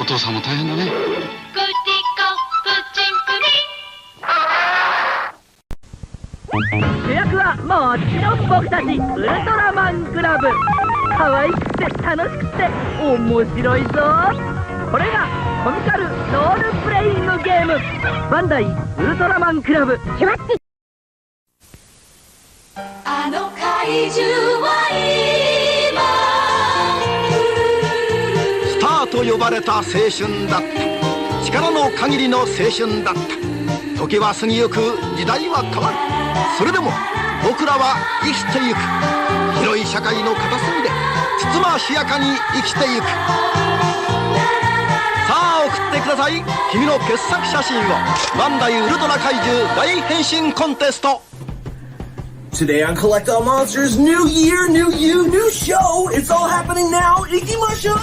お父さんも大変だね。主役はもちろん僕たちウルトラマンクラブ。可愛くて楽しくて面白いぞ。これがコミカルロールプレイングゲームバンダイウルトラマンクラブ。あの怪獣は今スターと呼ばれた青春だった。力の限りの青春だった。時は過ぎゆく、時代は変わる。それでも僕らは生きてゆく。広い社会の片隅でつつましやかに生きてゆく。さあ送ってください、君の傑作写真を。バンダイウルトラ怪獣大変身コンテスト。 Today on Collect All Monsters, new year, new you, new show. It's all happening now. Ikimashou!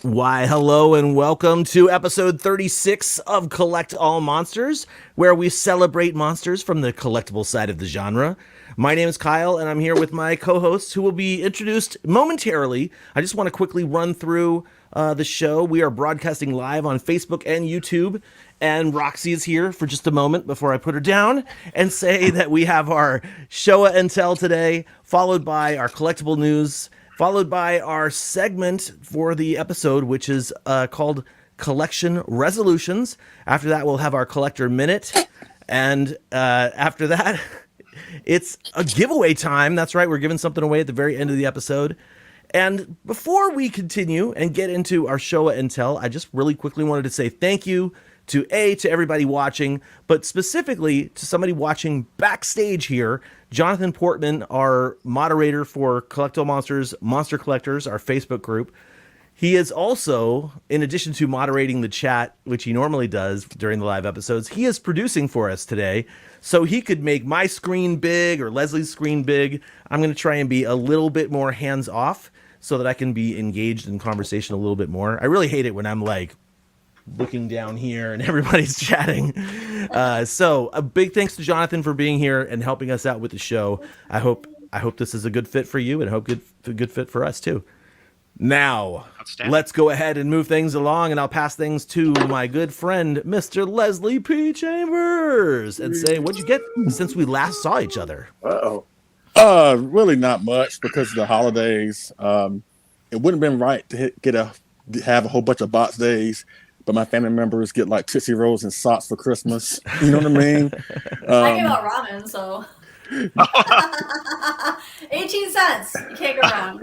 Why, hello and welcome to episode 36 of Collect All Monsters, where we celebrate monsters from the collectible side of the genre. My name is Kyle, and I'm here with my co-hosts who will be introduced momentarily. I just want to quickly run through the show. We are broadcasting live on Facebook and YouTube, and Roxy is here for just a moment before I put her down and say that we have our Showa and Tell today, followed by our collectible news, followed by our segment for the episode, which is called Collection Resolutions. After that, we'll have our Collector Minute. And after that, it's a giveaway time. That's right, we're giving something away at the very end of the episode. And before we continue and get into our Showa and Tell, I just really quickly wanted to say thank you to everybody watching, but specifically to somebody watching backstage here, Jonathan Portman, our moderator for Collectible Monsters, Monster Collectors, our Facebook group. He is also, in addition to moderating the chat, which he normally does during the live episodes, he is producing for us today. So he could make my screen big or Leslie's screen big. I'm going to try and be a little bit more hands off so that I can be engaged in conversation a little bit more. I really hate it when I'm like looking down here and everybody's chatting. So a big thanks to Jonathan for being here and helping us out with the show. I hope this is a good fit for you, and I hope a good fit for us too. Now, let's go ahead and move things along, and I'll pass things to my good friend, Mr. Leslie P. Chambers, and say, what'd you get since we last saw each other? Really not much because of the holidays. It wouldn't have been right to have a whole bunch of box days, but my family members get like Tootsie Rolls and socks for Christmas. You know what I mean? I gave out ramen, so 18 cents. You can't go wrong.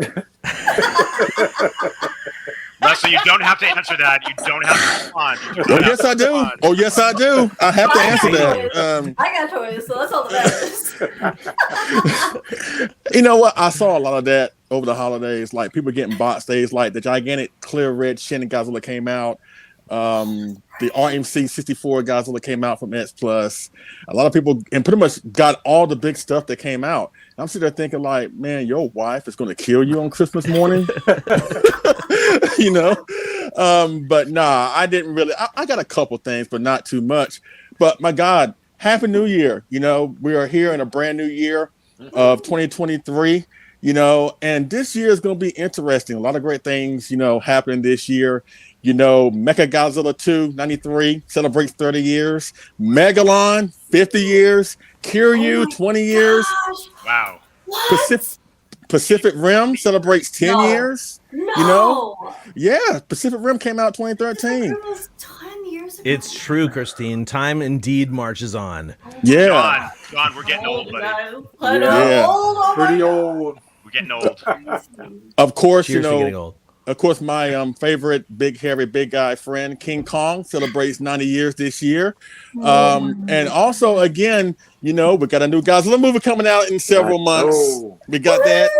Leslie, you don't have to answer that. You don't have to respond. Oh, yes, I do. Oh, yes, I do. I have to answer that. I got toys, so that's all that matters. You know what? I saw a lot of that over the holidays. Like people getting box days, like the gigantic clear red Shin Godzilla came out. The RMC 64 Godzilla came out from X Plus. A lot of people and pretty much got all the big stuff that came out. I'm sitting there thinking, like, man, your wife is going to kill you on Christmas morning. You know, but nah, I didn't really. I got a couple things, but not too much. But my God, Happy New Year! You know, we are here in a brand new year of 2023. You know, and this year is going to be interesting. A lot of great things, you know, happening this year. You know, Mecha Godzilla 2, 93, celebrates 30 years. Megalon, 50 years. Kiryu, 20 years. Wow. Pacific Rim celebrates 10 years. No. You know? Yeah, Pacific Rim came out 2013. It was 10 years ago. It's true, Christine. Time indeed marches on. Yeah. John, we're getting old, buddy. Yeah. Old, Pretty old. We're getting old. Of course, Cheers you to getting know, old. of course, my favorite big, hairy, big guy friend, King Kong, celebrates 90 years this year. And also, again, we got a new Godzilla movie coming out in several months. We got that.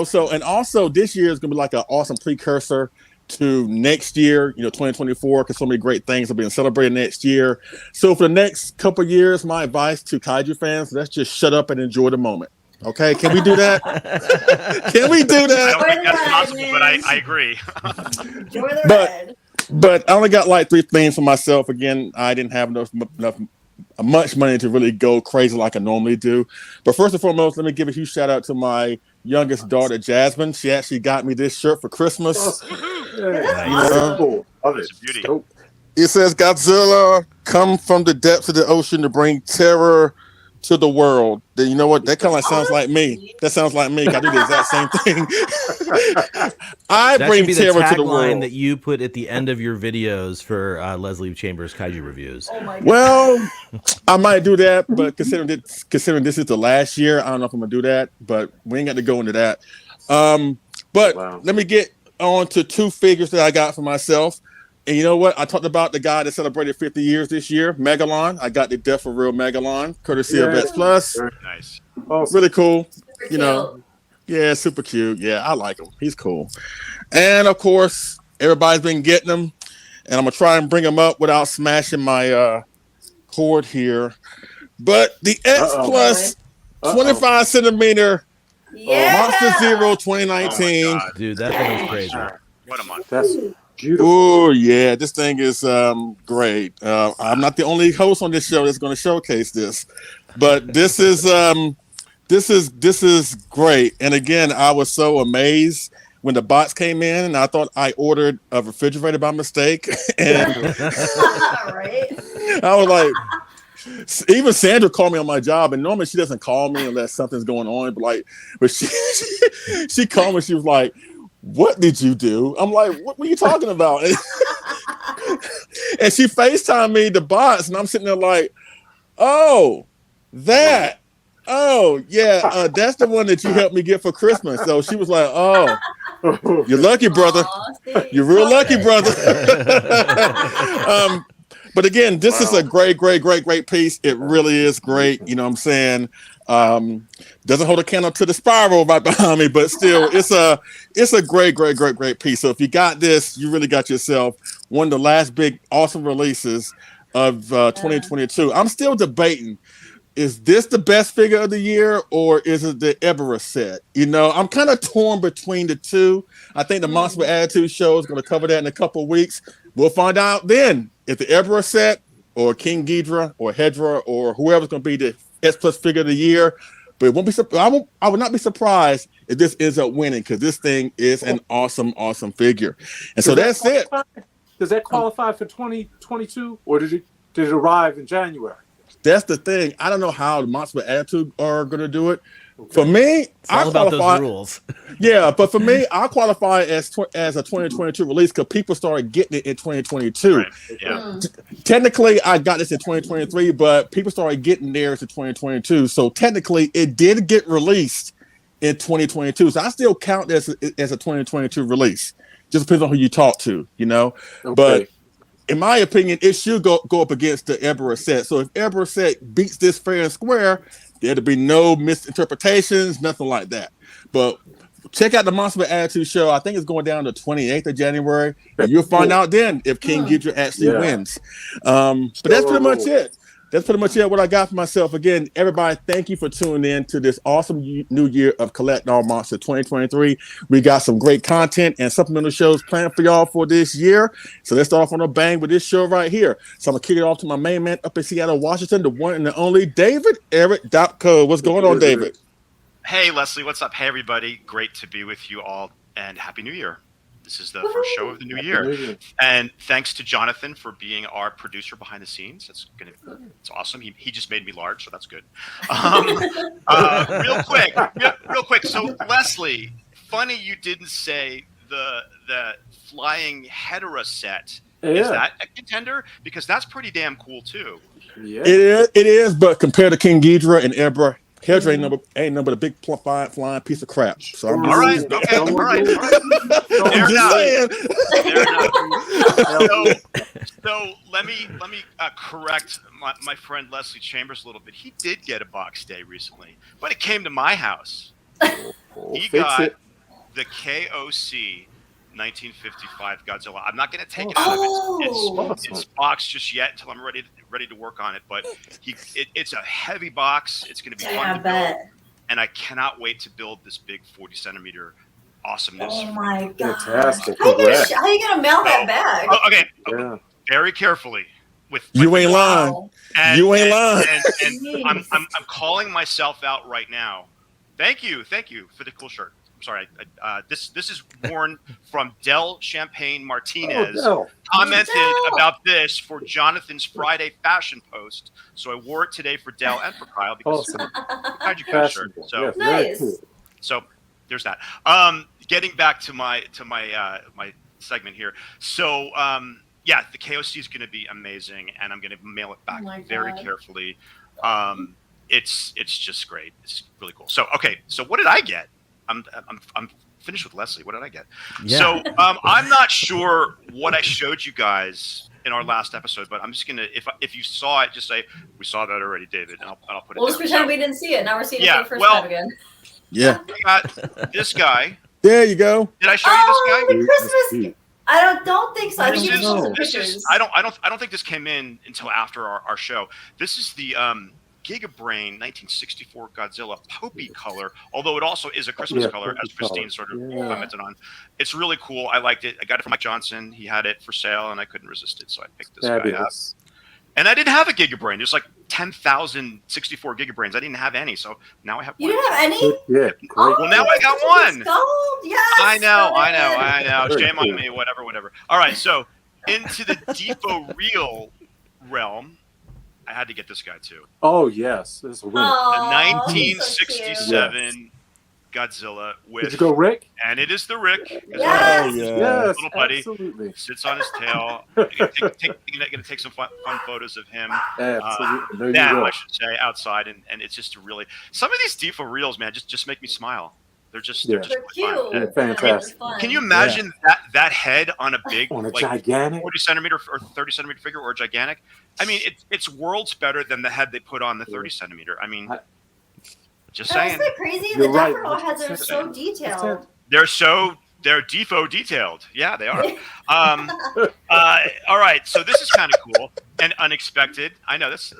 So, and also this year is going to be like an awesome precursor to next year, 2024, because so many great things are being celebrated next year. So for the next couple of years, my advice to kaiju fans, let's just shut up and enjoy the moment. Okay, can we do that? Can we do that? I don't think that's possible, but I agree. But I only got like 3 things for myself. Again, I didn't have enough much money to really go crazy like I normally do. But first and foremost, let me give a huge shout out to my youngest daughter, Jasmine. She actually got me this shirt for Christmas. Cool. Love it. Beauty. It says, Godzilla, come from the depths of the ocean to bring terror to the world. Then you know what? That kind of sounds like me. That sounds like me. I do the exact same thing. I that bring should be terror the to the world. that you put at the end of your videos for Leslie Chambers Kaiju reviews. Oh my God. Well, I might do that, but considering this is the last year, I don't know if I'm gonna do that. But we ain't got to go into that. But let me get on to 2 figures that I got for myself. And you know what? I talked about the guy that celebrated 50 years this year, Megalon. I got the Death for Real Megalon, courtesy of X Plus. Nice. Really cool. Super cute. Super cute. Yeah, I like him. He's cool. And of course, everybody's been getting them. And I'm going to try and bring them up without smashing my cord here. But the X Plus 25 centimeter Monster Zero 2019. Oh dude, that thing is crazy. What a month. That's beautiful. Oh yeah, this thing is great. I'm not the only host on this show that's going to showcase this, but this is great. And again, I was so amazed when the box came in, and I thought I ordered a refrigerator by mistake, and Right? I was like. Even Sandra called me on my job, and normally she doesn't call me unless something's going on. But she called me. She was like, "What did you do?" I'm like, "What were you talking about?" And she FaceTimed me the box, and I'm sitting there like, "Oh, that." Oh yeah, that's the one that you helped me get for Christmas. So she was like, "Oh, you're lucky, brother. You're real lucky, brother." But again, this is a great piece. It really is great. You know what I'm saying? Doesn't hold a candle to the Spiral right behind me, but still, it's a great piece. So if you got this, you really got yourself one of the last big awesome releases of 2022. I'm still debating. Is this the best figure of the year, or is it the Ebera set? I'm kind of torn between the two. I think the Monster with Attitude show is going to cover that in a couple of weeks. We'll find out then if the Ebera set or King Ghidorah or Hedra or whoever's going to be the S Plus figure of the year. But it won't be. I would not be surprised if this ends up winning, because this thing is an awesome figure. And so that's it. Does that qualify for 2022, or did it arrive in January? That's the thing. I don't know how the Monster with Attitude are going to do it. Okay. For me, it's all about those rules. Yeah, but for me, I qualify as a 2022 release because people started getting it in 2022. Right. Yeah. Technically, I got this in 2023, but people started getting theirs in 2022. So technically, it did get released in 2022. So I still count this as a 2022 release. Just depends on who you talk to, Okay. But in my opinion, it should go up against the Ebera set. So if Ebera set beats this fair and square, there'll be no misinterpretations, nothing like that. But check out the Monster with Attitude show. I think it's going down to 28th of January. And you'll find out then if King Ghidorah actually wins. But that's pretty much it. That's pretty much what I got for myself. Again, everybody, thank you for tuning in to this awesome new year of Collect All Monsters 2023. We got some great content and supplemental shows planned for y'all for this year. So let's start off on a bang with this show right here. So I'm going to kick it off to my main man up in Seattle, Washington, the one and the only David Eric.co. What's going on, David? Hey, Leslie. What's up? Hey, everybody. Great to be with you all, and Happy New Year. This is the first show of the new year. And thanks to Jonathan for being our producer behind the scenes. It's awesome. He just made me large, so that's good. Real quick. So, Leslie, funny you didn't say the flying Hedera set. Yeah. Is that a contender? Because that's pretty damn cool, too. Yeah. It is, but compared to King Ghidorah and Ebera, Hellraiser ain't number a big flying piece of crap. So I'm All right. just, Okay. All right. I'm just saying. So let me correct my friend Leslie Chambers a little bit. He did get a box day recently, but it came to my house. He got the KOC 1955 Godzilla. I'm not going to take it out of its box just yet until I'm ready to work on it. But it's a heavy box. It's going to be fun to build, and I cannot wait to build this big 40 centimeter awesomeness. Oh my god! Fantastic! How are you gonna mail that bag? Okay, Yeah. very carefully. You ain't lying. You ain't lying. And I'm calling myself out right now. Thank you for the cool shirt. I'm sorry. This is worn from Del Champagne Martinez. Commented about this for Jonathan's Friday fashion post. So I wore it today for Del and for Kyle because it's a Kaijucast shirt. So nice. So there's that. Getting back to my segment here. So yeah, the KOC is going to be amazing, and I'm going to mail it back very carefully. It's just great. It's really cool. So okay, so what did I get? I'm finished with Leslie. What did I get? Yeah. So I'm not sure what I showed you guys in our last episode, but I'm just gonna if you saw it, just say we saw that already, David, and I'll put it. We'll just pretend we didn't see it. Now we're seeing it for the first time again. Yeah. We got this guy. There you go. Did I show you this guy? The Christmas. I don't think so. I think I don't think this came in until after our show. This is the Gigabrain 1964 Godzilla Popey color, although it also is a Christmas color, as Christine sort of commented on. It's really cool. I liked it. I got it from Mike Johnson. He had it for sale, and I couldn't resist it, so I picked this guy up. And I didn't have a Gigabrain. There's like 10,000 64 Gigabrains. I didn't have any, so now I have one. You didn't have any? Yeah. Well, now I got one. Yes. I know. Shame on me. Whatever. All right, so into the Defo Real realm, I had to get this guy too. Oh yes, this is a winner. The 1967 Godzilla with. Did you go Rick? And it is the Rick. Yes. Yes, little buddy absolutely. Sits on his tail. Gonna take some fun photos of him. Absolutely. Now I should say outside, and it's just really some of these Defo reels, man, just make me smile. They're just cute. They're fantastic. Can you imagine that head on a big, gigantic 40 centimeter or 30 centimeter figure, or gigantic? I mean, it's worlds better than the head they put on the 30 centimeter. I mean, just saying. Isn't that crazy? The Defo heads are so detailed. They're Defo detailed. Yeah, they are. All right, so this is kind of cool and unexpected. I know this.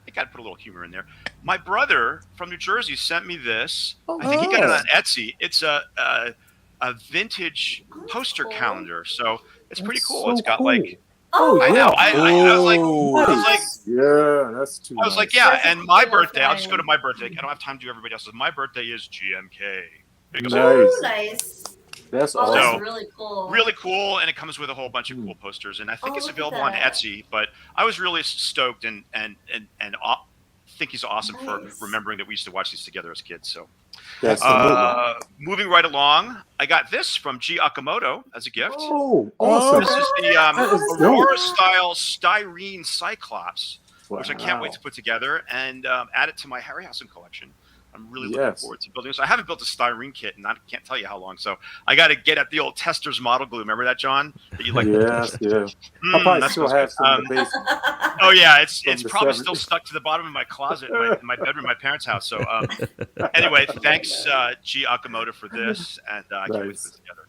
I got to put a little humor in there. My brother from New Jersey sent me this. I think he got it on Etsy. It's a vintage poster calendar, so it's pretty cool. So it's got like. Oh, I know. I was like, yeah, that's too. I was like, yeah. And my birthday, I'll just go to my birthday. I don't have time to do everybody else's. My birthday is GMK. Nice. That's awesome. That's really cool. Really cool, and it comes with a whole bunch of cool posters. And I think it's available on Etsy. But I was really stoked and think he's awesome for remembering that we used to watch these together as kids. So, moving right along, I got this from G. Akamoto as a gift. Oh, awesome! This is the Aurora style styrene Cyclops, which I can't wait to put together and add it to my Harryhausen collection. I'm really looking forward to building this. I haven't built a styrene kit, and I can't tell you how long. So I got to get at the old Tester's model glue. Remember that, John? That you like? Yeah. I probably still have some in the basement. Oh yeah, it's probably still stuck to the bottom of my closet in my bedroom, my parents' house. So anyway, thanks G. Akamoto for this, and I can't wait to put it together.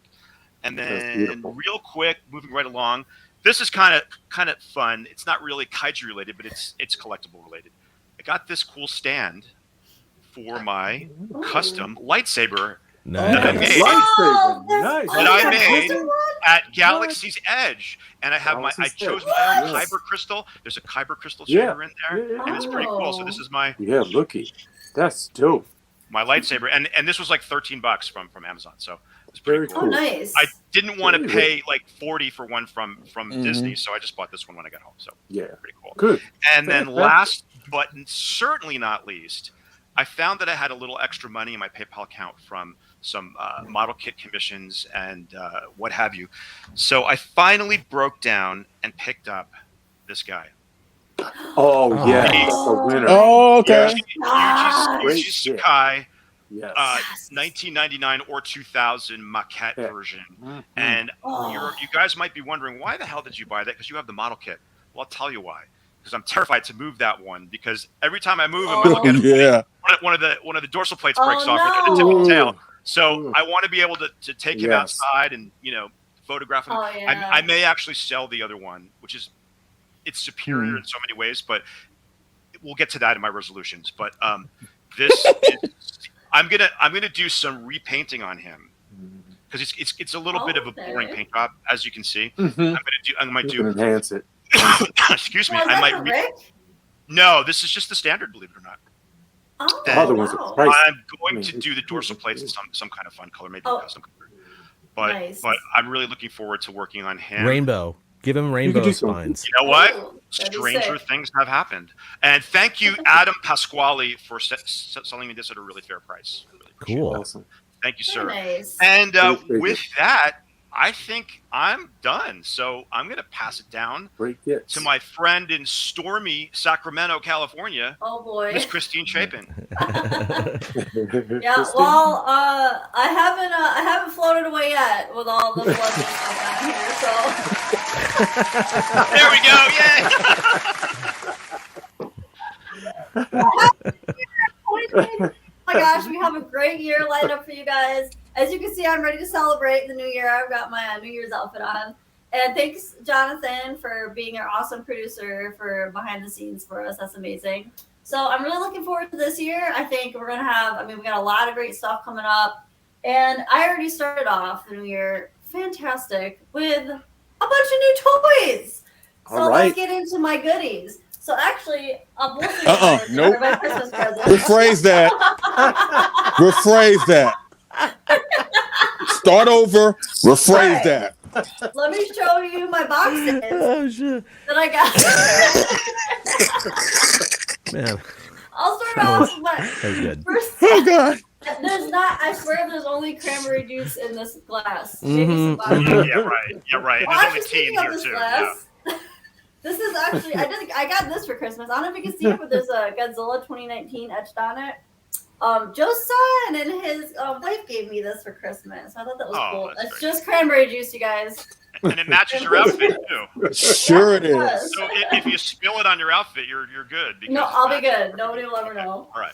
And then real quick, moving right along, this is kind of fun. It's not really kaiju related, but it's collectible related. I got this cool stand for my custom lightsaber that I made at Galaxy's Edge, and I have I chose my own Kyber crystal. There's a Kyber crystal chamber in there, and it's pretty cool. So this is my looky, that's dope. My lightsaber, and this was like $13 from Amazon, so it's pretty cool. Oh, nice. I didn't want to pay like $40 for one from Disney, so I just bought this one when I got home. So pretty cool. Good. And then last but certainly not least, I found that I had a little extra money in my PayPal account from some model kit commissions and what have you. So I finally broke down and picked up this guy. Oh yeah, Nice. that's a winner. Oh, okay. Gosh. Great Yuji shit. Sakai, Yes. 1999 or 2000 maquette Yeah. version. Mhm. And Oh. you guys might be wondering, why the hell did you buy that? Because you have the model kit. Well, I'll tell you why. Because I'm terrified to move that one. Because every time I move him, I look at it, Yeah. one of the dorsal plates Oh, breaks off at the no. tip of the tail. Ooh. So Ooh. I want to be able to take him Yes. outside and photograph him. Oh, yeah. I may actually sell the other one, which is it's superior in so many ways, but we'll get to that in my resolutions. But this is, I'm gonna do some repainting on him because it's a little bit of a boring Okay. paint job, as you can see. Mhm. I might You can do. enhance it. Excuse me. Was I that might. for Rick? No, this is just the standard. Believe it or not. Oh, The other ones are wow. pricey. I'm going I to mean, do the dorsal plates in some kind of fun color, maybe Oh. custom color. But Nice. I'm really looking forward to working on him. Rainbow. Give him rainbow do some- spines. You know what? Ooh, that'd be Stranger sick. things have happened. And thank you, Adam Pasquale, for selling me this at a really fair price. I really appreciate Cool. it. Awesome. Thank you, sir. Very nice. And Very with that, I think I'm done. So I'm going to pass it down Great gifts. to my friend in stormy Sacramento, California, Oh boy. Miss Christine Chapin. Yeah, well, I haven't floated away yet with all the blood stuff down here, so There we go. Yay! oh my gosh, we have a great year lined up for you guys. As you can see, I'm ready to celebrate the new year. I've got my New Year's outfit on. And thanks, Jonathan, for being our awesome producer for behind the scenes for us. That's amazing. So I'm really looking forward to this year. I think we're going to have, we got a lot of great stuff coming up. And I already started off the new year fantastic with a bunch of new toys. So All right. let's get into my goodies. So actually, Nope. my Christmas present. Rephrase that. Rephrase that. Start over. Rephrase that. Let me show you my boxes Oh shit, that I got. man, I'll start That off was- with my that was good. first. Oh God. There's not. I swear, there's only cranberry juice in this glass. Maybe some Mhm, vodka. Yeah, right. Yeah, right. Well, There's only actually, tea in speaking of here, this too. Yeah. glass, this is actually I got this for Christmas. I don't know if you can see it, but there's a Godzilla 2019 etched on it. Joe's son and his wife gave me this for Christmas. I thought that was Oh, cool. that's It's great. just cranberry juice, you guys. And it matches your outfit, too. Sure it Yes. is. So if you spill it on your outfit, you're good. Because No, it's I'll be matched. good. Nobody will ever know. All right.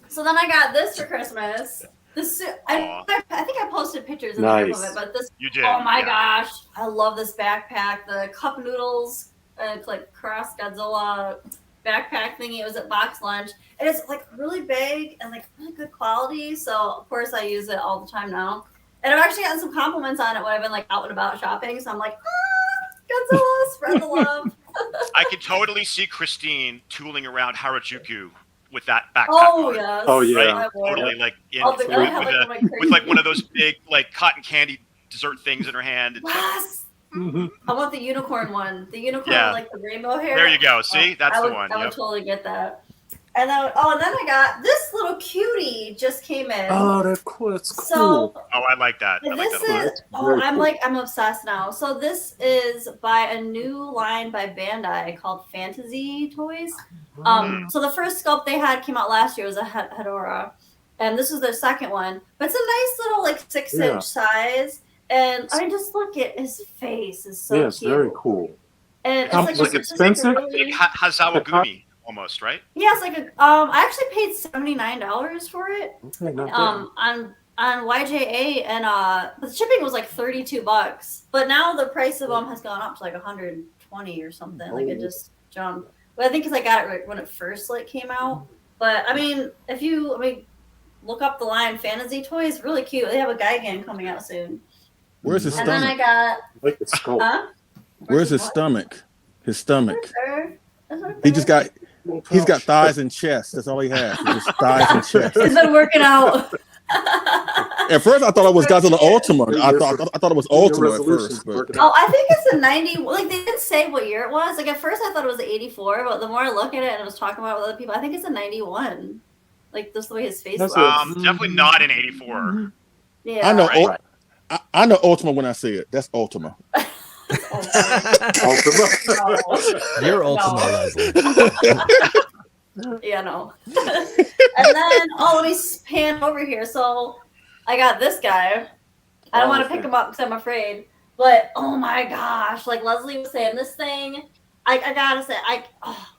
So then I got this for Christmas. This I Aw. think I posted pictures in the group of Nice. it, but this. You did. Oh my yeah. gosh, I love this backpack. The cup noodles, it's like cross Godzilla backpack thingy. It was at Box Lunch, and it's like really big and like really good quality. So of course I use it all the time now, and I've actually gotten some compliments on it when I've been like out and about shopping. So I'm like, Godzilla, spread the love. I can totally see Christine tooling around Harajuku with that backpack Oh on. yes. Oh, yeah. I will. Totally, like I'll do- I have, like, my with like crazy- one of those big like cotton candy dessert things in her hand. It's like, Yes. Mhm. I want the unicorn one. The unicorn Yeah. with like the rainbow hair. there you go. See, that's I the would, one. I would Yep. totally get that. And then, and then I got this little cutie just came in. Oh, that's cool. That's cool. So Oh, I like that. I like this that a lot. is. Oh, Very I'm cool. like I'm obsessed now. So this is by a new line by Bandai called Fantasy Toys. So the first sculpt they had came out last year was a Hedorah, and this is their second one. But it's a nice little like 6-inch Yeah. size. And I just look at his face is so Yeah, it's cute. very cool. And How it's like was a- it it's just like a expensive? really- Like Hazawa Gumi almost, right? Yeah, it's like a. I actually paid $79 for it. Okay, not bad. On YJA, and the shipping was like $32. But now the price of them has gone up to like 120 or something. Like it Oh. just jumped. But I think because I got it right when it first like came out. But I mean, if you look up the line Fantasy Toys, really cute. They have a Gaigan coming out soon. Where's his And then I stomach? got. I like the skull. Huh? Where's his what? stomach? His stomach. Sure. That's what He it just is. got. He's got thighs and chest. That's all he has. Just thighs and chest. He's been working out. At first, I thought it was Godzilla Ultima. I thought it was Ultima at first, but Oh, I think it's a 90. Like they didn't say what year it was. Like at first, I thought it was 84, but the more I look at it and I was talking about it with other people, I think it's a 91. Like just the way his face That's looks. Definitely not in '84. Yeah. I know. Right. I know Ultima when I see it. That's Ultima. Ultima. You're Ultima Leslie. Yeah, no. And then, let me pan over here. So I got this guy. I don't want to pick him up because I'm afraid. But oh my gosh, like Leslie was saying, this thing, I gotta say,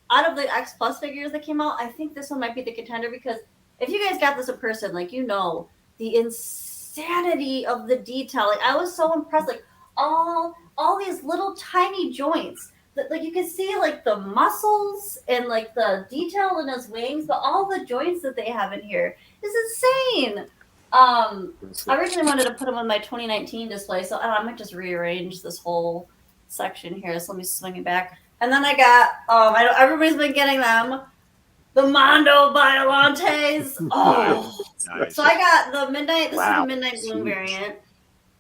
out of the X Plus figures that came out, I think this one might be the contender because if you guys got this in person, like the insanity of the detail. Like I was so impressed, like all these little tiny joints. Like you can see like the muscles and like the detail in his wings, but all the joints that they have in here is insane. I originally wanted to put them on my 2019 display, so I might just rearrange this whole section here. So let me swing it back. And then I got, I know everybody's been getting them, the Mondo Biolantes. Oh, nice. So I got the Midnight. This is the Midnight Bloom variant.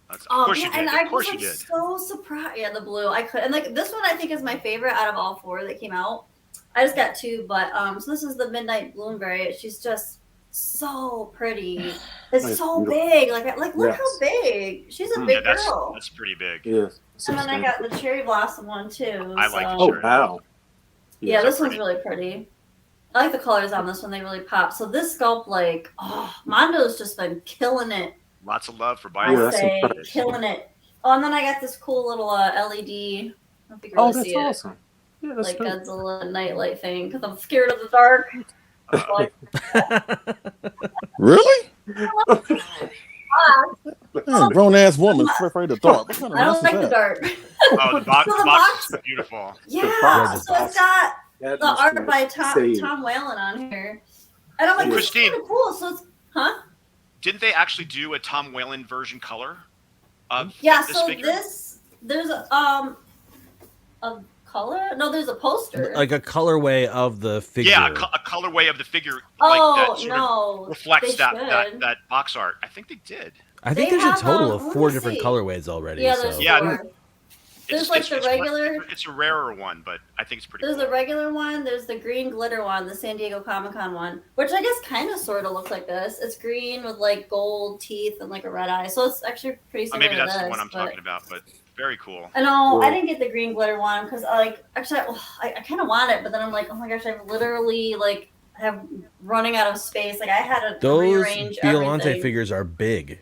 Of course you did. And I of course was you did. So surprised. Yeah, the blue. I could, and like this one, I think is my favorite out of all four that came out. I just got two, but so this is the Midnight Bloom variant. She's just so pretty. It's so big. Like look how big. She's a big girl. That's pretty big. Yes. And then I got the Cherry Blossom one too. I like the cherry. Wow. Yeah, this one's really pretty. I like the colors on this one. They really pop. So this sculpt, like, Mondo's just been killing it. Lots of love for I say killing it. Oh, and then I got this cool little LED. I don't know if you can really see awesome. it. Yeah, that's like good. Godzilla nightlight thing because I'm scared of the dark. Really? Grown ass woman afraid of the dark. What kind of I don't like is the that? dark. Oh, the box is beautiful. Yeah, so it's got That the must art be by insane. Tom Whalen on here. And I'm like, this is Christine. kind of cool. So it's, Didn't they actually do a Tom Whalen version color of yeah, this so figure? there's a color? No, there's a poster. Like a colorway of the figure. Yeah, a colorway of the figure. Oh, like that sort no. of reflects They that box art. I think they did. I think They there's a have, total let of me 4 different see. colorways already. Yeah, so. there's Yeah, 4. There's like the regular. It's a rarer one, but I think it's pretty. There's cool. the regular one. There's the green glitter one, the San Diego Comic-Con one, which I guess kind of sort of looks like this. It's green with like gold teeth and like a red eye. So it's actually pretty similar Maybe to that's this. the one I'm talking about, but very cool. I know. I didn't get the green glitter one because I kind of want it, but then I'm like, oh my gosh, I've literally like have running out of space. Like I had to Those rearrange Violante everything. figures are big.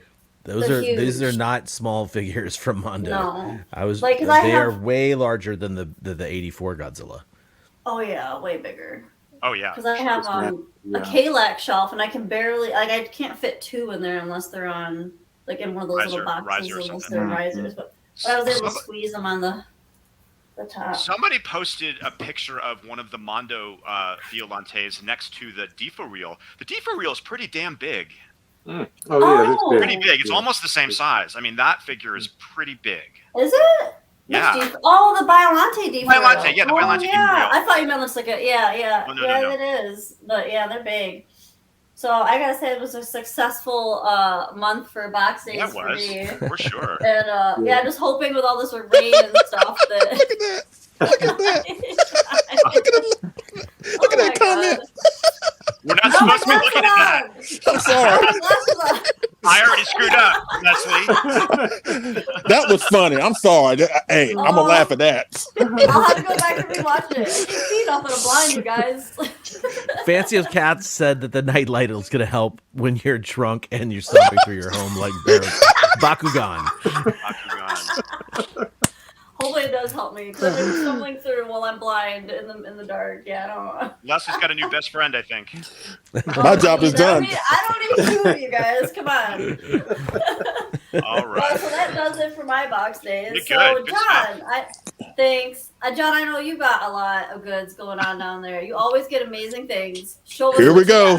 These are not small figures from Mondo. No. I was Like, 'cause they I are have- way larger than the 84 Godzilla. Oh yeah, way bigger. Oh yeah. Because I have a Kalak shelf and I can barely I can't fit 2 in there unless they're on like in one of those little boxes riser or unless something. they're risers. But I was able to squeeze them on the top. Somebody posted a picture of one of the Mondo Violantes next to the Defo reel. The Defo reel is pretty damn big. Oh yeah, that's big. Pretty big. It's almost the same size. I mean, that figure is pretty big. Is it? Yeah. The Biollante Defo. Biollante, yeah, the Biollante Defo yeah. reel. I thought you meant it's like yeah. Oh, no, yeah, no. it is. But yeah, they're big. So I gotta say it was a successful month for box days That for was, me. for sure. And yeah, just hoping with all this rain and stuff that. Look at that. Look at that. Look at that comment. We're not supposed to be looking at that. I'm sorry. I already screwed up, Leslie. That was funny. I'm sorry. Hey, I'm gonna laugh at that. I'll have to go back and rewatch it. I can't see enough in a blind, you guys. Fancy of Cats said that the night light is going to help when you're drunk and you're stomping through your home like Bakugan. Hopefully it does help me because I've been stumbling through while I'm blind in the dark. Yeah, I don't know. Leslie's got a new best friend, I think. My job is done. I don't even do it, you guys. Come on. All right. Well, so that does it for my box days. You're So, good. Good John, thanks. John, I know you got a lot of goods going on down there. You always get amazing things. Show us Here we what you go.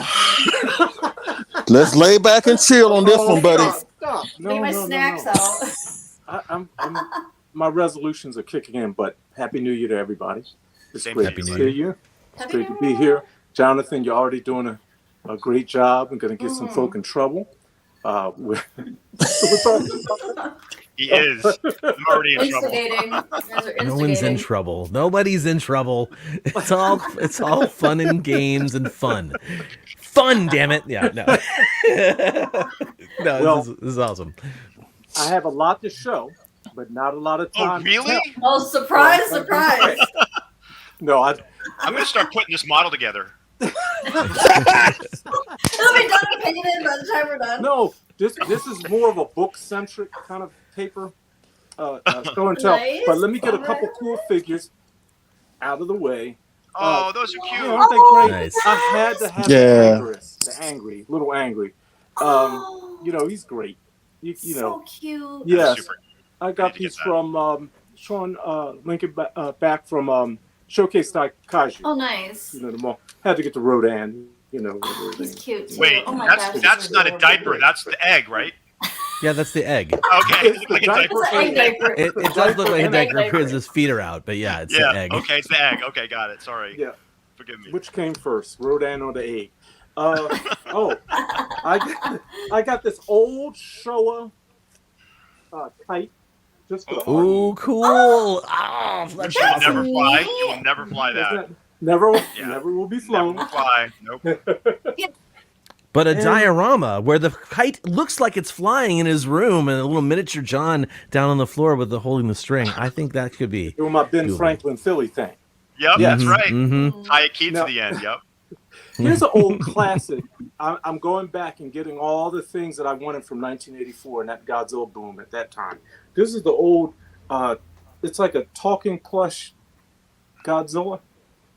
got. Let's lay back and chill on this one, buddy. Stop. Leave my snacks out. I'm my resolutions are kicking in, but Happy New Year to everybody. It's Same great to to you, see you. It's Happy great to New be Year. here. Jonathan, you're already doing a great job and going to get some folk in trouble. He is. I'm already in trouble. Instigating. You guys are instigating. No one's in trouble. Nobody's in trouble. It's all fun and games and fun. Fun, damn it. Yeah, no. No, Well, this is awesome. I have a lot to show. but not a lot of Oh, time. to really? tell. Oh, surprise, surprise. No, I'm going to start putting this model together. It'll be done and painted by the time we're done. no. This is more of a book centric kind of paper. Show and tell. Nice. But let me get a couple cool figures out of the way. Oh, those are cute. Yeah, aren't they great? Nice. I had to have Yeah. the angry, little angry. Oh, You know, he's great. You so know, cute. yes. Super. I got Need to these get that. from Sean Lincoln back from Showcase Kaiju. Oh, nice. You know, the mall. Had to get the Rodan. You know, and Oh, he's everything. cute too. Wait, oh my that's gosh, that's he's not a adorable. diaper. That's the egg, right? Yeah, that's the egg. Okay, It's the like a diaper. diaper. It's an egg diaper. It does look like a Egg diaper diaper. because his feet are out, but yeah, it's Yeah. the egg. Okay, it's the egg. Okay, got it. Sorry. Yeah. Forgive me. Which came first, Rodan or the egg? I got this old Showa kite. Just for the art. Ooh, cool! Oh, Which that's you will awesome. never fly. You will never fly that. Never Yeah. will be flown. Never fly. Nope. But a And- diorama where the kite looks like it's flying in his room and a little miniature John down on the floor with the holding the string. I think that could be. Doing my Ben Doable. Franklin Philly thing. Yep, Yes. that's right. Mm-hmm. Tie a key No. to the end. Yep. Here's an old classic. I'm going back and getting all the things that I wanted from 1984 and that Godzilla boom at that time. This is the old, it's like a talking plush Godzilla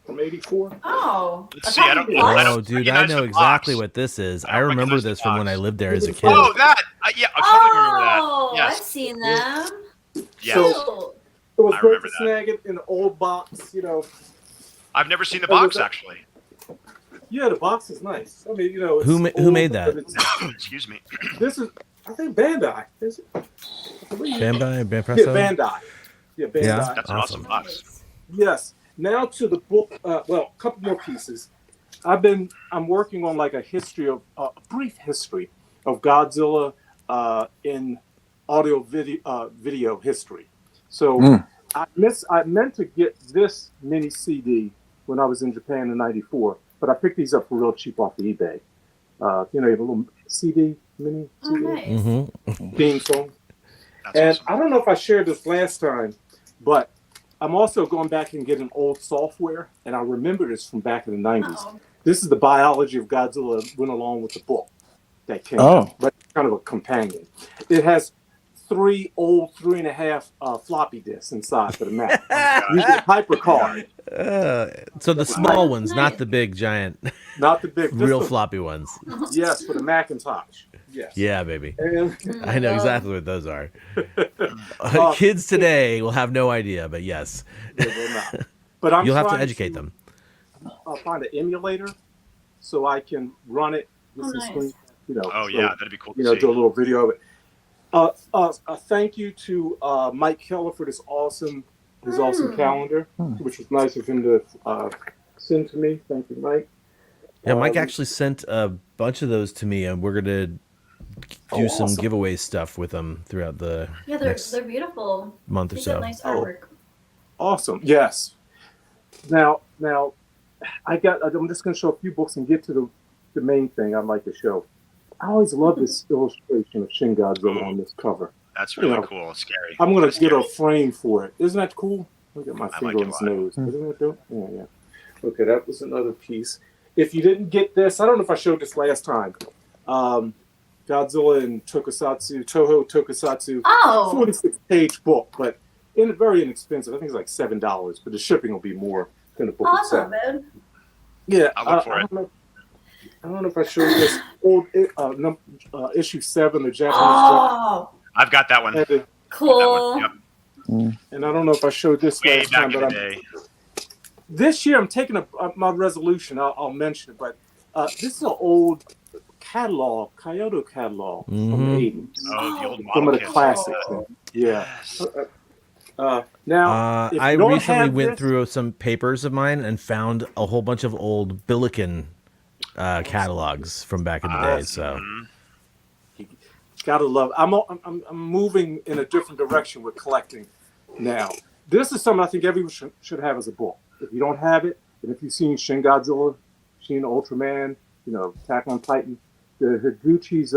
from '84. Oh. Let's see, I don't- What? I Oh, dude, I recognize know the exactly box. what this is. I I don't remember recognize the this from when box. I lived there as a kid. Oh, that. Yeah, I totally remember Oh, that. I've Yes. seen them. Yes. So- Cute. It was I great remember to that. snag it in an old box, you know. I've never seen the box actually. Yeah, the box is nice. I mean, you know, it's Who old, made that? but it's- Excuse me. This is, I think, Bandai. Is it? Bandai, Yeah, Bandai. Bandai. Yeah, Bandai. Yeah. That's an awesome box. Yes. Now to the book. Well, a couple more pieces. I'm working on like a history of a brief history of Godzilla in audio video history. So I meant to get this mini CD when I was in Japan in '94, but I picked these up for real cheap off of eBay. You know, you have a little CD, mini Oh, CD nice. Mm-hmm. theme song. That's And awesome. I don't know if I shared this last time, but I'm also going back and getting old software, and I remember this from back in the 90s. Oh. This is the biology of Godzilla that went along with the book that came Oh. out, but kind of a companion. It has 3 old 3.5 floppy disks inside for the Mac. Usually HyperCard, So the small ones, not the big, giant, not the big, just real the- floppy ones. Yes, for the Macintosh. Yes. Yeah, baby. And I know exactly what those are. Uh, Kids today will have no idea, but yes, they're not. But I'm you'll have to trying educate them. Find an emulator so I can run it. Oh, This is nice. screen, you know. Oh so, yeah, that'd be cool you to know, see. do a little video of it. A thank you to Mike Keller for this awesome calendar, which was nice of him to send to me. Thank you, Mike. Yeah, Mike actually sent a bunch of those to me, and we're gonna do some awesome. giveaway stuff with them throughout the Yeah, they're next beautiful. month or They got so. nice artwork. Awesome. Yes. Now, I'm just going to show a few books and get to the main thing I'd like to show. I always love this illustration of Shin Godzilla on this cover. That's really you know, cool. It's scary. I'm going to It's get a scary. frame for it. Isn't that cool? Look at my I finger like on it his a lot. nose. Isn't that dope? Yeah. Okay, that was another piece. If you didn't get this, I don't know if I showed this last time. Godzilla and Tokusatsu, Toho Tokusatsu. Oh. 46-page book, but very inexpensive. I think it's like $7, but the shipping will be more than the book Oh, that's itself. not bad. Yeah, I'll look for it. I don't know if I showed this old issue 7, the Japanese Oh, I've got that one. Japan, That cool. one. Yep. and I don't know if I showed this Way last time, back in but the day. this year I'm taking my resolution. I'll mention it, but this is an old catalog, Kyoto catalog from the 80s. Oh, the old Some model of the kits. classics. Yeah. Yes. Now, if I you don't recently have went this- through some papers of mine and found a whole bunch of old Billiken catalogs from back in the day. So Gotta love. I'm moving in a different direction with collecting now. This is something I think everyone should have as a book. If you don't have it, and if you've seen Shin Godzilla, Shin Ultraman, Attack on Titan, the Higuchi's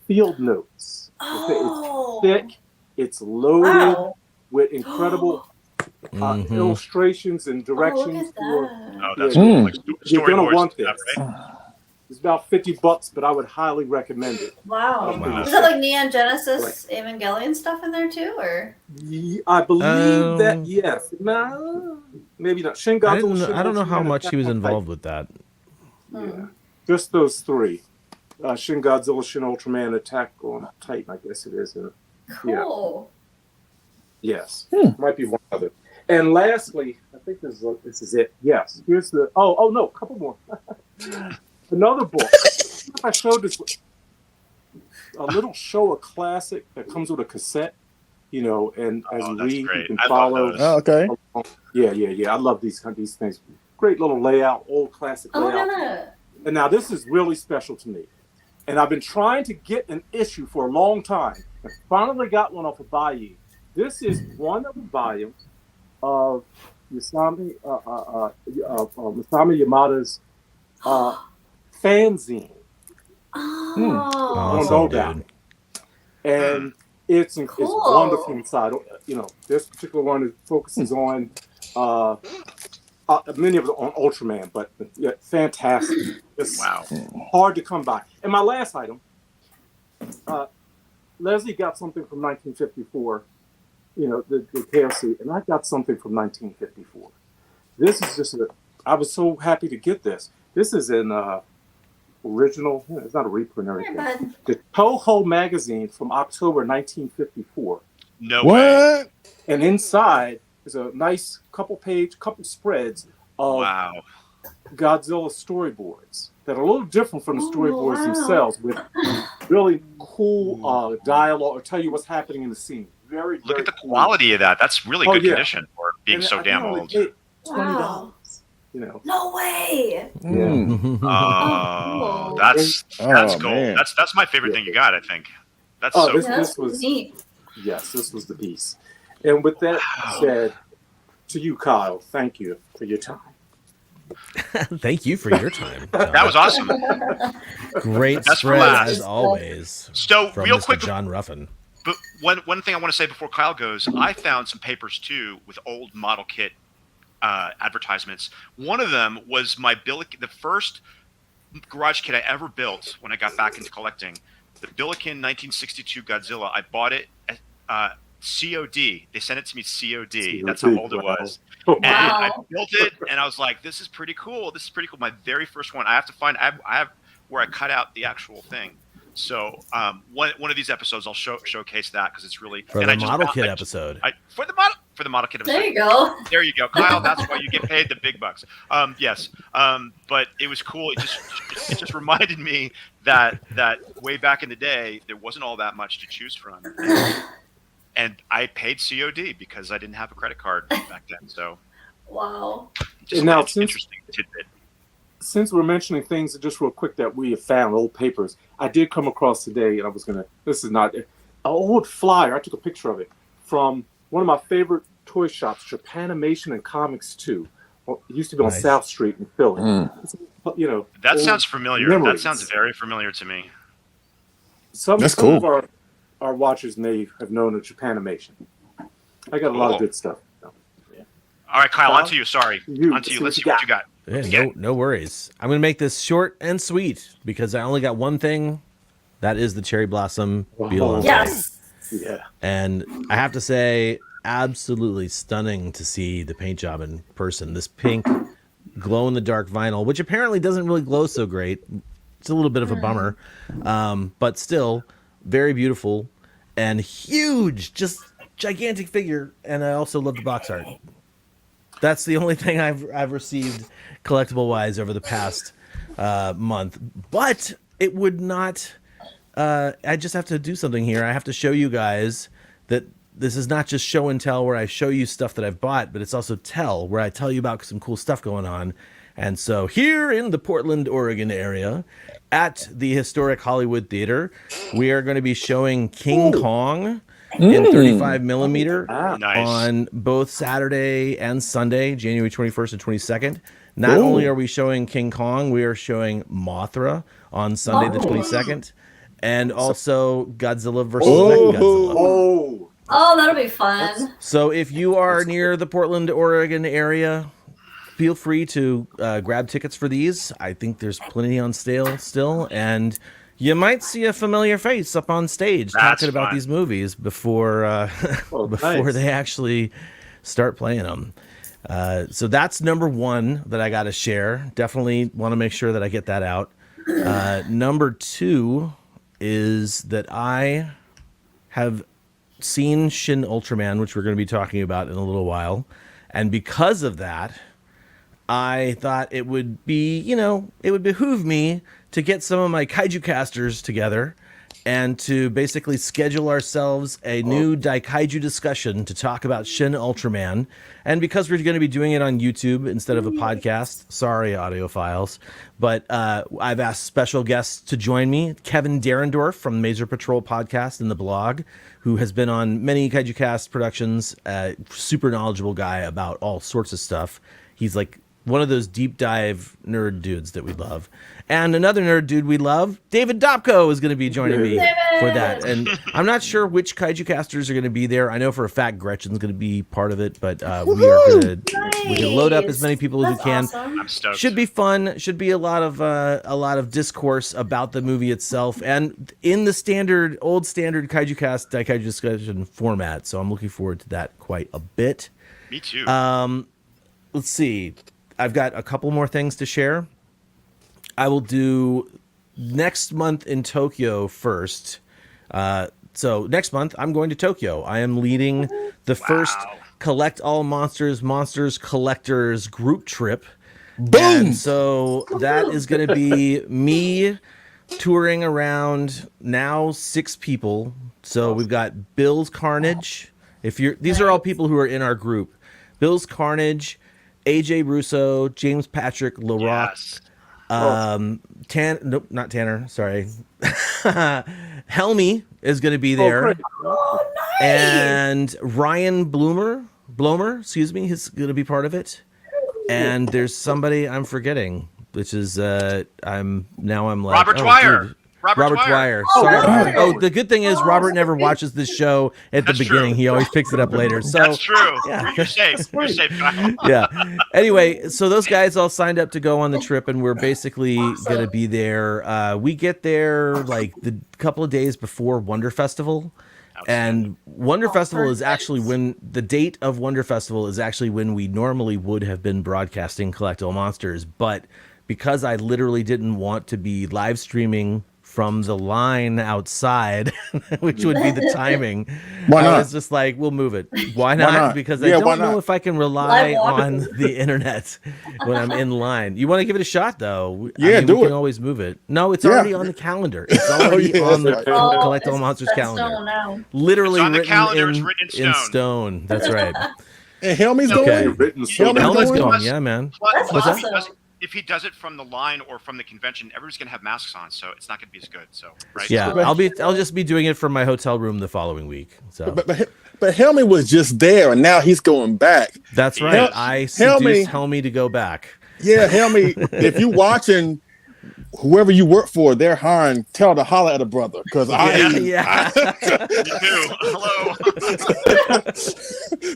field notes. Oh. It's thick. It's loaded Wow. with incredible illustrations and Oh, look directions at for. that. Oh, that's Yeah, cool. Like You're gonna storyboards want and this. stuff, right? It's about $50, but I would highly recommend it. Wow. Wow. Is that like Neon Genesis Evangelion stuff in there too, or? I believe that, Um, yes. No, maybe not. Shin Godzilla. Shin I don't know how Ultraman, much he Attack was on involved with that. Yeah. Just those three. Shin Godzilla, Shin Ultraman, Attack on Titan, I guess it is. Cool. Yes. Might be one other. And lastly, I think this is it. Yes. Here's the no, a couple more. Another book. I showed this a little show, a classic that comes with a cassette, and as you that's read, great. you can I love follow. those. Oh, okay. Yeah. I love these things. Great little layout, old classic Oh, look at layout. that. And now this is really special to me. And I've been trying to get an issue for a long time. I finally got one off of Bayou. This is one of the volumes of Masami Yamada's fanzine. Oh. I don't know about it. And it's Cool. wonderful inside. This particular one focuses on many of them on Ultraman, but yeah, fantastic. It's hard to come by. And my last item, Leslie got something from 1954, the KFC, and I got something from 1954. This is just I was so happy to get this. This is an original, it's not a reprint or anything. The Toho magazine from October 1954. No way. And inside is a nice couple spreads of Godzilla storyboards that are a little different from the storyboards themselves, with really cool dialogue or tell you what's happening in the scene. Look at the quality of that. That's really good condition for being so damn old. $20. Wow. No way. Oh, cool. that's gold. Man. That's my favorite thing you got, I think. That's This was neat. Yes, this was the piece. And with that said, to you, Kyle, thank you for your time. Thank you for your time. John. That was awesome. Great That's spread last. as always. So from real Mr. quick, John Ruffin. But one thing I want to say before Kyle goes, I found some papers too with old model kit advertisements. One of them was the first garage kit I ever built when I got back into collecting. The Billiken 1962 Godzilla. I bought it at COD. They sent it to me COD. That's how old it was. And I built it, and I was like, "This is pretty cool. This is pretty cool." My very first one. I have to find. I have where I cut out the actual thing. So one of these episodes, I'll showcase that because it's really for the model kit episode. For the model kit episode. There you go. There you go, Kyle. That's why you get paid the big bucks. Yes. But it was cool. It just reminded me that way back in the day, there wasn't all that much to choose from. And I paid COD because I didn't have a credit card back then. So, wow. Just now, interesting tidbit. Since we're mentioning things just real quick that we have found, old papers, I did come across today, and I was this is not an old flyer. I took a picture of it from one of my favorite toy shops, Japanimation and Comics 2. Well, it used to be on South Street in Philly. That sounds familiar. Memories. That sounds very familiar to me. Some of our watchers may have known of Japanimation. I got a lot of good stuff. All right, Kyle, on to you. Sorry. On to you. Let's see what you got. Yeah, no worries. I'm going to make this short and sweet because I only got one thing. That is the Cherry Blossom Beetle. Yes. Yeah. And I have to say, absolutely stunning to see the paint job in person. This pink glow-in-the-dark vinyl, which apparently doesn't really glow so great. It's a little bit of a bummer. But still, very beautiful and huge, just gigantic figure. And I also love the box art. That's the only thing I've received collectible-wise over the past month. But it would not... I just have to do something here. I have to show you guys that this is not just show and tell where I show you stuff that I've bought, but it's also tell where I tell you about some cool stuff going on. And so here in the Portland, Oregon area at the historic Hollywood Theater, we are going to be showing King Kong in 35 millimeter on both Saturday and Sunday, January 21st and 22nd. Not only are we showing King Kong, we are showing Mothra on Sunday the 22nd. And also Godzilla versus Mechagodzilla. Oh, that'll be fun. So if you are near the Portland, Oregon area, feel free to grab tickets for these. I think there's plenty on sale still, and you might see a familiar face up on stage talking about these movies before they actually start playing them. So that's number one that I got to share. Definitely want to make sure that I get that out. Number two is that I have seen Shin Ultraman, which we're going to be talking about in a little while. And because of that, I thought it would behoove me to get some of my Kaiju-casters together and to basically schedule ourselves a new Daikaiju discussion to talk about Shin Ultraman. And because we're going to be doing it on YouTube instead of a podcast, sorry, audiophiles, but I've asked special guests to join me, Kevin Derendorf from Mazer Patrol podcast and the blog, who has been on many Kaijucast productions, super knowledgeable guy about all sorts of stuff. He's like one of those deep dive nerd dudes that we love. And another nerd dude we love, David Dobko, is going to be joining me for that. And I'm not sure which Kaiju casters are going to be there. I know for a fact Gretchen's going to be part of it, but we can load up as many people as we can. Awesome. I'm stoked. Should be fun. Should be a lot of discourse about the movie itself, and in the old standard Kaijucast Daikaiju discussion format. So I'm looking forward to that quite a bit. Me too. Let's see. I've got a couple more things to share. I will do next month in Tokyo first. So next month, I'm going to Tokyo. I am leading the first Collect All Monsters Collectors group trip. Boom! And so that is going to be me touring around now 6 people. So we've got Bill's Carnage. These are all people who are in our group. Bill's Carnage, AJ Russo, James Patrick LaRock, Yes. not Tanner, sorry. Helmy is going to be there. Oh, nice. And Ryan Blomer, excuse me, he's going to be part of it. And there's somebody I'm forgetting, which is I'm like Robert Dwyer. Dude. Robert Dwyer. Sorry. The good thing is Robert never watches this show at the beginning. He always picks it up later. So That's true. Yeah. You're safe. You're safe, Kyle. Yeah. Anyway, so those guys all signed up to go on the trip, and we're basically going to be there. We get there like the couple of days before Wonder Festival. And Wonder Festival is actually the date of Wonder Festival is actually when we normally would have been broadcasting Collect All Monsters. But because I literally didn't want to be live streaming from the line outside, which would be the timing, I was just like, we'll move it. Why not? Because I don't know if I can rely on the internet when I'm in line. You want to give it a shot, though? Yeah, we can always move it. No, it's already on the calendar. It's already on the Collect All Monsters calendar. Literally on the written calendar, in, it's written in stone. That's right. And Helmy's Okay. going. Written so Helmut's going? going. Yeah, man. That's What's that? awesome. If he does it from the line or from the convention, everyone's gonna have masks on, so it's not gonna be as good. So right? Yeah, I'll just be doing it from my hotel room the following week. So But Helmy was just there, and now he's going back. that's right. I seduced Helmy to go back. Yeah, Helmy, if you watching, whoever you work for, they're hiring. Tell to holler at a brother, because Yeah. You do. Hello.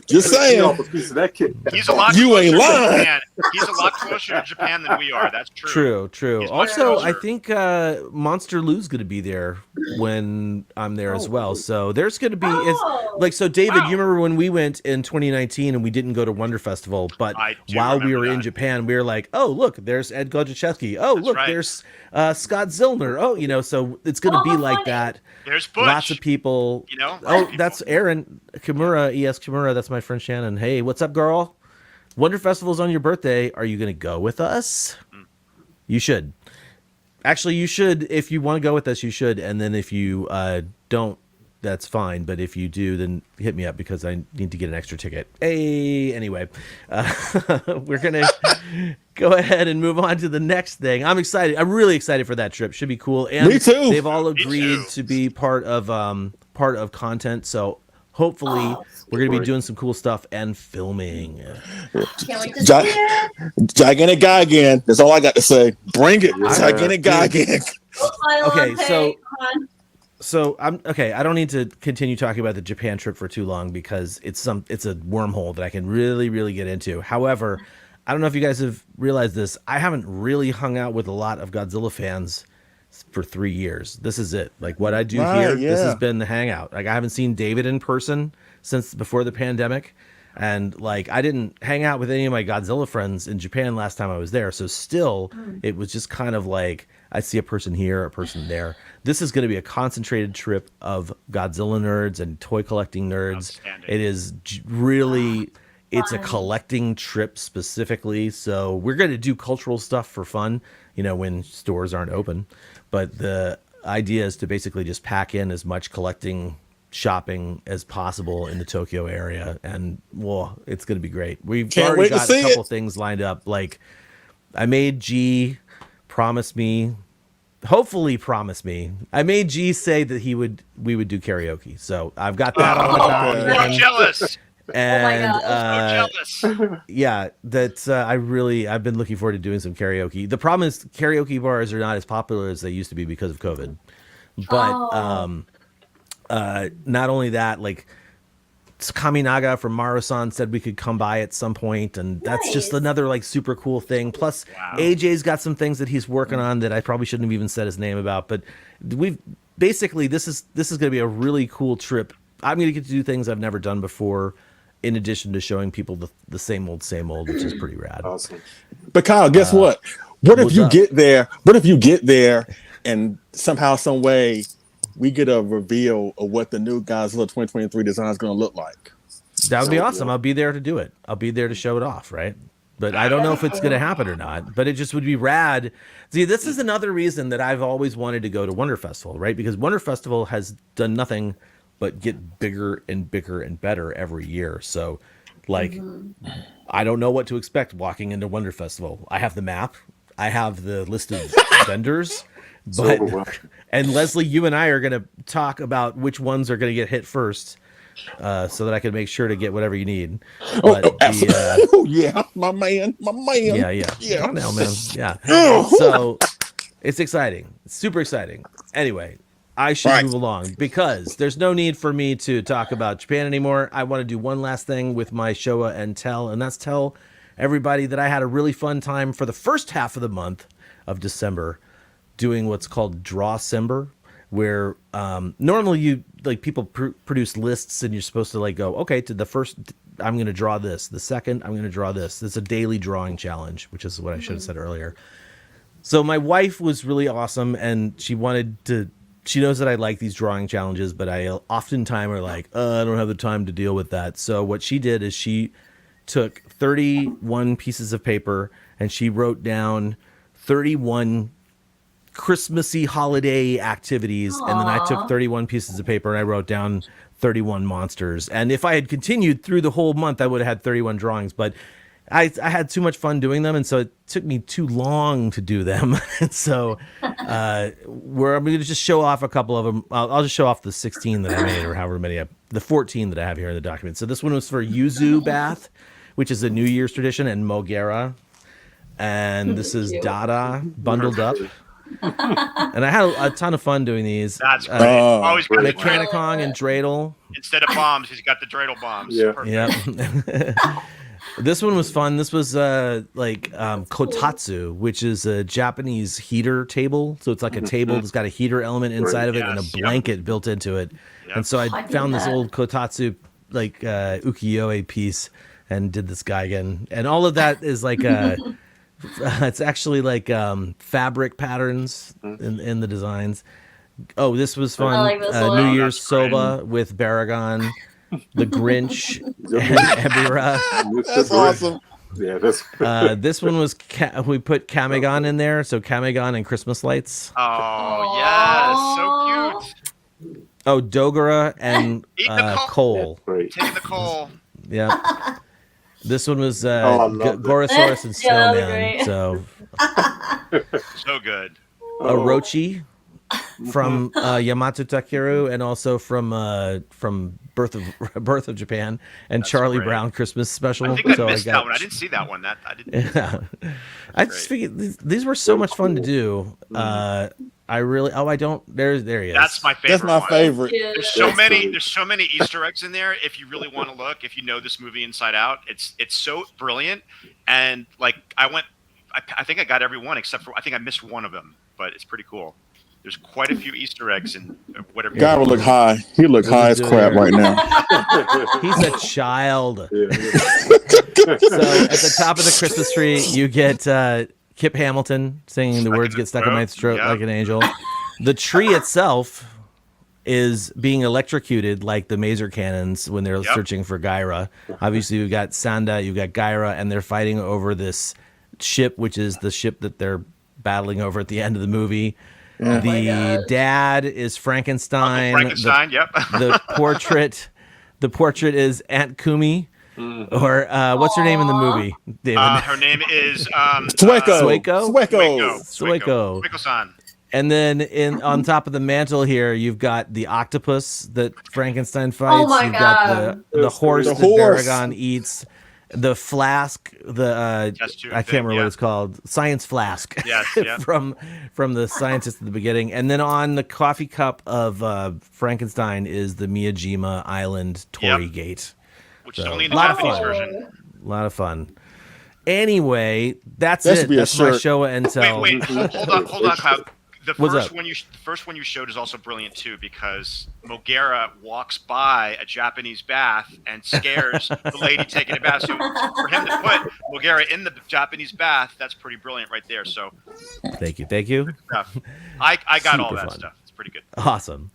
just saying. off a piece of that kid. He's a lot. You closer ain't to lying. Japan. He's a lot closer to Japan than we are. That's true. True. He's much Also, closer. I think Monster Lou's going to be there when I'm there as well. So there's going to be so David, Wow. you remember when we went in 2019 and we didn't go to Wonder Festival, but I do while we remember were in that. Japan, we were like, oh look, there's Ed Godachevsky. Oh look, right. there's Scott Zillner. Oh, so it's going to be like that. There's Butch. Lots of people. You know? Oh, that's Aaron Kimura. ES Kimura. That's my friend Shannon. Hey, what's up, girl? Wonder Festival's on your birthday. Are you going to go with us? You should. Actually, you should. If you want to go with us, you should. And then if you don't, that's fine. But if you do, then hit me up because I need to get an extra ticket. Hey, anyway, we're going to go ahead and move on to the next thing. I'm excited. I'm really excited for that trip. Should be cool. And Me too. They've all agreed to be part of content. So hopefully we're going to be doing some cool stuff and filming. Can't wait to see it. Gigantic guy again. That's all I got to say. Bring it. Gigantic guy again. We'll pile Okay, on, hey, so- come on. So I'm okay. I don't need to continue talking about the Japan trip for too long because it's a wormhole that I can really get into. However, I don't know if you guys have realized this. I haven't really hung out with a lot of Godzilla fans for 3 years. This is it. Like what I do here, this has been the hangout. Like I haven't seen David in person since before the pandemic. And like I didn't hang out with any of my Godzilla friends in Japan last time I was there. So still it was just kind of like I see a person here, a person there. This is going to be a concentrated trip of Godzilla nerds and toy collecting nerds. It is really it's a collecting trip specifically. So we're going to do cultural stuff for fun, you know, when stores aren't open. But the idea is to basically just pack in as much collecting shopping as possible in the Tokyo area, and well, it's going to be great. We've already got a couple things lined up. Like I made G promise me. I made G say that we would do karaoke. So I've got that on the document. I'm jealous. And so jealous. Yeah, that's I've been looking forward to doing some karaoke. The problem is karaoke bars are not as popular as they used to be because of COVID. But not only that, like Kaminaga from Marusan said we could come by at some point, and that's just another like super cool thing. Plus AJ's got some things that he's working on that I probably shouldn't have even said his name about, but we've basically this is going to be a really cool trip. I'm going to get to do things I've never done before, in addition to showing people the same old, which is pretty rad. Awesome. But Kyle, guess what? What if you get there and somehow, some way, we get a reveal of what the new Godzilla 2023 design is going to look like? That would be awesome. I'll be there to do it. I'll be there to show it off, right? But I don't know if it's going to happen or not. But it just would be rad. See, this is another reason that I've always wanted to go to Wonder Festival, right? Because Wonder Festival has done nothing but get bigger and bigger and better every year. So, like, I don't know what to expect walking into Wonder Festival. I have the map. I have the list of vendors. But and Leslie, you and I are going to talk about which ones are going to get hit first, so that I can make sure to get whatever you need. But yeah, my man. Yeah. Come on, man. Yeah. So it's exciting. It's super exciting. Anyway, I should move along because there's no need for me to talk about Japan anymore. I want to do one last thing with my Showa and tell, and that's tell everybody that I had a really fun time for the first half of the month of December doing what's called Drawcember, where normally you like people produce lists and you're supposed to like go, okay, to the first I'm going to draw this, the second I'm going to draw this. It's a daily drawing challenge, which is what I should have said earlier. So my wife was really awesome, and she knows that I like these drawing challenges, but I oftentimes are like, I don't have the time to deal with that. So what she did is she took 31 pieces of paper and she wrote down 31 Christmassy holiday activities. And then I took 31 pieces of paper and I wrote down 31 monsters. And if I had continued through the whole month, I would have had 31 drawings, but I had too much fun doing them. And so it took me too long to do them. And so I'm going to just show off a couple of them. I'll just show off the 16 that I made, or however many, the 14 that I have here in the document. So this one was for Yuzu Bath, which is a New Year's tradition, and Mogera. And this is Dada bundled up. And I had a ton of fun doing these. That's great. Always got the Mechanicon and Dreidel. Instead of bombs, he's got the Dreidel bombs. Yeah. This one was fun. This was kotatsu, which is a Japanese heater table. So it's like a table that's got a heater element inside of it and a blanket built into it. And so I found this old kotatsu like ukiyo-e piece and did this guy again. And all of that is like it's actually like fabric patterns in the designs. Oh, this was fun. I like this New Year's Soba with Baragon, the Grinch, and Ebira. That's awesome. Yeah, that's. This one was we put Kamigon in there, so Kamigon and Christmas lights. Oh yes, so cute. Oh, Dogora and Cole. Taking the coal. Yeah. This one was Gorosaurus and Snowman. So good. Orochi from Yamato Takeru, and also from Birth of Japan and That's Charlie great. Brown Christmas special. I think I missed that one. I didn't see that one. I didn't. Yeah. I just figured these were so much fun to do. I really. Oh, I don't. There he is. That's my favorite. That's my one. favorite. There's so many. There's so many Easter eggs in there. If you really want to look, if you know this movie inside out, it's so brilliant. And like I think I got every one except for I think I missed one of them, but it's pretty cool. There's quite a few Easter eggs in whatever. Guy will look high. He look high as crap right now. He's a child. So at the top of the Christmas tree, you get Kip Hamilton singing "The Words Get Stuck in My Throat Like an Angel." The tree itself is being electrocuted like the Maser cannons when they're searching for Gyra. Obviously, you've got Sanda, you've got Gyra, and they're fighting over this ship, which is the ship that they're battling over at the end of the movie. Yeah. The dad is Frankenstein. Frankenstein, The portrait is Aunt Kumi. Or what's her name in the movie, David? Her name is Sueko-san. And then on top of the mantle here, you've got the octopus that Frankenstein fights. Oh my You've God. got the horse that Baragon eats. The flask, I can't remember what it's called, science flask. Yes, from the scientist at the beginning. And then on the coffee cup of Frankenstein is the Miyajima Island Torii Gate. Which is only in the Japanese version. A lot of fun. Anyway, that's it. That's my Showa and Tell. Wait, hold on, Kyle. The What's first up? one you showed is also brilliant too because Mogera walks by a Japanese bath and scares the lady taking a bath. So for him to put Mogera in the Japanese bath, that's pretty brilliant right there. So thank you. I got all Super that fun. stuff. It's pretty good. Awesome.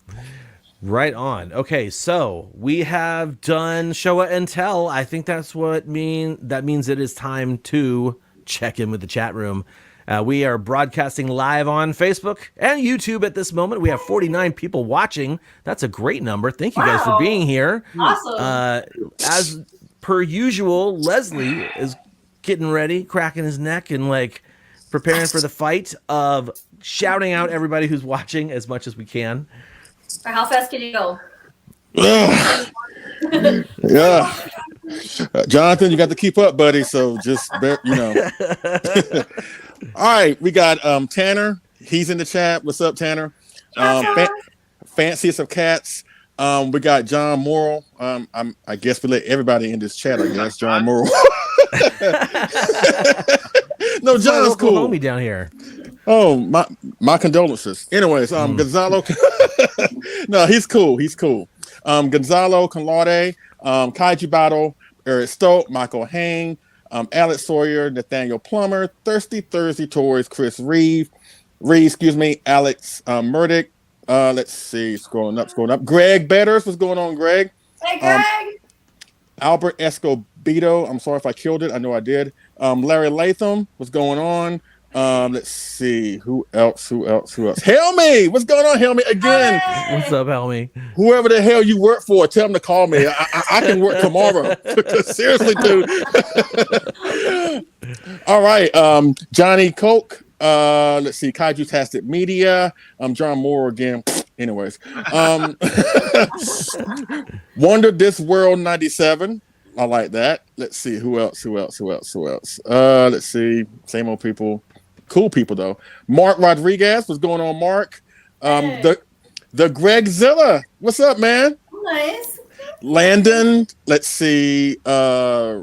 Right on. Okay, so we have done Showa and Tell. I think that's what that means it is time to check in with the chat room. We are broadcasting live on Facebook and YouTube at this moment. We have 49 people watching. That's a great number. Thank you guys for being here. Awesome. As per usual, Leslie is getting ready, cracking his neck, and like preparing for the fight of shouting out everybody who's watching as much as we can. Or how fast can you go? Yeah. Jonathan, you got to keep up, buddy. So just All right, we got Tanner. He's in the chat. What's up, Tanner? Fanciest of Cats. We got John Morrill. I guess we let everybody in this chat. I guess John Morrill. No, John's cool. Homie down here. Oh, my condolences. Anyways, Gonzalo. No, he's cool. Gonzalo Conlade, Kaiju Battle, Eric Stoke, Michael Hang, Alex Sawyer, Nathaniel Plummer, Thirsty Thursday Toys, Chris Reeve, Alex Murdoch. Let's see, scrolling up. Greg Betters, what's going on, Greg? Hey, Greg. Albert Escobedo, I'm sorry if I killed it. I know I did. Larry Latham, what's going on? Let's see, who else? Helmy, what's going on, Helmy? Again, what's up, Helmy? Whoever the hell you work for, tell them to call me. I can work tomorrow. Seriously, dude. All right, Johnny Coke. Let's see, Kaijucast Media. John Moore again. Anyways, Wonder This World 97. I like that. Let's see, who else? Let's see, same old people. Cool people though. Mark Rodriguez, what's going on, Mark? The Gregzilla, what's up, man? Nice. Landon, let's see. I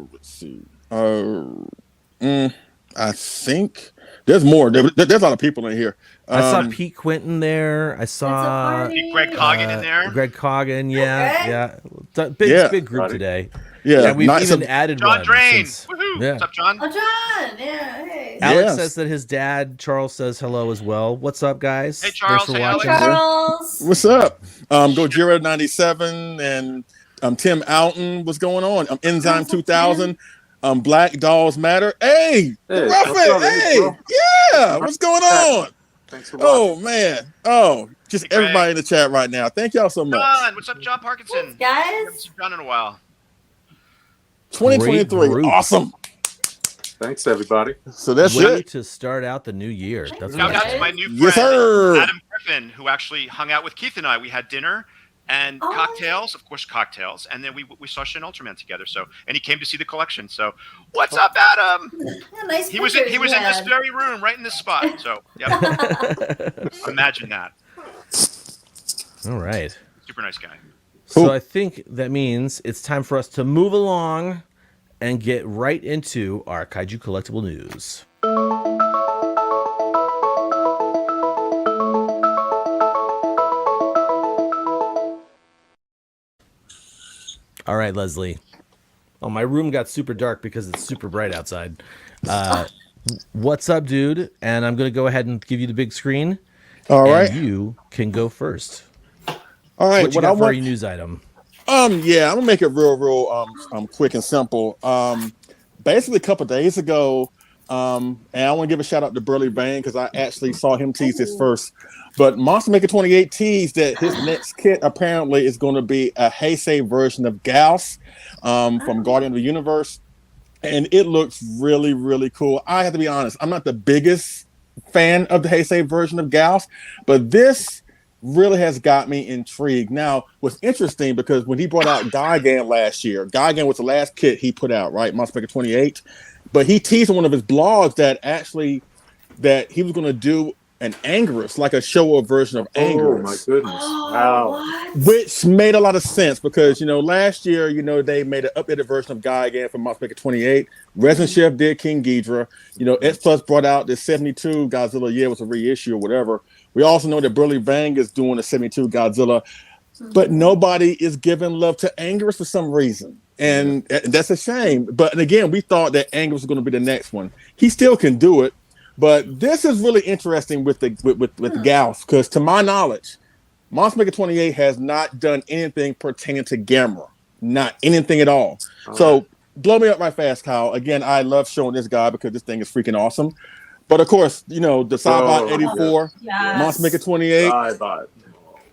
think there's more. There's a lot of people in here. I saw Pete Quinton there. I saw Greg Coggin in there. Greg Coggin, yeah. Big group today. Yeah, we've even added John one. Drain. Woohoo. What's up, John? Oh, John. Yeah. Hey. Alex says that his dad Charles says hello as well. What's up, guys? Hey, Charles. Thanks for watching. Charles. What's up? Gojira 97 and Tim Alton. What's going on? Enzyme 2000. Black Dolls Matter. Hey, Ruffin. Hey, yeah. What's going on? Thanks for watching. Man. Just everybody in the chat right now. Thank y'all so much. John, what's up, John Parkinson? Thanks, guys. Haven't seen John in a while. 2023, awesome. Thanks, everybody. So that's Way it. to start out the new year. That's Shout right. out to my new friend, Yes, sir. Adam Griffin, who actually hung out with Keith and I. We had dinner, and cocktails, of course, cocktails. And then we saw Shin Ultraman together. So, and he came to see the collection. So, what's up, Adam? Yeah, nice He was in this pictures, very room, right in this spot. So, yep. Imagine that. All right. Super nice guy. So I think that means it's time for us to move along and get right into our Kaiju Collectible news. All right, Leslie. Oh, my room got super dark because it's super bright outside. What's up, dude? And I'm going to go ahead and give you the big screen. All right. You can go first. All right. What you got for your news item? Yeah, I'm gonna make it real quick and simple. Basically a couple of days ago, and I want to give a shout out to Burley Bang because I actually saw him tease this first. But Monster Maker 28 teased that his next kit apparently is going to be a Heisei version of Gauss from Guardian of the Universe, and it looks really, really cool. I have to be honest, I'm not the biggest fan of the Heisei version of Gauss, but this really has got me intrigued. Now, what's interesting, because when he brought out Gigan last year, Gigan was the last kit he put out, right? Monster Maker 28. But he teased in one of his blogs that he was going to do an Anguirus, like a show-up version of Anguirus. Oh, my goodness. Wow. Which made a lot of sense because, last year, they made an updated version of Gigan from Monster Maker 28. Resin Chef did King Ghidra. X Plus brought out the 72 Godzilla. Yeah, it was a reissue or whatever. We also know that Burley Bang is doing a 72 Godzilla, but nobody is giving love to Anguirus for some reason. And that's a shame. But again, we thought that Anguirus was going to be the next one. He still can do it. But this is really interesting with the Gauss, because to my knowledge, Monster Maker 28 has not done anything pertaining to Gamera. Not anything at all. So blow me up right fast, Kyle. Again, I love showing this guy because this thing is freaking awesome. But of course, the Cybot 84, Yes. Monster Maker 28. Cybot.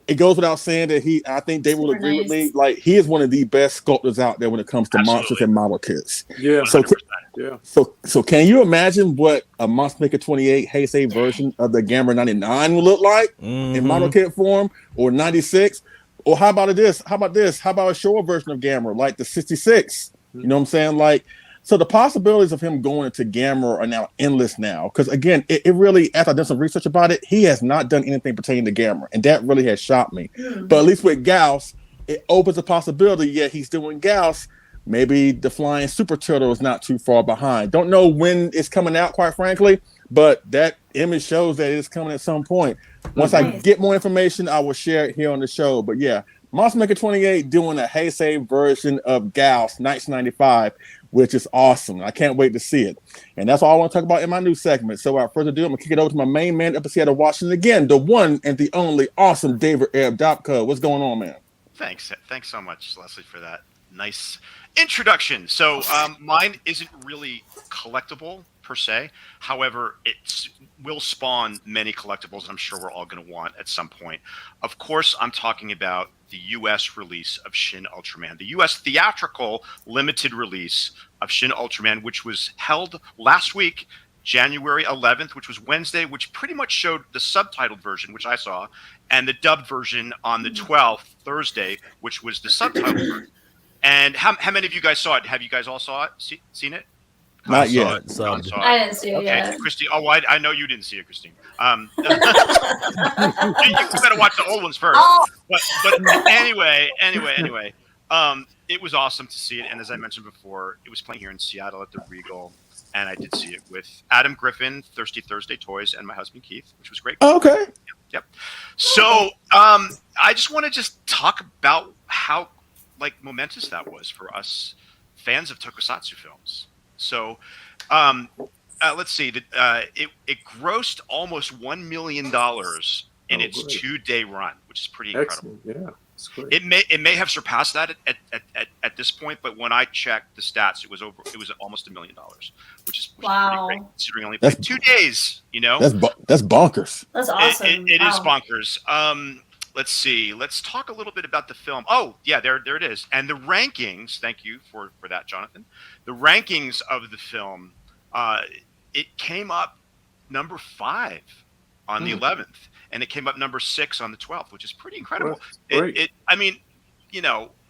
It goes without saying that I think they will Super agree with me. nice. Like, he is one of the best sculptors out there when it comes to Absolutely. monsters and model kits. Yeah. So, 100%. Yeah. so can you imagine what a Monster Maker 28 Heisei version of the Gamera 99 will look like in model kit form, or 96? Or how about this? How about a short version of Gamera, like the 66? You know what I'm saying? Like, so the possibilities of him going into Gamera are now endless now. Because again, it really, after I've done some research about it, he has not done anything pertaining to Gamera. And that really has shocked me. But at least with Gauss, it opens a possibility. Yeah, he's doing Gauss. Maybe the Flying Super Turtle is not too far behind. Don't know when it's coming out, quite frankly. But that image shows that it's coming at some point. Once I get more information, I will share it here on the show. But yeah, Monster Maker 28 doing a Heisei version of Gauss 1995, which is awesome. I can't wait to see it. And that's all I want to talk about in my new segment. So without further ado, I'm going to kick it over to my main man up in Seattle, Washington again, the one and the only awesome David Dopko. What's going on, man? Thanks so much, Leslie, for that nice introduction. So mine isn't really collectible per se. However, it will spawn many collectibles I'm sure we're all going to want at some point. Of course, I'm talking about the U.S. release of Shin Ultraman, the U.S. theatrical limited release of Shin Ultraman, which was held last week, January 11th, which was Wednesday, which pretty much showed the subtitled version, which I saw, and the dubbed version on the 12th, Thursday, which was the subtitled version. And how many of you guys saw it? Have you guys all saw it? Seen it? Not yet. Saw it. I didn't see it Okay, yet. Christine. Oh, I know you didn't see it, Christine. You better watch the old ones first. Oh. But anyway, it was awesome to see it. And as I mentioned before, it was playing here in Seattle at the Regal, and I did see it with Adam Griffin, Thirsty Thursday Toys, and my husband Keith, which was great. Okay. Yep. So I just want to talk about how momentous that was for us fans of tokusatsu films. So let's see. It grossed almost $1 million in its 2-day run, which is pretty incredible. Excellent. Yeah, it's great. It may have surpassed that at this point, but when I checked the stats, it was almost $1 million, which is Wow. pretty great considering only played 2 days. That's bonkers. That's awesome. It is Wow. bonkers. Let's see. Let's talk a little bit about the film. Oh, yeah, there it is. And the rankings. Thank you for that, Jonathan. The rankings of the film. It came up number 5 on the 11th, and it came up number 6 on the 12th, which is pretty incredible. Great. I mean,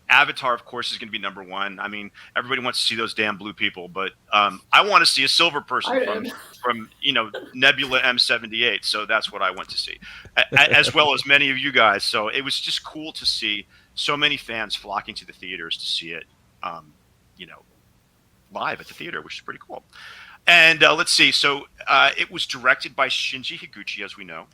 Avatar, of course, is going to be number 1. I mean, everybody wants to see those damn blue people, but I want to see a silver person from Nebula M78. So that's what I went to see, as well as many of you guys. So it was just cool to see so many fans flocking to the theaters to see it, live at the theater, which is pretty cool. And let's see. So it was directed by Shinji Higuchi, as we know,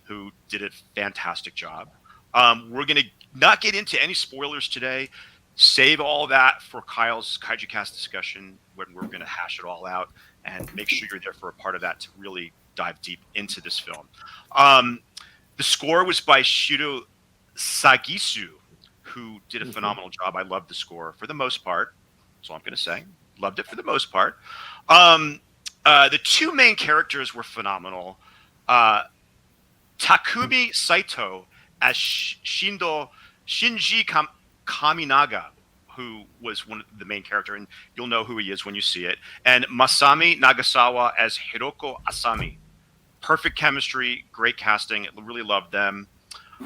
who did a fantastic job. We're going to not get into any spoilers today. Save all that for Kyle's Kaijucast discussion, when we're going to hash it all out, and make sure you're there for a part of that to really dive deep into this film. The score was by Shiro Sagisu, who did a phenomenal job. I loved the score for the most part. That's all I'm going to say. Loved it for the most part. The 2 main characters were phenomenal. Takumi Saito as Shinji Kaminaga, who was one of the main character, and you'll know who he is when you see it. And Masami Nagasawa as Hiroko Asami. Perfect chemistry, great casting. I really loved them.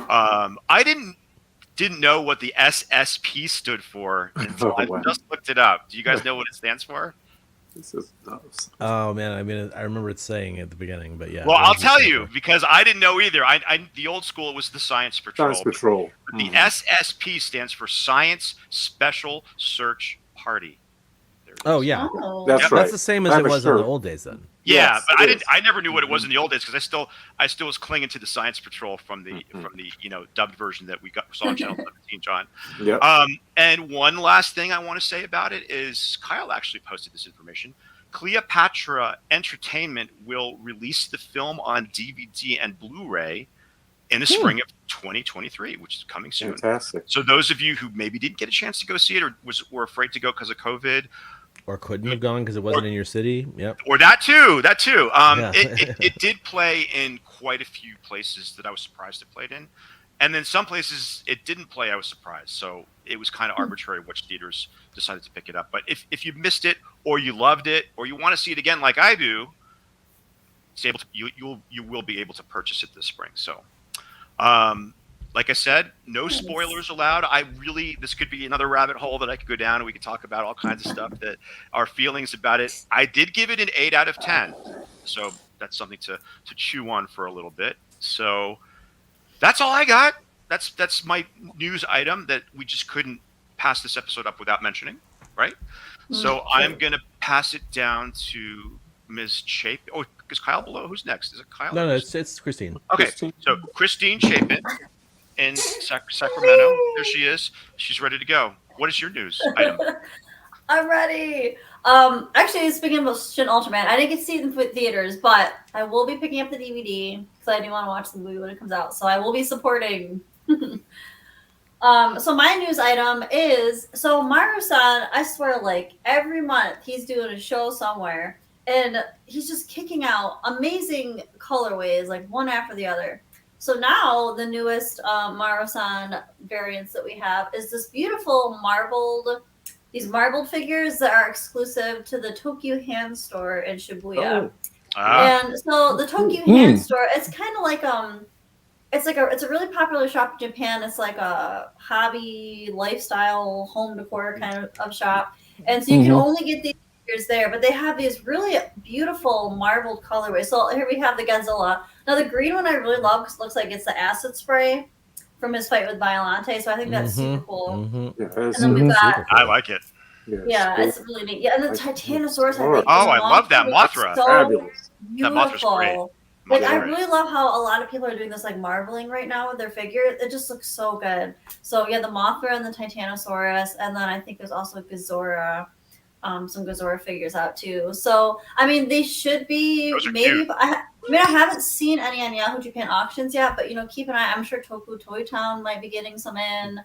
I didn't know what the SSP stood for until I just looked it up. Do you guys know what it stands for? Oh man, I mean, I remember it saying at the beginning, but yeah. Well, I'll tell you, because I didn't know either. The old school, it was the Science Patrol. Science Patrol. But the SSP stands for Science Special Search Party. Oh yeah, that's right. That's the same as it was in the old days then. Yeah, Yes, but I never knew what it was in the old days, because I still was clinging to the Science Patrol from the dubbed version that we saw on Channel 17, John. Yeah. And one last thing I want to say about it is Kyle actually posted this information. Cleopatra Entertainment will release the film on DVD and Blu-ray in the spring of 2023, which is coming soon. Fantastic. So those of you who maybe didn't get a chance to go see it, or were afraid to go because of COVID, or couldn't have gone because it wasn't in your city. Yep. Or that too. It did play in quite a few places that I was surprised it played in. And then some places it didn't play, I was surprised. So it was kind of arbitrary which theaters decided to pick it up. But if you missed it, or you loved it, or you want to see it again like I do, you will be able to purchase it this spring. So like I said, no spoilers allowed. This could be another rabbit hole that I could go down, and we could talk about all kinds of stuff that our feelings about it. I did give it an 8 out of 10. So that's something to chew on for a little bit. So that's all I got. That's my news item that we just couldn't pass this episode up without mentioning, right? So I'm going to pass it down to Ms. Chapin. Oh, is Kyle below? Who's next? Is it Kyle? No, it's Christine. Okay, so Christine Chapin in Sacramento. There she is. She's ready to go. What is your news item? I'm ready. Actually, speaking of Shin Ultraman, I didn't get to see it in theaters, but I will be picking up the DVD because I do want to watch the movie when it comes out. So I will be supporting. So my news item is, Maru-san, I swear, like every month he's doing a show somewhere, and he's just kicking out amazing colorways, like one after the other. So now the newest Maru-san variants that we have is this beautiful marbled figures that are exclusive to the Tokyo Hand Store in Shibuya. And so the Tokyo Hand Store, it's kind of like it's a really popular shop in Japan. It's like a hobby, lifestyle, home decor kind of shop. And so you can only get these figures there, but they have these really beautiful marbled colorways. So here we have the Godzilla. Now the green one I really love because it looks like it's the acid spray from his fight with Biollante. So I think that's super cool. Yeah, and then we've got, I like it. Yeah, it's really neat. Yeah, and the Titanosaurus, I think. I love that Mothra. So fabulous. beautiful. That Mothra's great. Like, I really love how a lot of people are doing this, like, marbling right now with their figure. It just looks so good. So, yeah, the Mothra and the Titanosaurus, and then I think there's also Gazora, some Gazora figures out, too. So, I mean, they should be maybe... I haven't seen any on Yahoo Japan auctions yet, but, keep an eye. I'm sure Toku Toy Town might be getting some in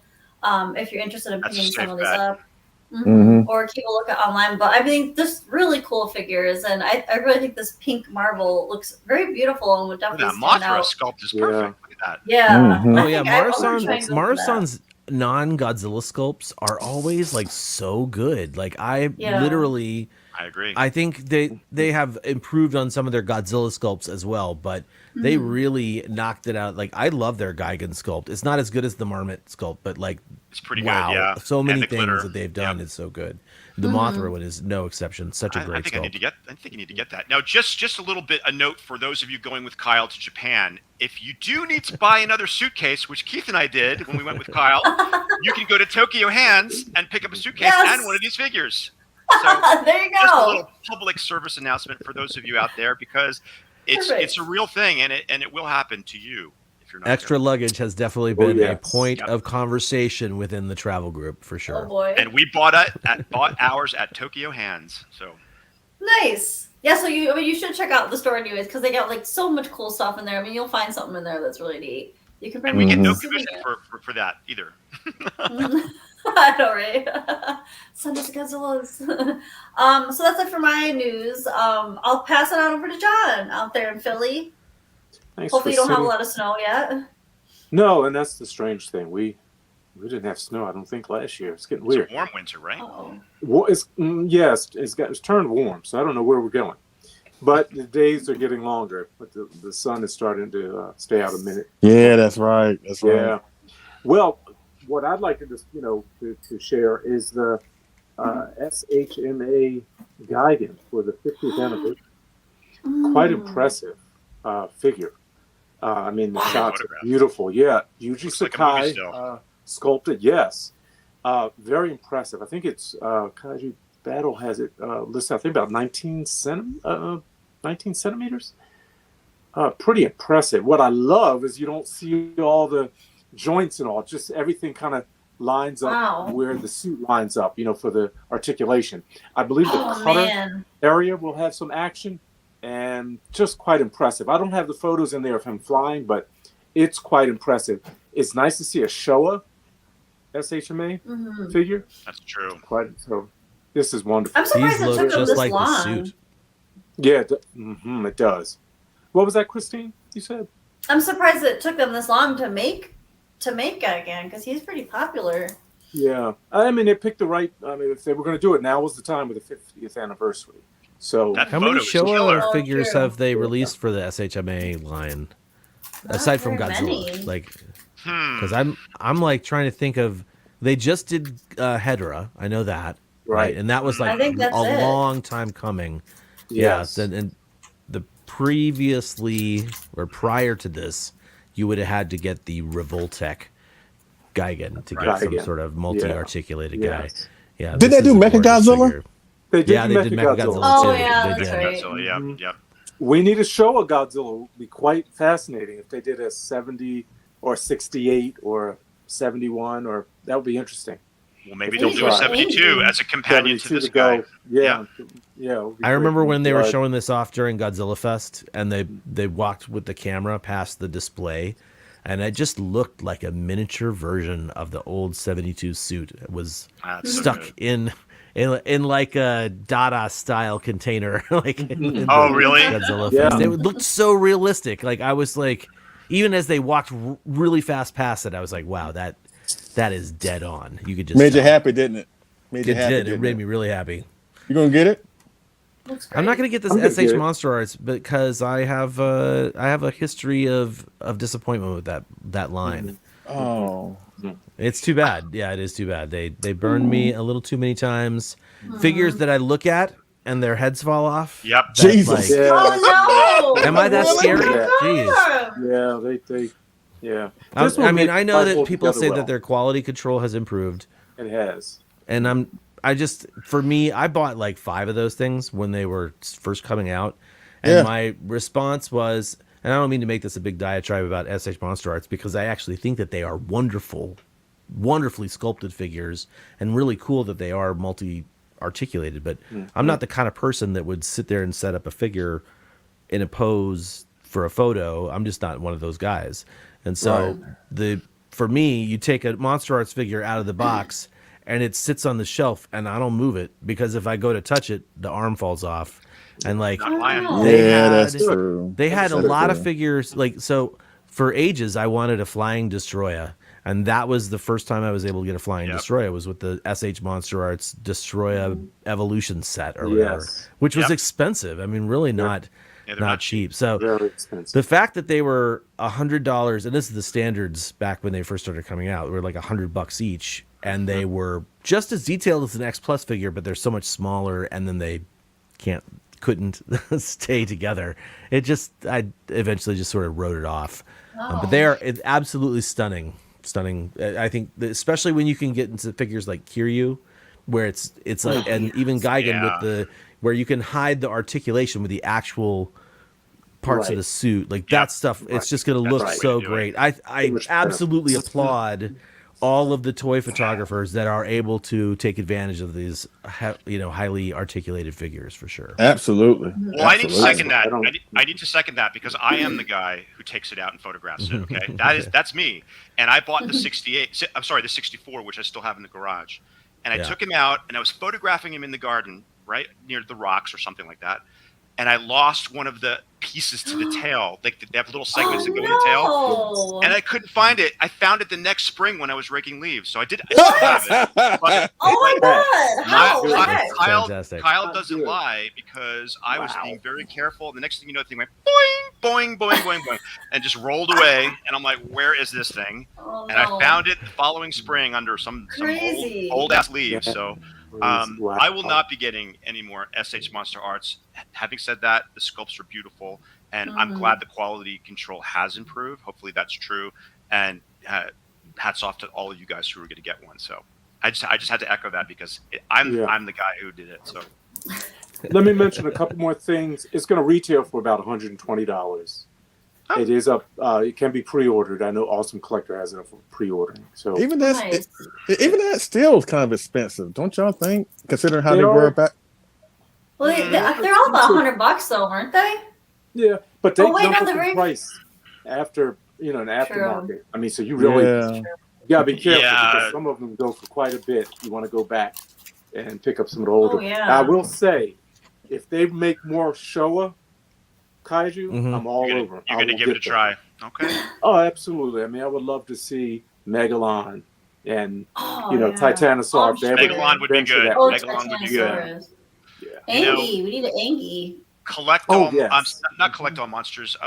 if you're interested in picking some of these up. Or keep a look at online, but I mean, there's really cool figures, and I really think this pink marble looks very beautiful and would definitely stand Mothra out. sculpt is perfect. Look at that. Yeah. Oh yeah, Maru-san's non-Godzilla sculpts are always like so good. Like I agree. I think they have improved on some of their Godzilla sculpts as well, but they really knocked it out. Like I love their Gigan sculpt. It's not as good as the Marmot sculpt, but like it's pretty good. Yeah, so many the things glitter. that they've done is so good. The Mothra one is no exception. Such a great sculpt. I think you need to get that. Now, just a note for those of you going with Kyle to Japan. If you do need to buy another suitcase, which Keith and I did when we went with Kyle, you can go to Tokyo Hands and pick up a suitcase and one of these figures. So there you go. Just a little public service announcement for those of you out there, because it's a real thing, and it will happen to you if you're not Extra luggage has definitely been a point of conversation within the travel group for sure. Oh boy! And we bought ours at Tokyo Hands. So nice. Yeah. So you should check out the store anyways, because they got like so much cool stuff in there. I mean, you'll find something in there that's really neat. You can bring. And we get no commission for that either. I know, right? Send us Godzillas. So that's it for my news. I'll pass it on over to John out there in Philly. Thanks. Hopefully you don't have a lot of snow yet. No, and that's the strange thing. We didn't have snow, I don't think, last year. It's getting weird. It's a warm winter, right? Well, it's turned warm, so I don't know where we're going. But the days are getting longer, but the sun is starting to stay out a minute. Yeah, that's right. That's right. Yeah. Well, what I'd like to just to share is the SHMA Gigan for the 50th anniversary. Quite impressive figure. I mean, the shots are beautiful. Yeah, Yuji Sakai sculpted. Yes, very impressive. I think it's Kaiju Battle has it listed. I think about 19 centimeters. Pretty impressive. What I love is you don't see all the joints and all. Just everything kind of lines up where the suit lines up. For the articulation. I believe the cutter area will have some action. And just quite impressive. I don't have the photos in there of him flying, but it's quite impressive. It's nice to see a Showa SHMA figure. That's true. So this is wonderful. I'm surprised it took them this long. The suit. Yeah, it does. What was that, Christine? You said? I'm surprised it took them this long to make Gigan, because he's pretty popular. Yeah, I mean, they picked the right. I mean, if they were going to do it, now was the time with the 50th anniversary. So how many Showa figures have they released for the SHMA line, aside from Godzilla? Like, because I'm like trying to think of. They just did Hedorah. I know that, right? And that was like a long time coming. Yes. Yeah, and the previously or prior to this, you would have had to get the Revoltech Gigan to get some sort of multi-articulated guy. Yeah. Did they do Mechagodzilla? They did Mechagodzilla. Oh, too. yeah, they that's did. right. Yep. We need to show a Godzilla. It would be quite fascinating if they did a 70 or 68 or 71, or that would be interesting. Well, maybe they'll do a 72 as a companion to this guy. Yeah. I remember when they were showing this off during Godzilla Fest, and they walked with the camera past the display, and it just looked like a miniature version of the old 72 suit. It was stuck in like a Dada style container. Like really? Godzilla Fest. It looked so realistic. Like I was like, even as they walked really fast past it, I was like, wow, that is dead on. You could just made you happy, didn't it? It made me really happy. You gonna get it? I'm not gonna get this SH Monster Arts because I have a history of disappointment with that line. Oh. It's too bad. Yeah, it is too bad. They burned me a little too many times. Figures that I look at and their heads fall off. Yep. Jesus. Yeah. Oh no! Am I that scary? Jeez. Yeah. I mean, I know that people say that their quality control has improved. It has. And for me, I bought like 5 of those things when they were first coming out. And my response was, and I don't mean to make this a big diatribe about SH Monster Arts, because I actually think that they are wonderfully sculpted figures, and really cool that they are multi-articulated. But I'm not the kind of person that would sit there and set up a figure in a pose for a photo. I'm just not one of those guys. And so for me, you take a Monster Arts figure out of the box and it sits on the shelf and I don't move it, because if I go to touch it, the arm falls off. And like that's true. They had a lot of figures. Like, so for ages, I wanted a flying Destroyer. And that was the first time I was able to get a Flying Destroya, was with the SH Monster Arts Destroya Evolution set or whatever, which was expensive. I mean, really not cheap. So Very expensive. the fact that they were $100, and this is the standards back when they first started coming out, were like $100 each, and they were just as detailed as an X Plus figure, but they're so much smaller, and then they couldn't stay together. I eventually just sort of wrote it off. But they are absolutely stunning. I think especially when you can get into figures like Kiryu, where it's like, and even Gigan with where you can hide the articulation with the actual parts of the suit, like that stuff. It's just going to look so great. I absolutely applaud all of the toy photographers that are able to take advantage of these, highly articulated figures for sure. Absolutely. Well, I need to second that. I need to second that because I am the guy who takes it out and photographs it. Okay, that's me. And I bought the 64, which I still have in the garage. And I took him out and I was photographing him in the garden, right near the rocks or something like that. And I lost one of the pieces to the tail. Like they have little segments that go in the tail, and I couldn't find it. I found it the next spring when I was raking leaves. So I still have it. But, oh my God! Kyle doesn't lie because I was being very careful. And the next thing you know, the thing went boing, boing, boing, boing, boing, and just rolled away. And I'm like, "Where is this thing?" And I found it the following spring under some old ass leaves. So. I will not be getting any more SH Monster Arts. Having said that, the sculpts are beautiful, and I'm glad the quality control has improved. Hopefully that's true, and hats off to all of you guys who are going to get one. So I just had to echo that because I'm the guy who did it. So let me mention a couple more things. It's going to retail for about $120. Oh. It is up. It can be pre-ordered. I know Awesome Collector has it for pre-ordering. So even that still is kind of expensive, don't y'all think? Considering how they were back. Well, they're all about $100 though, aren't they? Yeah, but they jump up the price after an aftermarket. True. I mean, so you really you gotta be careful because some of them go for quite a bit. You want to go back and pick up some of the older. I will say, if they make more Showa Kaiju, I'm all over. You're going to give it a try. Okay. Oh, absolutely. I mean, I would love to see Megalon and Titanosaur. Megalon would be good. Megalon would be good. Yeah. Angie, we need an Angie. Not Collect All Monsters.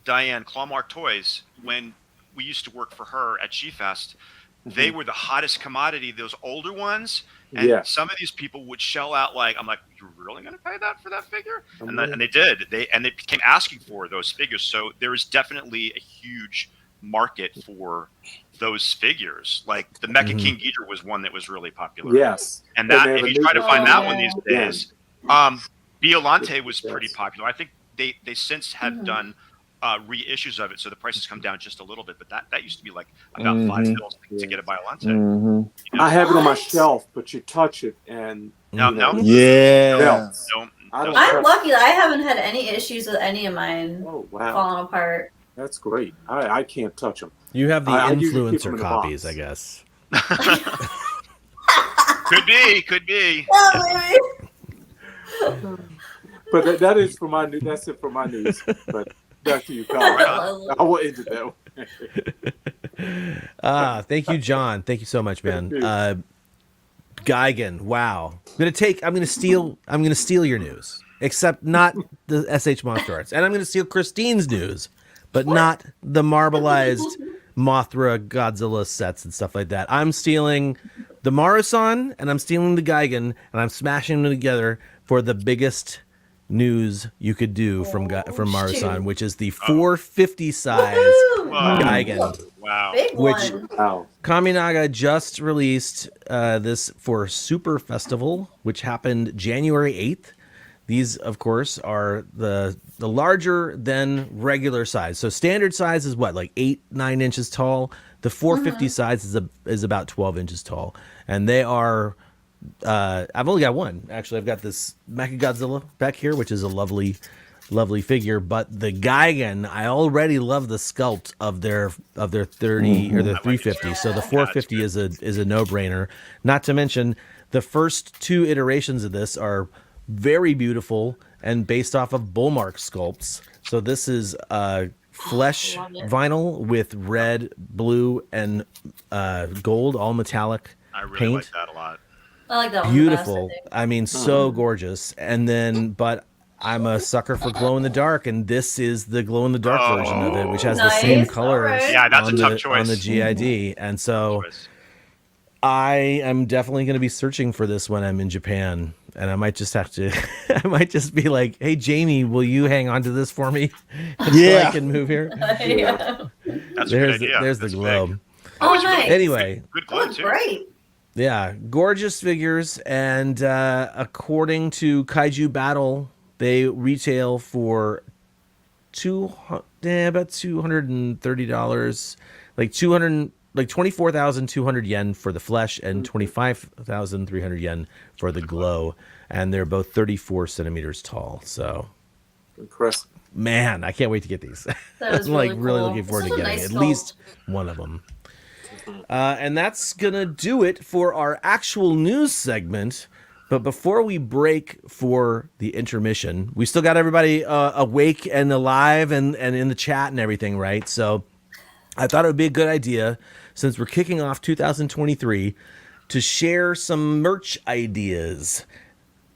Diane, Clawmark Toys, when we used to work for her at G-Fest, they were the hottest commodity, those older ones. And some of these people would shell out I'm like, you're really going to pay that for that figure? And they did. They came asking for those figures. So there is definitely a huge market for those figures. Like the Mecha King Ghidorah was one that was really popular. Yes. And that if you try to find that one these days, Biolante was pretty popular. I think they since have done reissues of it, so the prices come down just a little bit. But that used to be like about $5 to get a Biolante. I have it on my shelf, but you touch it and I'm lucky that I haven't had any issues with any of mine falling apart. That's great. I can't touch them. You have the influencer copies, I guess. Could be. But that is for my news. That's it for my news. But back to you, Kyle. I will end it that way. Thank you, John. Thank you so much, man. Gigan, wow. I'm gonna steal your news. Except not the SH Monster Arts. And I'm gonna steal Christine's news, but not the marbleized Mothra Godzilla sets and stuff like that. I'm stealing the Marusan and I'm stealing the Gigan and I'm smashing them together for the biggest news you could do from Marusan, which is the 450 size Gigan. Wow. Which Kaminaga just released this for Super Festival, which happened January 8th. These, of course, are the larger than regular size. So standard size is what, like 8-9 inches tall. The 450 size is about 12 inches tall, and they are. I've only got one. Actually, I've got this Mechagodzilla back here, which is a lovely figure. But the Gigan, I already love the sculpt of their 30 or their 350. So the 450 is a no-brainer. Not to mention the first two iterations of this are very beautiful and based off of Bullmark sculpts. So this is flesh love it. vinyl with red, blue, and gold, all metallic I really paint. like that a lot. I like that one Beautiful. the best, I mean, so gorgeous. And then, but I'm a sucker for glow in the dark, and this is the glow in the dark version of it, which has the same Nice. colors Alright. Yeah, that's on a tough the choice. on the GID. And so Choice. I am definitely going to be searching for this when I'm in Japan, and I might just have to. I might just be like, "Hey, Jamie, will you hang on to this for me until Yeah. I can move here?" yeah. That's a good idea. There's the That's glow. big. Oh, it's really nice. Anyway, Good That glow looks too. great. yeah, gorgeous figures, and according to Kaiju Battle, they retail for about $230, like 24,200 yen for the flesh and 25,300 yen for the glow, and they're both 34 centimeters tall. So, Impressive. man, I can't wait to get these. That is I'm like really really cool. looking forward This to is a getting nice at sculpt. least one of them. And that's gonna do it for our actual news segment. But before we break for the intermission, we still got everybody awake and alive and in the chat and everything, right? So I thought it would be a good idea, since we're kicking off 2023, to share some merch ideas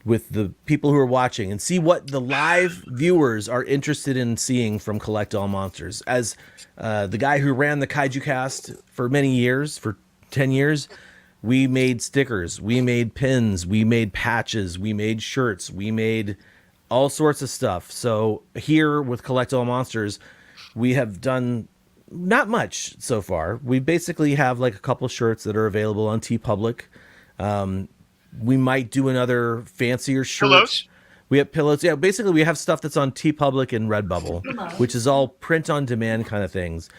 with the people who are watching and see what the live viewers are interested in seeing from Collect All Monsters. As the guy who ran the Kaijucast for many years, for 10 years, we made stickers, we made pins, we made patches, we made shirts, we made all sorts of stuff. So here with Collect All Monsters, we have done not much so far. We basically have like a couple shirts that are available on TeePublic. We might do another fancier shirt. Pillows? We have pillows. Yeah, basically we have stuff that's on TeePublic and Redbubble, which is all print on demand kind of things.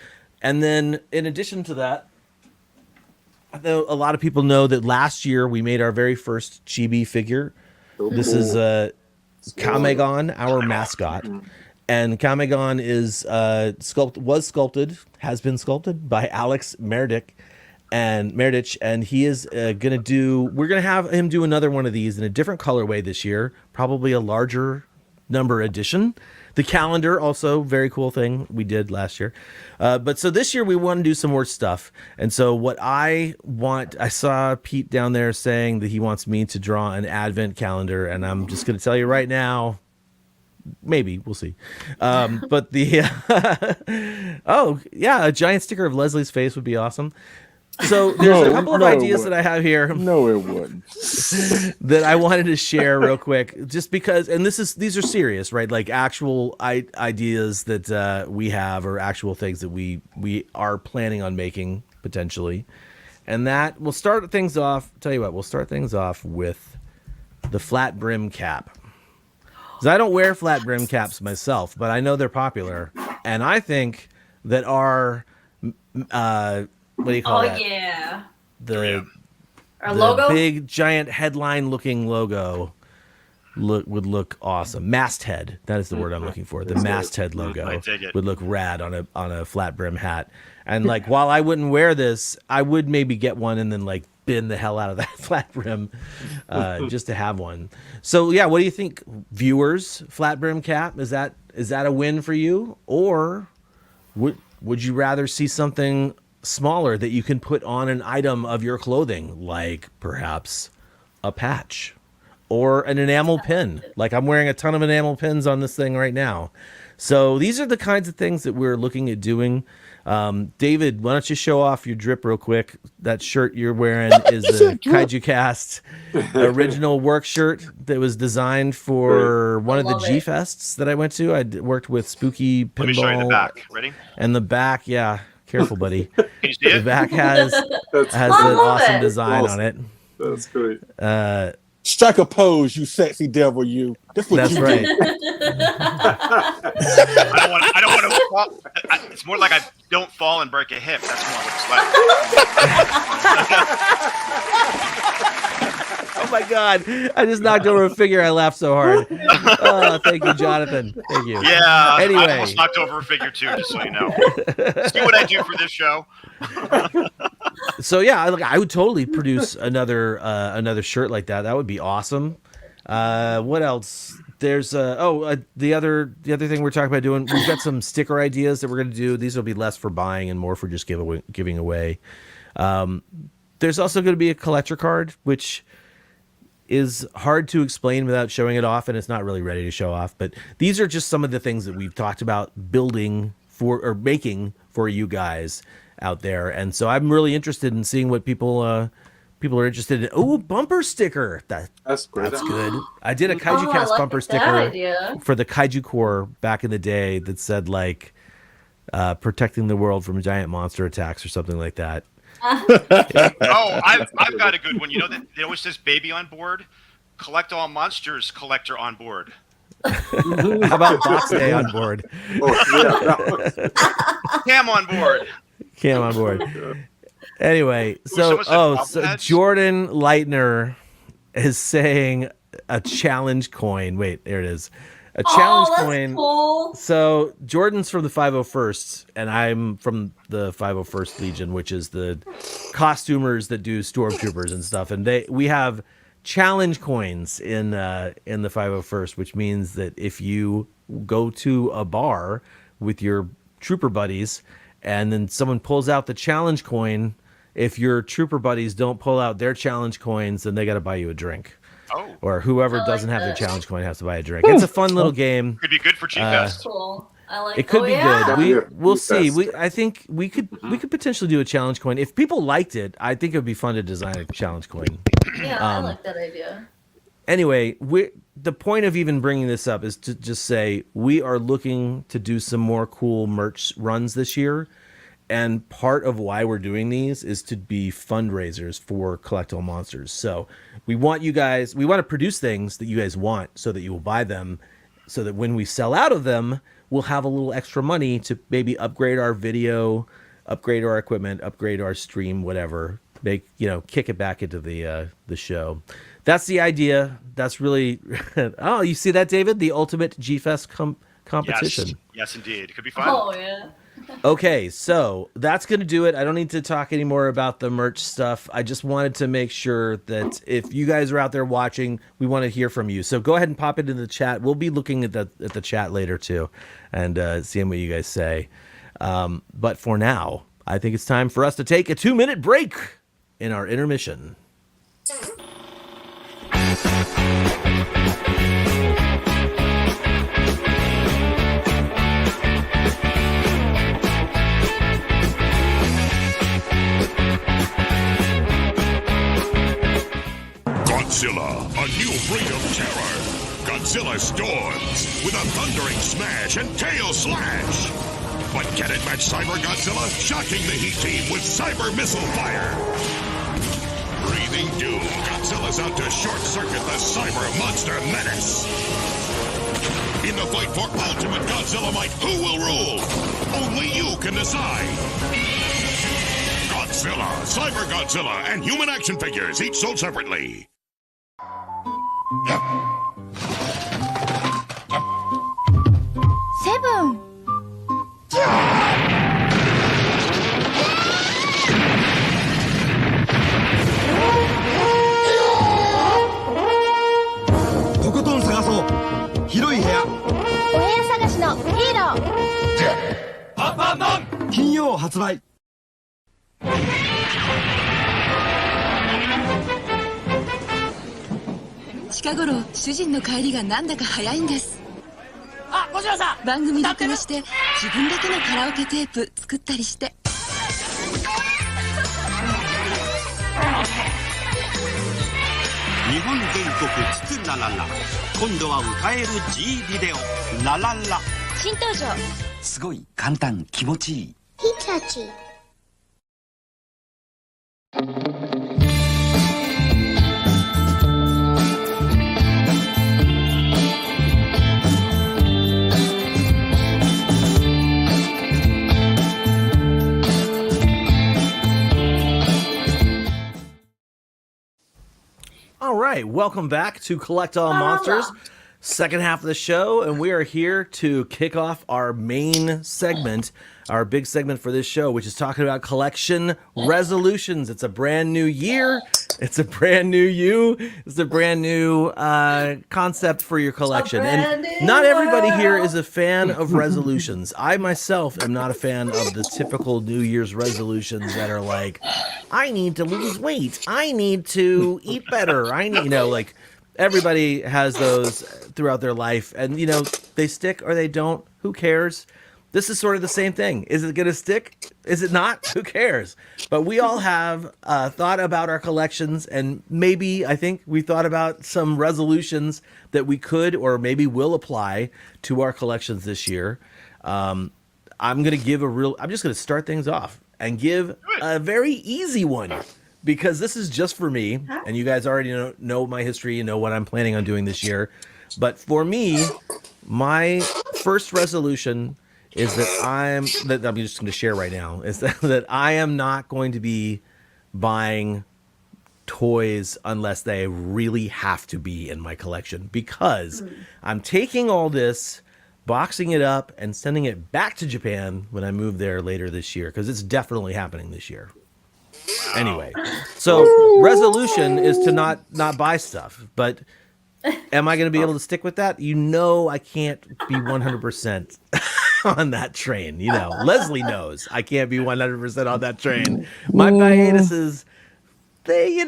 And then in addition to that, I know a lot of people know that last year we made our very first chibi figure. This is Kamegon, our mascot. And Kamegon is has been sculpted by Alex Meredith. And he is we're gonna have him do another one of these in a different colorway this year, probably a larger number edition. The calendar, also very cool thing we did last year. But so this year we want to do some more stuff. And so what I saw Pete down there saying that he wants me to draw an advent calendar, and I'm just gonna tell you right now, maybe we'll see. But the a giant sticker of Leslie's face would be awesome. So there's a couple of ideas that I have here. No, it wouldn't. That I wanted to share real quick, just because, and these are serious, right? Like actual ideas that we have, or actual things that we are planning on making potentially. And that we'll start things off. Tell you what, we'll start things off with the flat brim cap. Because I don't wear flat brim caps myself, but I know they're popular, and I think that our what do you call that? Oh yeah. The Our logo. big giant headline looking logo would look awesome. Masthead, that is the word I'm looking for. The masthead logo I dig it. would look rad on a flat brim hat. And like, while I wouldn't wear this, I would maybe get one and then like bin the hell out of that flat brim just to have one. So yeah, what do you think, viewers? Flat brim cap, is that a win for you, or would you rather see something smaller that you can put on an item of your clothing, like perhaps a patch or an enamel pin? Like I'm wearing a ton of enamel pins on this thing right now. So these are the kinds of things that we're looking at doing. David, why don't you show off your drip real quick? That shirt you're wearing is a Kaijucast original work shirt that was designed for one of the love it. G-Fests that I went to. I worked with Spooky Pinball. Let me show you the back. Ready? And the back, yeah. Careful, buddy. Can you see The it? back has That's an I love awesome it. design Awesome. on it. That's great. Strike a pose, you sexy devil, you. That's what That's you right. I don't want to fall. It's more like I don't fall and break a hip. That's more what it's like. Oh my God. I just knocked over a figure. I laughed so hard. Oh, thank you, Jonathan. Thank you. Yeah. Anyway. I almost knocked over a figure too, just so you know. See what I do for this show. So yeah, I would totally produce another shirt like that. That would be awesome. What else? there's the other thing we're talking about doing. We've got some sticker ideas that we're going to do. These will be less for buying and more for just giving away. There's also going to be a collector card, which is hard to explain without showing it off, and it's not really ready to show off. But these are just some of the things that we've talked about building for or making for you guys out there. And so I'm really interested in seeing what people are interested in. Oh, bumper sticker. That's great. That's good. I did a I Kaijucast like bumper that sticker idea. for the Kaiju Corps back in the day that said like protecting the world from giant monster attacks or something like that. Oh, I've got a good one. You know that it always says baby on board. Collect all monsters collector on board. How about Box Day on board? Oh, yeah. Cam on board. Cam on board. Anyway, someone said so bobbleheads? Jordan Leitner is saying a challenge coin. Wait, there it is. A challenge that's coin. cool. So Jordan's from the 501st, and I'm from the 501st Legion, which is the costumers that do stormtroopers and stuff. And we have challenge coins in the 501st, which means that if you go to a bar with your trooper buddies, and then someone pulls out the challenge coin, if your trooper buddies don't pull out their challenge coins, then they got to buy you a drink. Oh, Or whoever I doesn't like have their that. challenge coin has to buy a drink. It's a fun little game. could be good for G-Fest. Cool. I like It could be yeah. good. We'll Best. see. I think we could potentially do a challenge coin. If people liked it, I think it would be fun to design a challenge coin. Yeah, I like that idea. Anyway, the point of even bringing this up is to just say we are looking to do some more cool merch runs this year. And part of why we're doing these is to be fundraisers for Collect All Monsters. So we want to produce things that you guys want so that you will buy them, so that when we sell out of them, we'll have a little extra money to maybe upgrade our video, upgrade our equipment, upgrade our stream, whatever. Kick it back into the show. That's the idea. That's really oh, you see that, David? The ultimate G-Fest competition. Yes, indeed. It could be fun. Oh yeah. Okay, so that's going to do it. I don't need to talk anymore about the merch stuff. I just wanted to make sure that if you guys are out there watching, we want to hear from you. So go ahead and pop it into the chat. We'll be looking at the chat later too and seeing what you guys say. But for now, I think it's time for us to take a 2-minute break in our intermission. Godzilla, a new breed of terror. Godzilla storms with a thundering smash and tail slash. But can it match Cyber Godzilla? Shocking the Heat Team with Cyber Missile Fire. Breathing doom, Godzilla's out to short-circuit the Cyber Monster Menace. In the fight for ultimate Godzilla might, who will rule? Only you can decide. Godzilla, Cyber Godzilla, and human action figures, each sold separately. Seven. "近頃主人の帰りがなんだか早いんです。あ、小島さん、番組録画して自分だけのカラオケテープ作ったりして。日本全国津々ラララ、今度は歌える G ビデオラララ新登場。すごい簡単、気持ちいい。ピタチ。All right, welcome back to Collect All Monsters. second half of the show, and we are here to kick off our main segment, our big segment for this show, which is talking about collection resolutions. It's a brand new year. It's a brand new you. It's a brand new concept for your collection. And not everybody here is a fan of resolutions. I myself am not a fan of the typical New Year's resolutions that are like, I need to lose weight. I need to eat better. I need, like, everybody has those throughout their life, and they stick or they don't. Who cares? This is sort of the same thing. Is it going to stick? Is it not? Who cares? But we all have thought about our collections, and maybe I think we thought about some resolutions that we could or maybe will apply to our collections this year. I'm just going to start things off and give a very easy one, because this is just for me, and you guys already know my history, you know what I'm planning on doing this year. But for me, my first resolution is that I'm just going to share right now is that I am not going to be buying toys unless they really have to be in my collection, because I'm taking all this, boxing it up, and sending it back to Japan when I move there later this year, because it's definitely happening this year. Anyway, so resolution is to not buy stuff, but am I going to be able to stick with that? I can't be 100% on that train. Leslie knows I can't be 100% on that train. My hiatuses, they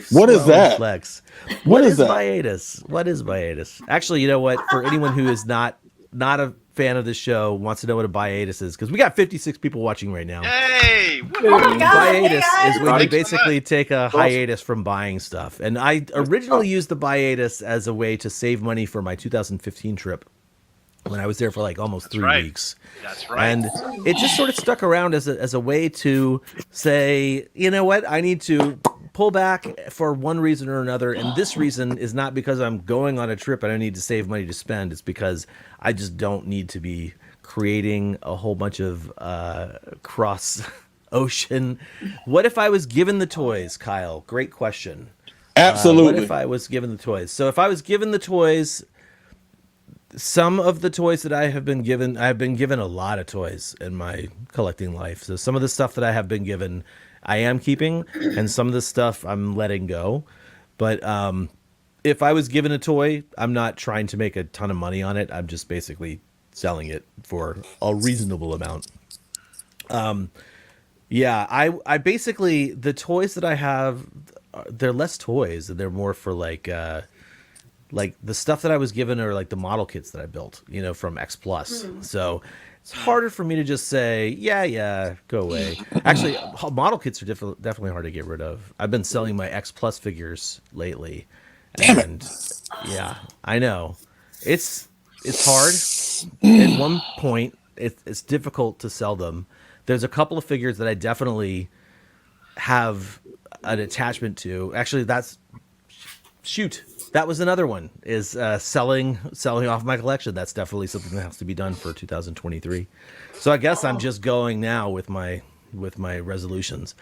What is that? Flex. What is that? Hiatus? What is hiatus? Actually, you know what? For anyone who is not a fan of the show, wants to know what a hiatus is, because we got 56 people watching right now. Hey! Oh my God, Hiatus hey is when you basically take a hiatus from buying stuff. And I originally used the hiatus as a way to save money for my 2015 trip, when I was there for like almost 3 weeks. That's right. And it just sort of stuck around as a way to say, you know what, I need to pull back for one reason or another. And this reason is not because I'm going on a trip and I need to save money to spend. It's because I just don't need to be creating a whole bunch of cross ocean. What if I was given the toys, Kyle? Great question. Absolutely. What if I was given the toys? So if I was given the toys, some of the toys that I've been given a lot of toys in my collecting life. So some of the stuff that I have been given, I am keeping, and some of the stuff I'm letting go. But if I was given a toy, I'm not trying to make a ton of money on it. I'm just basically selling it for a reasonable amount. I basically, the toys that I have, they're less toys, and they're more for like the stuff that I was given are like the model kits that I built, from X Plus. So it's harder for me to just say, yeah, go away. Actually, model kits are definitely hard to get rid of. I've been selling my X Plus figures lately. And yeah, I know. It's hard. At one point, it's difficult to sell them. There's a couple of figures that I definitely have an attachment to. Actually, that was another one, is selling off my collection. That's definitely something that has to be done for 2023. So I guess I'm just going now with my resolutions.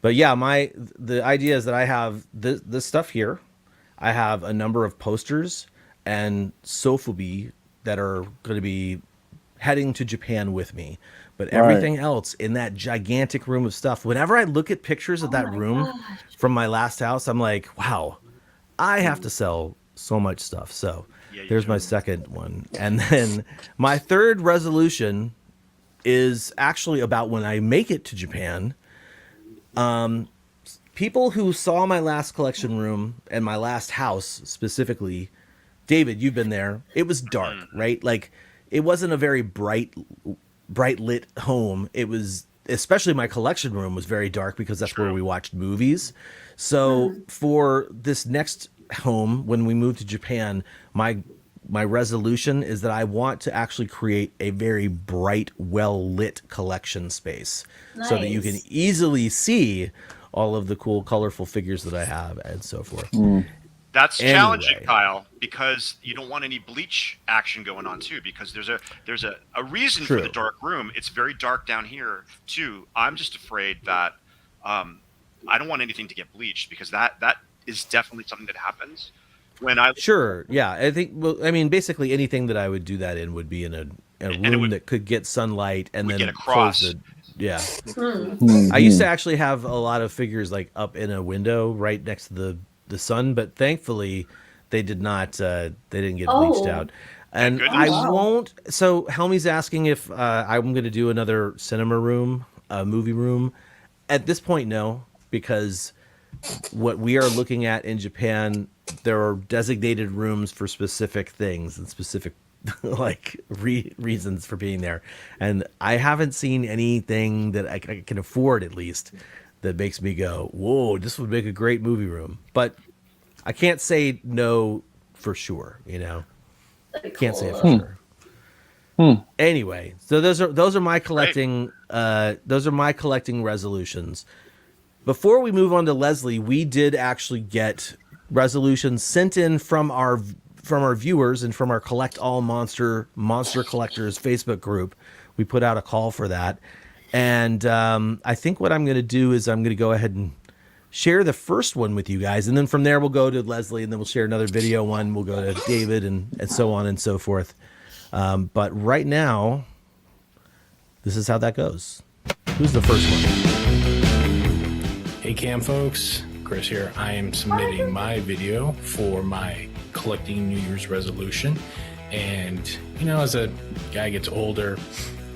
But yeah, the idea is that I have this stuff here. I have a number of posters and sofubi that are going to be heading to Japan with me. But everything else in that gigantic room of stuff, whenever I look at pictures of that room from my last house, I'm like, wow, I have to sell so much stuff. So there's my second one. And then my third resolution is actually about when I make it to Japan. People who saw my last collection room and my last house specifically, David, you've been there. It was dark, right? Like, it wasn't a very bright lit home. It was, especially my collection room was very dark because that's where we watched movies. So for this next home, when we move to Japan, my resolution is that I want to actually create a very bright, well-lit collection space so that you can easily see all of the cool, colorful figures that I have and so forth. That's challenging, Kyle, because you don't want any bleach action going on too, because there's a reason for the dark room. It's very dark down here too. I'm just afraid that I don't want anything to get bleached, because that is definitely something that happens when I Sure. Yeah. I think. Well, I mean, basically anything that I would do that in would be in a room that could get sunlight and then get across. close the. Yeah. Hmm. I used to actually have a lot of figures like up in a window right next to the sun, but thankfully they did not. They didn't get bleached out. And I won't. So Helmy's asking if I'm going to do another cinema room, movie room. At this point, no, because what we are looking at in Japan, there are designated rooms for specific things and specific like reasons for being there. And I haven't seen anything that I can afford, at least, that makes me go, whoa, this would make a great movie room. But I can't say no for sure, you know. Can't say it for sure. Anyway, so those are my collecting resolutions. Before we move on to Leslie, we did actually get resolutions sent in from our viewers and from our Collect All Monster Collectors Facebook group. We put out a call for that, and I think what I'm going to do is I'm going to go ahead and share the first one with you guys, and then from there we'll go to Leslie, and then we'll share another video one. We'll go to David, and so on and so forth. But right now, this is how that goes. Who's the first one? Hey Cam folks, Chris here. I am submitting my video for my collecting New Year's resolution. And, you know, as a guy gets older,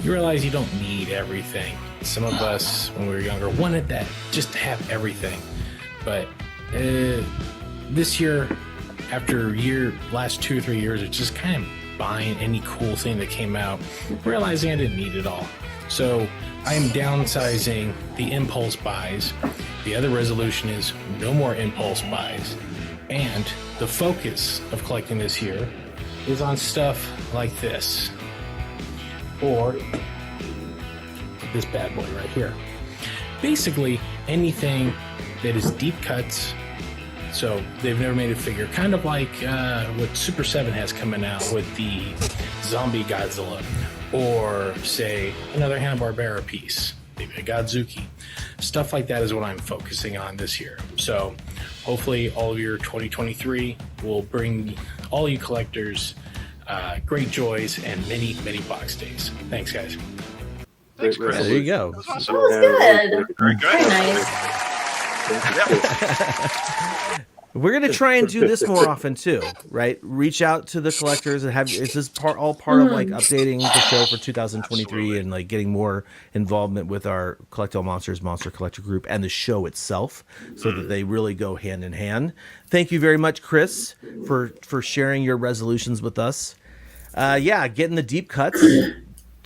you realize you don't need everything. Some of us, when we were younger, wanted that, just to have everything. But this year, after last 2 or 3 years, it's just kind of buying any cool thing that came out, realizing I didn't need it all. So I am downsizing the impulse buys. The other resolution is no more impulse buys. And the focus of collecting this year is on stuff like this. Or this bad boy right here. Basically, anything that is deep cuts. So they've never made a figure. Kind of like what Super 7 has coming out with the zombie Godzilla. Or, say, another Hanna-Barbera piece. Maybe a Godzuki. Stuff like that is what I'm focusing on this year. So hopefully all of your 2023 will bring all you collectors great joys and many, many box days. Thanks, guys. Thanks, Chris. There you go. That was awesome. That was good. Very good. Very nice. We're going to try and do this more often too, right? Reach out to the collectors and have, is this all part of like updating the show for 2023 Absolutely. and like getting more involvement with our Collect All Monsters Monster Collector group and the show itself so that they really go hand in hand. Thank you very much, Chris, for sharing your resolutions with us. Getting the deep cuts.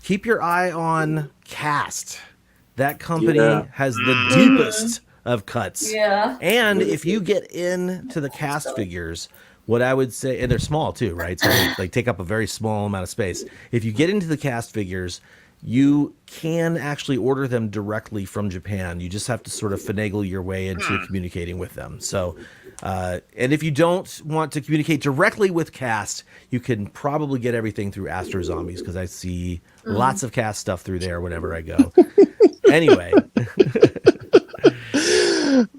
Keep your eye on Cast. That company has the deepest of cuts. Yeah. And if you get into the Cast figures, what I would say, and they're small too, right? So they like take up a very small amount of space. If you get into the Cast figures, you can actually order them directly from Japan. You just have to sort of finagle your way into communicating with them. So, and if you don't want to communicate directly with Cast, you can probably get everything through Astro Zombies because I see lots of Cast stuff through there whenever I go. Anyway.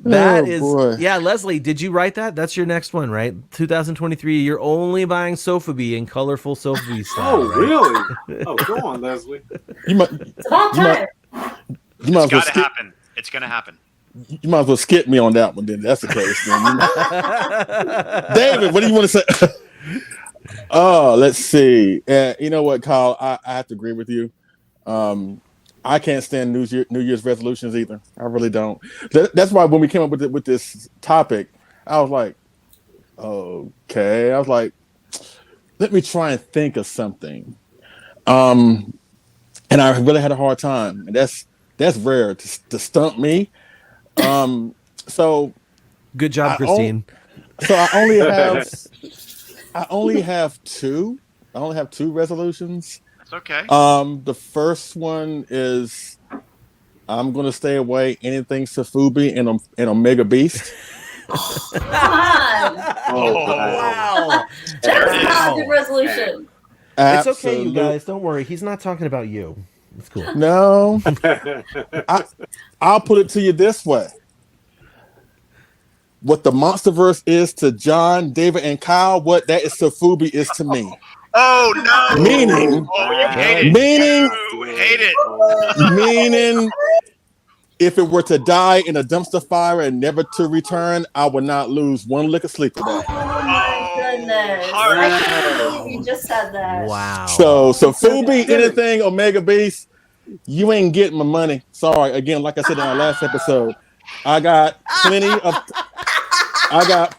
Leslie, did you write that? That's your next one, right? 2023, you're only buying Sofubi in colorful Sofubi style. Oh, right? really? Oh, go on, Leslie. It's about time. It's got to happen. It's going to happen. You might as well skip me on that one then. That's the case. David, what do you want to say? Let's see. You know what, Kyle? I have to agree with you. I can't stand New Year's resolutions either. I really don't. That's why when we came up with this topic, I was like, okay. I was like, let me try and think of something. And I really had a hard time. And that's rare to stump me. So good job, Christine. I only have two. I only have two resolutions. Okay. The first one is I'm gonna stay away anything Sofubi and Omega Beast. Come on. Wow. That's not a good resolution. It's okay, you guys. Don't worry. He's not talking about you. It's cool. No. I'll put it to you this way. what the Monsterverse is to John, David, and Kyle, what that is Sofubi is to me. Oh no! Meaning, you hate it. You hate it. Meaning, if it were to die in a dumpster fire and never to return, I would not lose one lick of sleep for that. Oh my goodness! I can't believe you just said that. Wow. So Fubi, anything Omega Beast, you ain't getting my money. Sorry. Again, like I said in our last episode, I got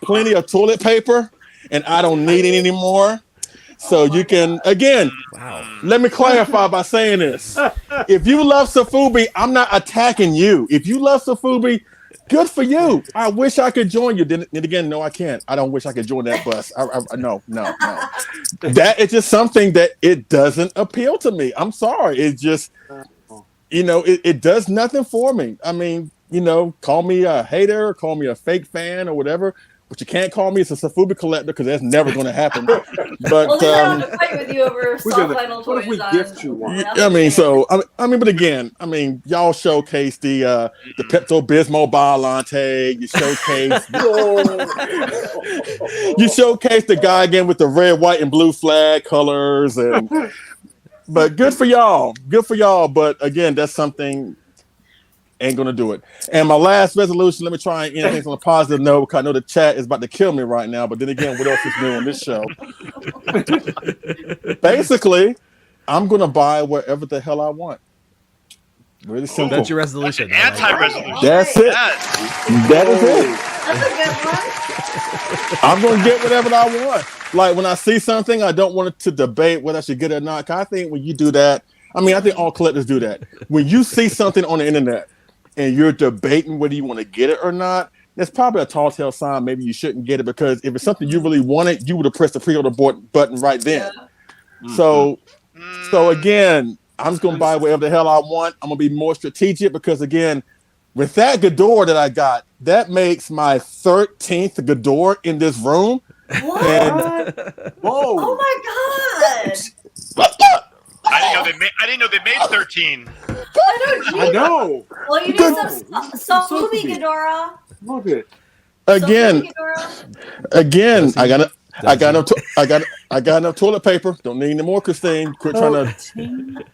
plenty of toilet paper, and I don't need it anymore. So you can, again, let me clarify by saying this. If you love Sofubi, I'm not attacking you. If you love Sofubi, good for you. I wish I could join you. Then again, no, I can't. I don't wish I could join that bus. No. That is just something that it doesn't appeal to me. I'm sorry. It's just, it does nothing for me. I mean, call me a hater, call me a fake fan or whatever. But you can't call me a Sofubi collector because that's never going to happen. But well, they're going to fight with you over soft final toys. What if we gift you one? I mean, but again, y'all showcase the Pepto Bismol Biolante. You showcase the guy again with the red, white, and blue flag colors, but good for y'all. Good for y'all. But again, that's something. Ain't gonna do it. And my last resolution, let me try and end things on a positive note because I know the chat is about to kill me right now. But then again, what else is new on this show? Basically, I'm gonna buy whatever the hell I want. Really simple. That's your resolution. That's anti-resolution. That's it. That is it. That's a good one. I'm gonna get whatever I want. Like when I see something, I don't want it to debate whether I should get it or not. Cause I think when you do that, I think all collectors do that. When you see something on the internet and you're debating whether you want to get it or not, that's probably a tall tale sign. Maybe you shouldn't get it because if it's something you really wanted, you would have pressed the pre-order button right then. Yeah. So again, I'm just going to buy whatever the hell I want. I'm going to be more strategic because, again, with that Ghidorah that I got, that makes my 13th Ghidorah in this room. What? Whoa. Oh, my God. I didn't know they made 13. I know. Well, you need some movie Ghidorah. Love it. Again, I got enough toilet paper. Don't need any more, Christine. Quit trying to.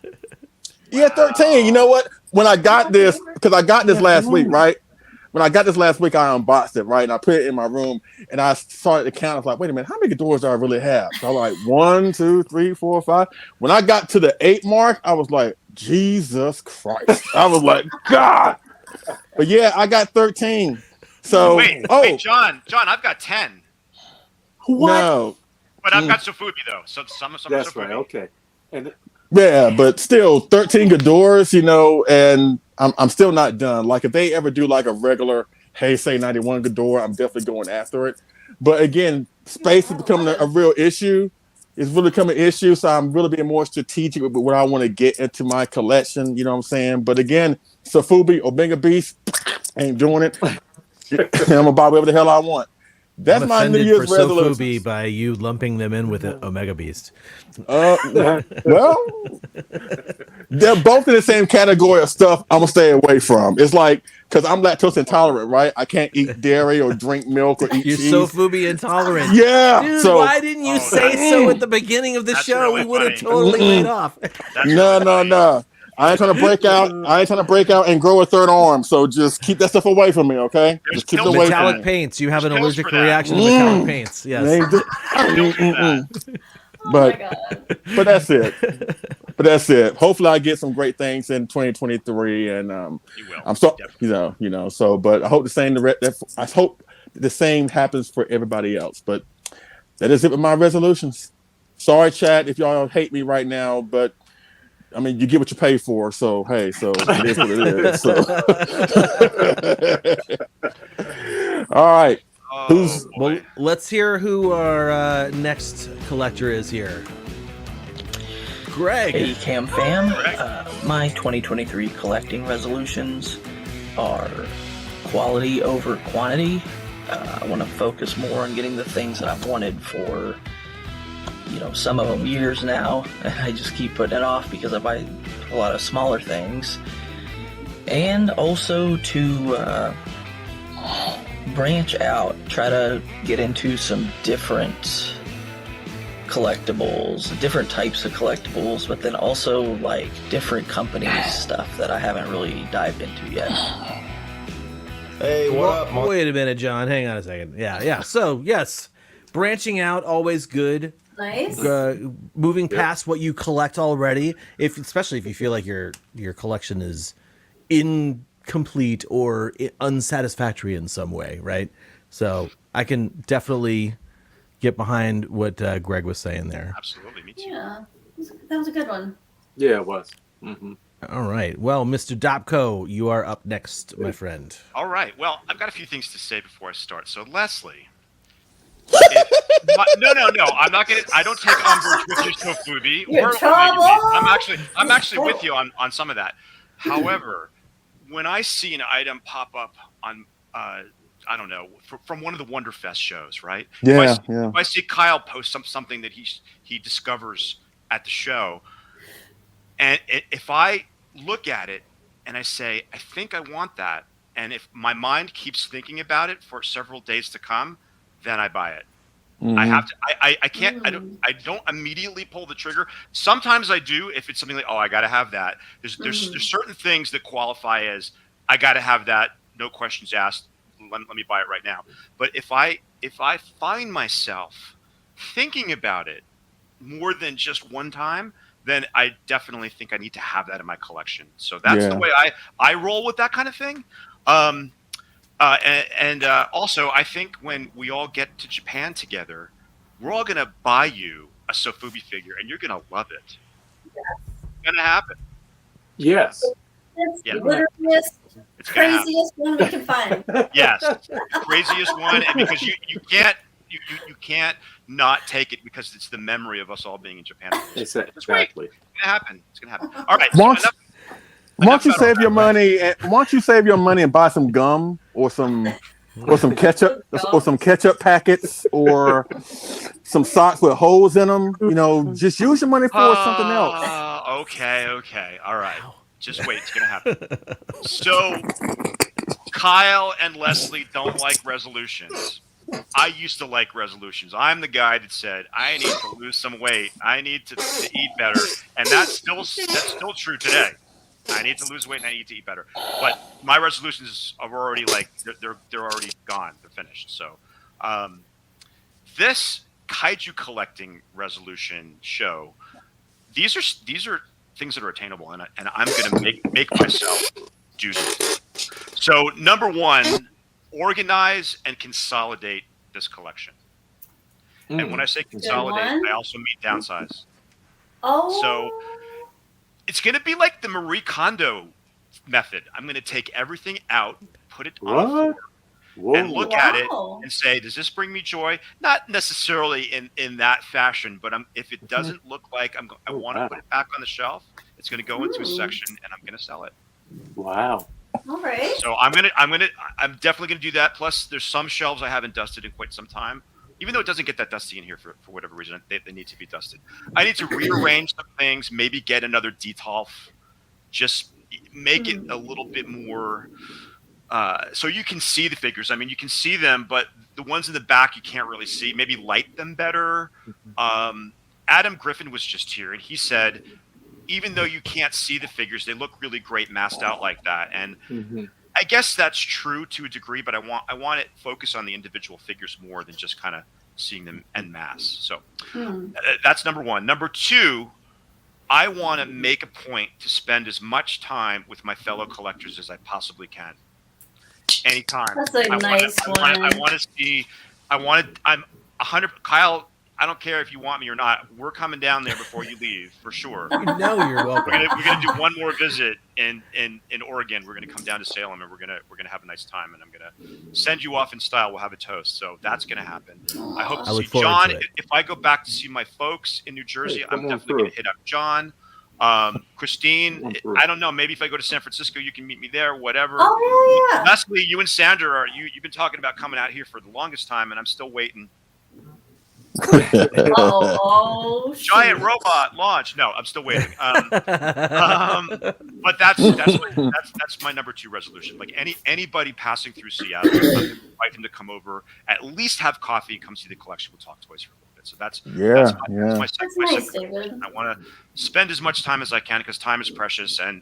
Yeah, 13. You know what? When I got this, because I got this last week, right? When I got this last week, I unboxed it, right? And I put it in my room, and I started to count. I was like, wait a minute, how many doors do I really have? So I was like, 1, 2, 3, 4, 5. When I got to the 8 mark, I was like, Jesus Christ. I was like, God. But yeah, I got 13. So wait, John, I've got 10. What? No. But I've got Sofubi though. So some That's Sofubi. right. Okay. And yeah, but still 13 Ghidorahs, and I'm still not done. Like if they ever do like a regular Heisei 91 Ghidorah, I'm definitely going after it. But again, space is becoming a real issue. It's really becoming an issue, so I'm really being more strategic with what I want to get into my collection. You know what I'm saying? But again, Sofubi, Omega Beast, ain't doing it. I'm gonna buy whatever the hell I want. That's my New Year's resolution. Sofubi by you lumping them in with Omega Beast. Well, they're both in the same category of stuff I'm gonna stay away from. It's like because I'm lactose intolerant, right? I can't eat dairy or drink milk or eat cheese. You're Sofubi intolerant. Yeah. Dude, so why didn't you say so at the beginning of the show? Really we would have funny. totally laid off. No. I ain't trying to break out and grow a third arm. So just keep that stuff away from me, okay? There's Just keep it pills away for from Metallic me. paints. You have an There's allergic pills for that. reaction to metallic paints. Yes. But that's it. Hopefully, I get some great things in 2023, and I'm so So, but I hope I hope the same happens for everybody else. But that is it with my resolutions. Sorry, chat, if y'all hate me right now, but I mean, you get what you pay for. So hey, so it is what it is. So. All right. Well, let's hear who our next collector is here. Greg. Hey, Cam fam. My 2023 collecting resolutions are quality over quantity. I want to focus more on getting the things that I've wanted for, some of them years now. I just keep putting it off because I buy a lot of smaller things. And also to branch out, try to get into some different collectibles, different types of collectibles, but then also like different companies stuff that I haven't really dived into yet. Hey, what up, Mark? Wait a minute, John. Hang on a second. Yeah. So, yes, branching out, always good. Nice. Moving past what you collect already, especially if you feel like your collection is incomplete or unsatisfactory in some way, right? So I can definitely get behind what Greg was saying there. Absolutely, me too. Yeah, that was a good one. Yeah, it was. Mm-hmm. All right. Well, Mr. Dopko, you are up next, my friend. All right. Well, I've got a few things to say before I start. So, Leslie. No. I'm not gonna. I don't take umbrage with your Sofubi. You're trouble. I'm actually with you on some of that. However, when I see an item pop up on, I don't know, from one of the Wonderfest shows, right? If I see Kyle post something that he discovers at the show, and if I look at it and I say, I think I want that, and if my mind keeps thinking about it for several days to come, then I buy it. Mm-hmm. I have to. I can't. I don't immediately pull the trigger. Sometimes I do if it's something like, oh, I got to have that. There's certain things that qualify as I got to have that. No questions asked. Let me buy it right now. But if I find myself thinking about it more than just one time, then I definitely think I need to have that in my collection. So that's the way I roll with that kind of thing. Also, I think when we all get to Japan together, we're all going to buy you a Sofubi figure, and you're going to love it. Yes. It's going to happen. Yes. It's literally the craziest one we can find. Yes, craziest one, and because you can't not take it because it's the memory of us all being in Japan. Exactly. It's going to happen. It's going to happen. All right. Why don't you save your money? Why don't you save your money and buy some gum or some ketchup or some ketchup packets or some socks with holes in them? You know, just use your money for something else. Okay. All right. Just wait. It's going to happen. So, Kyle and Leslie don't like resolutions. I used to like resolutions. I'm the guy that said, I need to lose some weight. I need to eat better. And that's still true today. I need to lose weight and I need to eat better. But my resolutions are already they're already gone. They're finished. So this kaiju collecting resolution show, these are things that are attainable, and I'm going to make myself do this. So number one, organize and consolidate this collection. And when I say consolidate, I also mean downsize. Oh. So it's going to be like the Marie Kondo method. I'm going to take everything out, put it on the floor, and look at it and say, does this bring me joy? Not necessarily in that fashion, but I'm, if it doesn't look like I want to put it back on the shelf, it's going to go into a section and I'm going to sell it. Wow. All right. So I'm definitely going to do that. Plus, there's some shelves I haven't dusted in quite some time. Even though it doesn't get that dusty in here for whatever reason, they need to be dusted. I need to rearrange some things, maybe get another Detolf, just make it a little bit more so you can see the figures. I mean, you can see them, but the ones in the back you can't really see. Maybe light them better. Adam Griffin was just here, and he said, even though you can't see the figures, they look really great masked out like that. And I guess that's true to a degree, but I want it focus on the individual figures more than just kind of seeing them en masse. So that's number one. Number two, I want to make a point to spend as much time with my fellow collectors as I possibly can. Anytime. That's a nice one. I want to see. I'm 100. Kyle, I don't care if you want me or not. We're coming down there before you leave, for sure. You know you're welcome. We're gonna do one more visit in Oregon. We're gonna come down to Salem and we're gonna have a nice time. And I'm gonna send you off in style. We'll have a toast. So that's gonna happen. I hope to see John. If I go back to see my folks in New Jersey, I'm definitely gonna hit up John. Christine, I don't know. Maybe if I go to San Francisco, you can meet me there. Whatever. Oh yeah. Leslie, you and Sandra you've been talking about coming out here for the longest time, and I'm still waiting. Giant robot launch. No, I'm still waiting. But that's my number two resolution. Like anybody passing through Seattle, I'm invite invite them to come over, at least have coffee, come see the collection. We'll talk toys for a little bit. So that's my nice, David. I want to spend as much time as I can because time is precious, and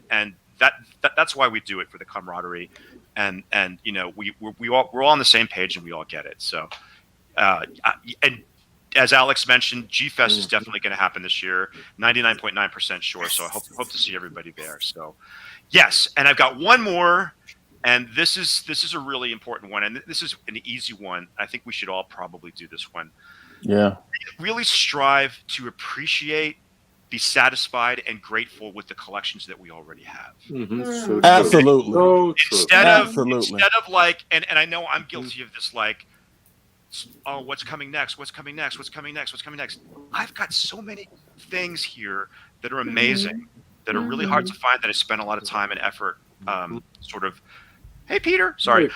that's why we do it, for the camaraderie, and you know, we're all on the same page and we all get it. So and as Alex mentioned, G-Fest is definitely going to happen this year. 99.9% sure. So I hope to see everybody there. So yes, and I've got one more, and this is a really important one, and this is an easy one. I think we should all probably do this one. Yeah. Really strive to appreciate, be satisfied, and grateful with the collections that we already have. So absolutely. So instead of like, and I know I'm guilty of this, like, oh, what's coming next? What's coming next? What's coming next? What's coming next? I've got so many things here that are amazing, that are really hard to find, that I spent a lot of time and effort, sort of. Hey, Peter. Sorry.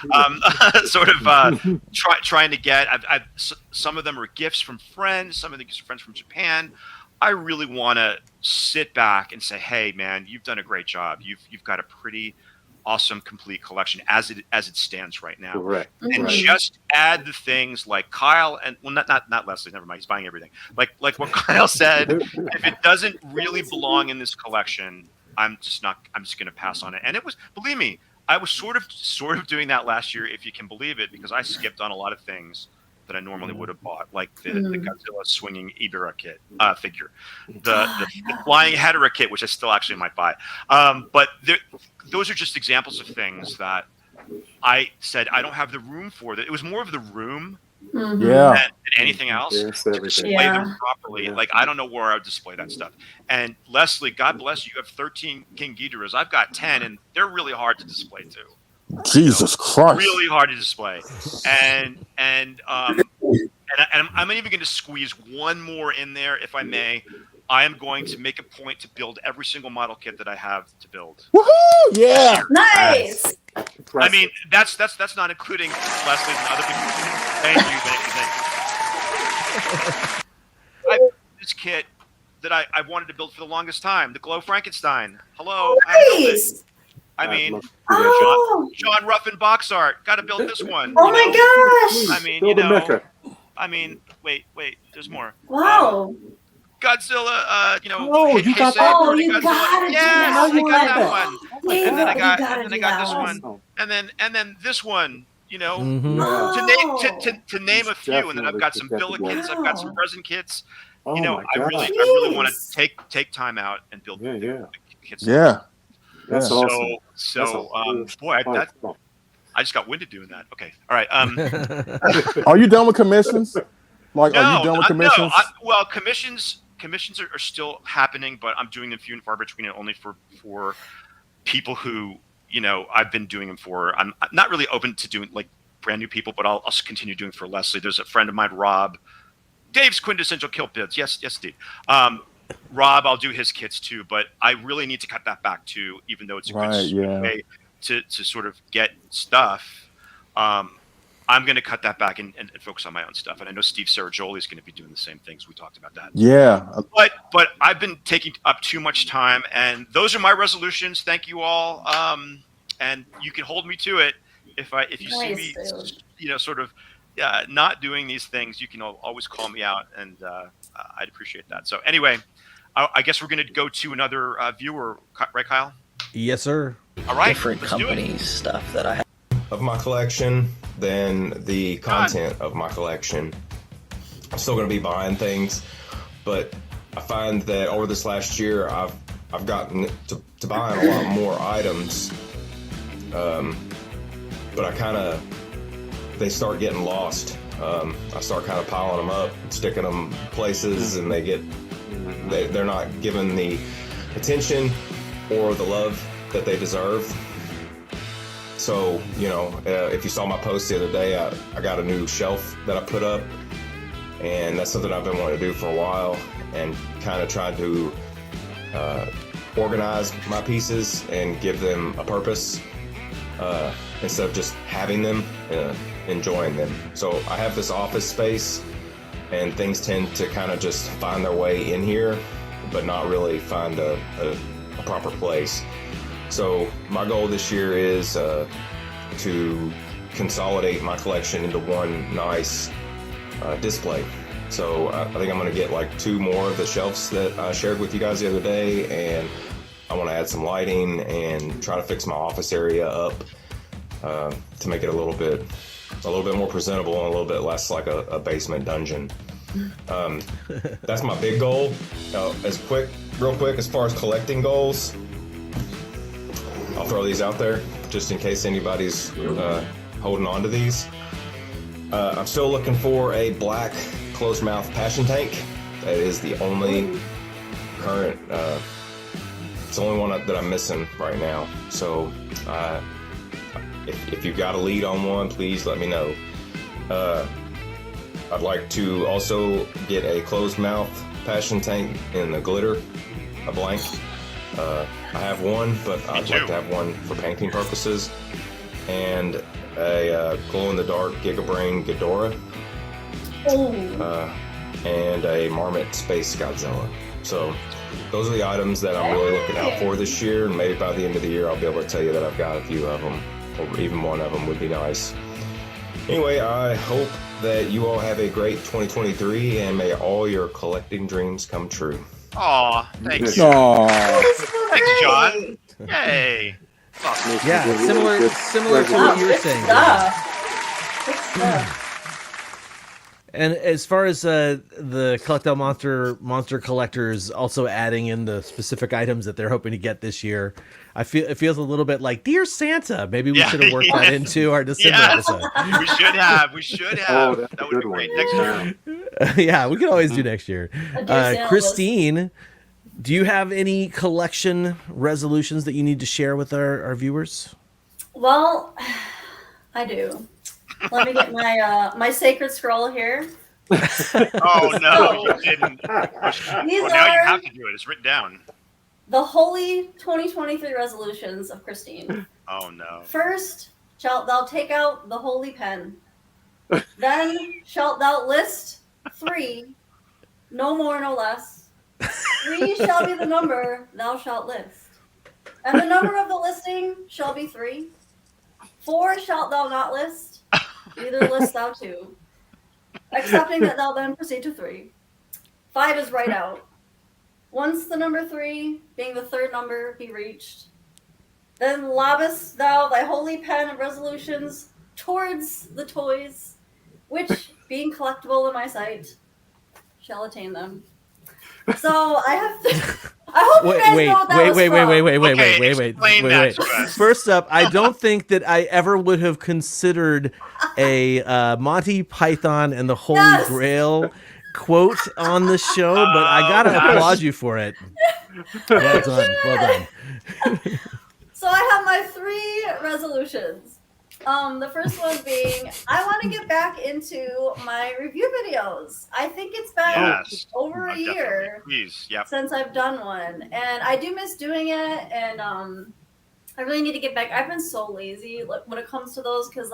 Sort of trying to get. Some of them are gifts from friends. Some of the gifts are friends from Japan. I really want to sit back and say, hey, man, you've done a great job. You've got a pretty awesome, complete collection as it stands right now. Correct. And just add the things like Kyle and not Leslie. Never mind. He's buying everything. Like what Kyle said. If it doesn't really belong in this collection, I'm just going to pass on it. And it was, believe me, I was sort of doing that last year, if you can believe it, because I skipped on a lot of things that I normally would have bought, like the Godzilla swinging Ibira kit figure, the flying Hedera kit, which I still actually might buy. But those are just examples of things that I said I don't have the room for. That it was more of the room than anything else to display them properly. Like, I don't know where I would display that stuff. And Leslie, God bless you, you have 13 King Ghidorahs. I've got 10, and they're really hard to display too. Jesus Christ! Really hard to display, and I'm even going to squeeze one more in there, if I may. I am going to make a point to build every single model kit that I have to build. Woohoo! Yeah, nice. I mean, that's not including Leslie's and other people. Thank you. I built this kit that I wanted to build for the longest time, the Glow Frankenstein. Hello. Nice. I mean, John Ruffin box art. Got to build this one. Oh my gosh! I mean, wait. There's more. Wow. Godzilla. you got that. Oh, you got it. Yes, I got that one. Yeah, and then I got this one. And then this one. You know, to name a few, and then I've got some Billikens, I've got some resin kits. Oh, you know, I really want to take time out and build the kits. Yeah. That's awesome. So, boy, I just got winded doing that. Okay, all right. Are you done with commissions? Like, are you done with commissions? Well, commissions are still happening, but I'm doing them few and far between, and only for people who, you know, I've been doing them for. I'm not really open to doing like brand new people, but I'll continue doing for Leslie. There's a friend of mine, Rob, Dave's quintessential kill bids. Yes, Steve. Rob, I'll do his kits too, but I really need to cut that back too, even though it's a good way to sort of get stuff. I'm going to cut that back and focus on my own stuff. And I know Steve Sarajoli is going to be doing the same things. We talked about that. Yeah. But I've been taking up too much time, and those are my resolutions. Thank you all. And you can hold me to it. If you see me, you know, sort of not doing these things, you can always call me out, and I'd appreciate that. So anyway, I guess we're going to go to another viewer, right, Kyle? Yes, sir. All right. Different companies stuff that I have of my collection than the content of my collection. I'm still going to be buying things, but I find that over this last year, I've gotten to buying a lot more items, but they start getting lost. I start kind of piling them up, sticking them places, and they're not given the attention or the love that they deserve. So, you know, if you saw my post the other day, I got a new shelf that I put up, and that's something I've been wanting to do for a while, and kind of trying to organize my pieces and give them a purpose instead of just having them, enjoying them. So I have this office space, and things tend to kind of just find their way in here, but not really find a proper place. So my goal this year is to consolidate my collection into one nice display. So I think I'm going to get like 2 more of the shelves that I shared with you guys the other day, and I want to add some lighting and try to fix my office area up to make it a little bit more presentable and a little bit less like a basement dungeon. That's my big goal. Real quick, as far as collecting goals, I'll throw these out there just in case anybody's holding on to these. I'm still looking for a black closed mouth passion tank. That is the only current, it's the only one that I'm missing right now. So if you've got a lead on one, please let me know. I'd like to also get a closed mouth passion tank in the glitter, a blank. I have one, but I'd like to have one for painting purposes. And a glow-in-the-dark Gigabrain Ghidorah. And a Marmot Space Godzilla. So those are the items that I'm really looking out for this year, and maybe by the end of the year I'll be able to tell you that I've got a few of them, or even one of them would be nice. Anyway, I hope that you all have a great 2023, and may all your collecting dreams come true. Aw, thank you. Thanks, John. Yay. Yeah, similar to what you were saying. Good stuff. And as far as the Collectible monster collectors also adding in the specific items that they're hoping to get this year, it feels a little bit like Dear Santa. Maybe we should have worked that into our December episode. We should have. That would be great. Next year. Yeah, we can always do next year. Christine, do you have any collection resolutions that you need to share with our viewers? Well, I do. Let me get my sacred scroll here. Oh no, you didn't. Now you have to do it. It's written down. The holy 2023 resolutions of Christine. Oh no. First, shalt thou take out the holy pen. Then shalt thou list 3, no more, no less. 3 shall be the number thou shalt list. And the number of the listing shall be 3. 4 shalt thou not list. Neither list thou 2, excepting that thou then proceed to 3. 5 is right out. Once the number 3, being the third number, be reached, then lobbest thou thy holy pen of resolutions towards the toys, which, being collectible in my sight, shall attain them. So I have to. I hope you guys know what that was from. Wait. First up, I don't think that I ever would have considered a Monty Python and the Holy Grail quote on the show, but I gotta applaud you for it. Well done. So I have my 3 resolutions. The first one being, I want to get back into my review videos. I think it's been over a year since I've done one, and I do miss doing it. And I really need to get back. I've been so lazy when it comes to those, because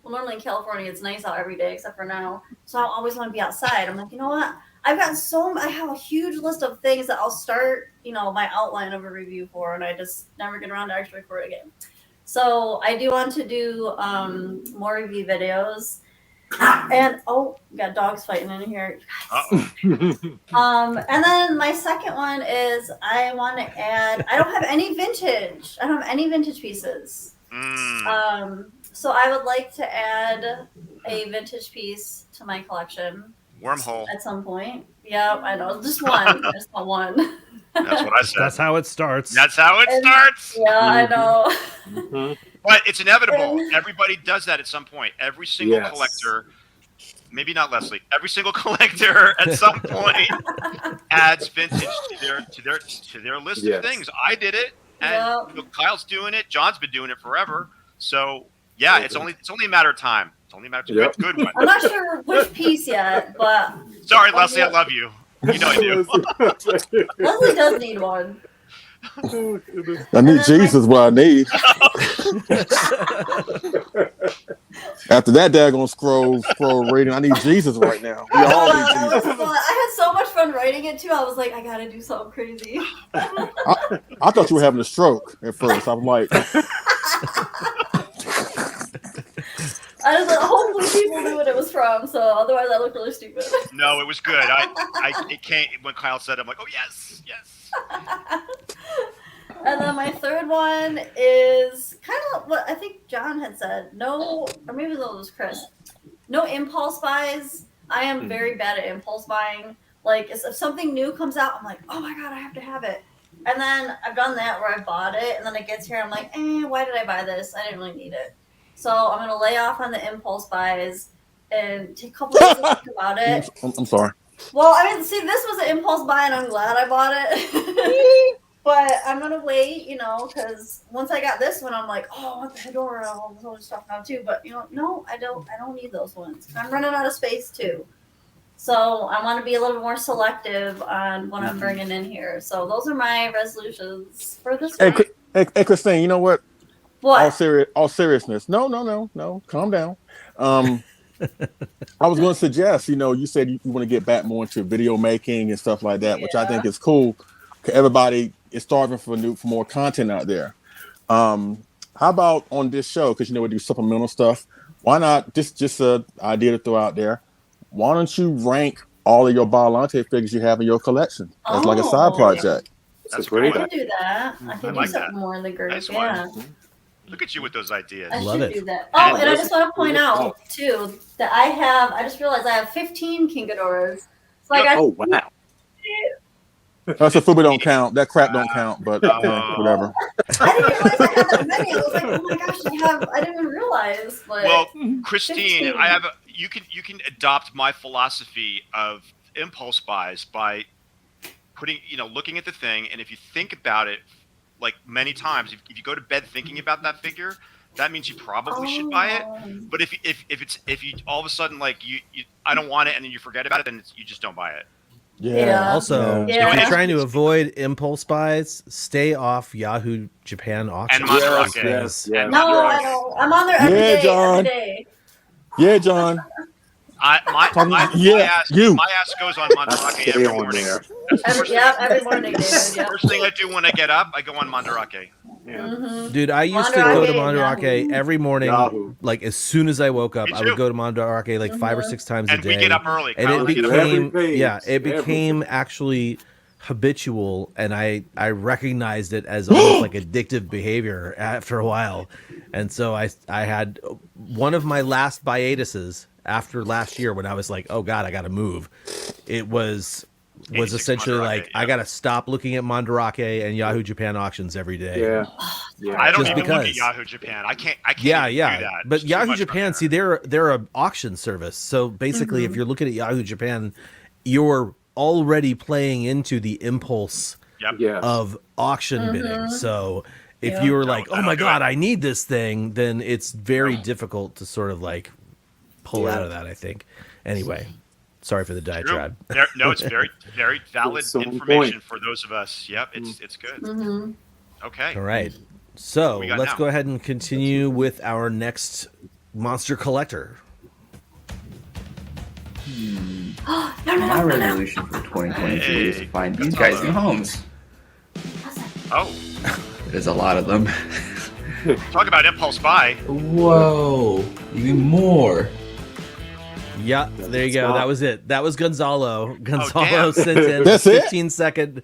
normally in California it's nice out every day except for now, so I always want to be outside. I'm like, you know what? I have a huge list of things that I'll start, my outline of a review for, and I just never get around to actually record it again. So I do want to do more review videos. And we got dogs fighting in here. And then my second one is I want to add. I don't have any vintage pieces. So I would like to add a vintage piece to my collection. Wormhole. At some point. Yeah, I know. Just one. I just want one. That's what I said. That's how it starts. Yeah, I know. Mm-hmm. But it's inevitable. Everybody does that at some point. Every single collector, maybe not Leslie, every single collector at some point adds vintage to their list of things. I did it, and Kyle's doing it. John's been doing it forever. So yeah, it's only a matter of time. It's only a matter of time. Good one. I'm not sure which piece yet, but sorry, Leslie, I love you. You know I do. Leslie does need one. I need Jesus. What I need. After that daggone scroll rating, I need Jesus right now. We all need Jesus. I had so much fun writing it too. I was like, I gotta do something crazy. I thought you were having a stroke at first. I'm like, people knew what it was from, so otherwise I look really stupid. No, it was good. It came when Kyle said it, I'm like, oh yes. And then my third one is kind of what I think John had said. No, or maybe it was Chris. No impulse buys. I am very bad at impulse buying. Like, if something new comes out, I'm like, oh my god, I have to have it. And then I've done that where I bought it, and then it gets here, I'm like, why did I buy this? I didn't really need it. So I'm going to lay off on the impulse buys and take a couple days to think about it. I'm sorry. Well, I mean, see, this was an impulse buy, and I'm glad I bought it. But I'm going to wait, because once I got this one, I'm like, oh, I want the Hedora and all this other stuff now, too. But, no, I don't need those ones. I'm running out of space, too. So I want to be a little more selective on what I'm bringing in here. So those are my resolutions for this one. Hey, Christine, you know what? What? All seriousness. No. Calm down. I was going to suggest, you said you want to get back more into video making and stuff like that, which I think is cool. Everybody is starving for more content out there. How about on this show? Because we do supplemental stuff. Why not? Just an idea to throw out there. Why don't you rank all of your Biollante figures you have in your collection as like a side project? That's great. I can do that. I can do something more in the group. Nice one. Look at you with those ideas. I should do that. Oh, and I just want to point out too that I just realized I have 15 King Ghidorahs. Like wow. That's a Fubu don't count. That crap don't count, but whatever. I didn't realize I had that many. I was like, oh my gosh, I didn't even realize. But well, Christine, you can adopt my philosophy of impulse buys by putting, looking at the thing, and if you think about it, like many times, if you go to bed thinking about that figure, that means you probably should buy it. But if you all of a sudden like you I don't want it, and then you forget about it, then you just don't buy it. Yeah. Also, if you're trying to avoid impulse buys, stay off Yahoo Japan auctions. And Mandarake. Yes. No, I don't. I'm on there every day. Every day. Yeah, John. My ass goes on Mandarake every morning. Every morning, David. First thing I do when I get up, I go on Mandarake. Dude, I used to go to Mandarake every morning. Like as soon as I woke up, I would go to Mandarake like 5 or 6 times a day. And we get up early. And it became actually habitual, and I recognized it as almost like addictive behavior after a while. And so I had one of my last hiatuses after last year when I was like, oh God, I got to move. It was essentially like I got to stop looking at Mandarake and Yahoo Japan auctions every day. Yeah. I don't even look at Yahoo Japan. I can't do that. But Yahoo Japan, see, they're an auction service. So basically, if you're looking at Yahoo Japan, you're already playing into the impulse of auction bidding. So if you're like, oh my God, I need this thing, then it's very difficult to sort of like pull out of that, I think. Anyway, sorry for the diatribe. No, it's very, very valid information for those of us. Yep, it's good. Okay. All right. So let's go ahead and continue with our next monster collector. My resolution for 2023 is to find these guys new homes. Oh. There's a lot of them. Talk about impulse buy. Whoa. Even more. Yeah, there you go. That was it. That was Gonzalo. Gonzalo sent in That's 15-second,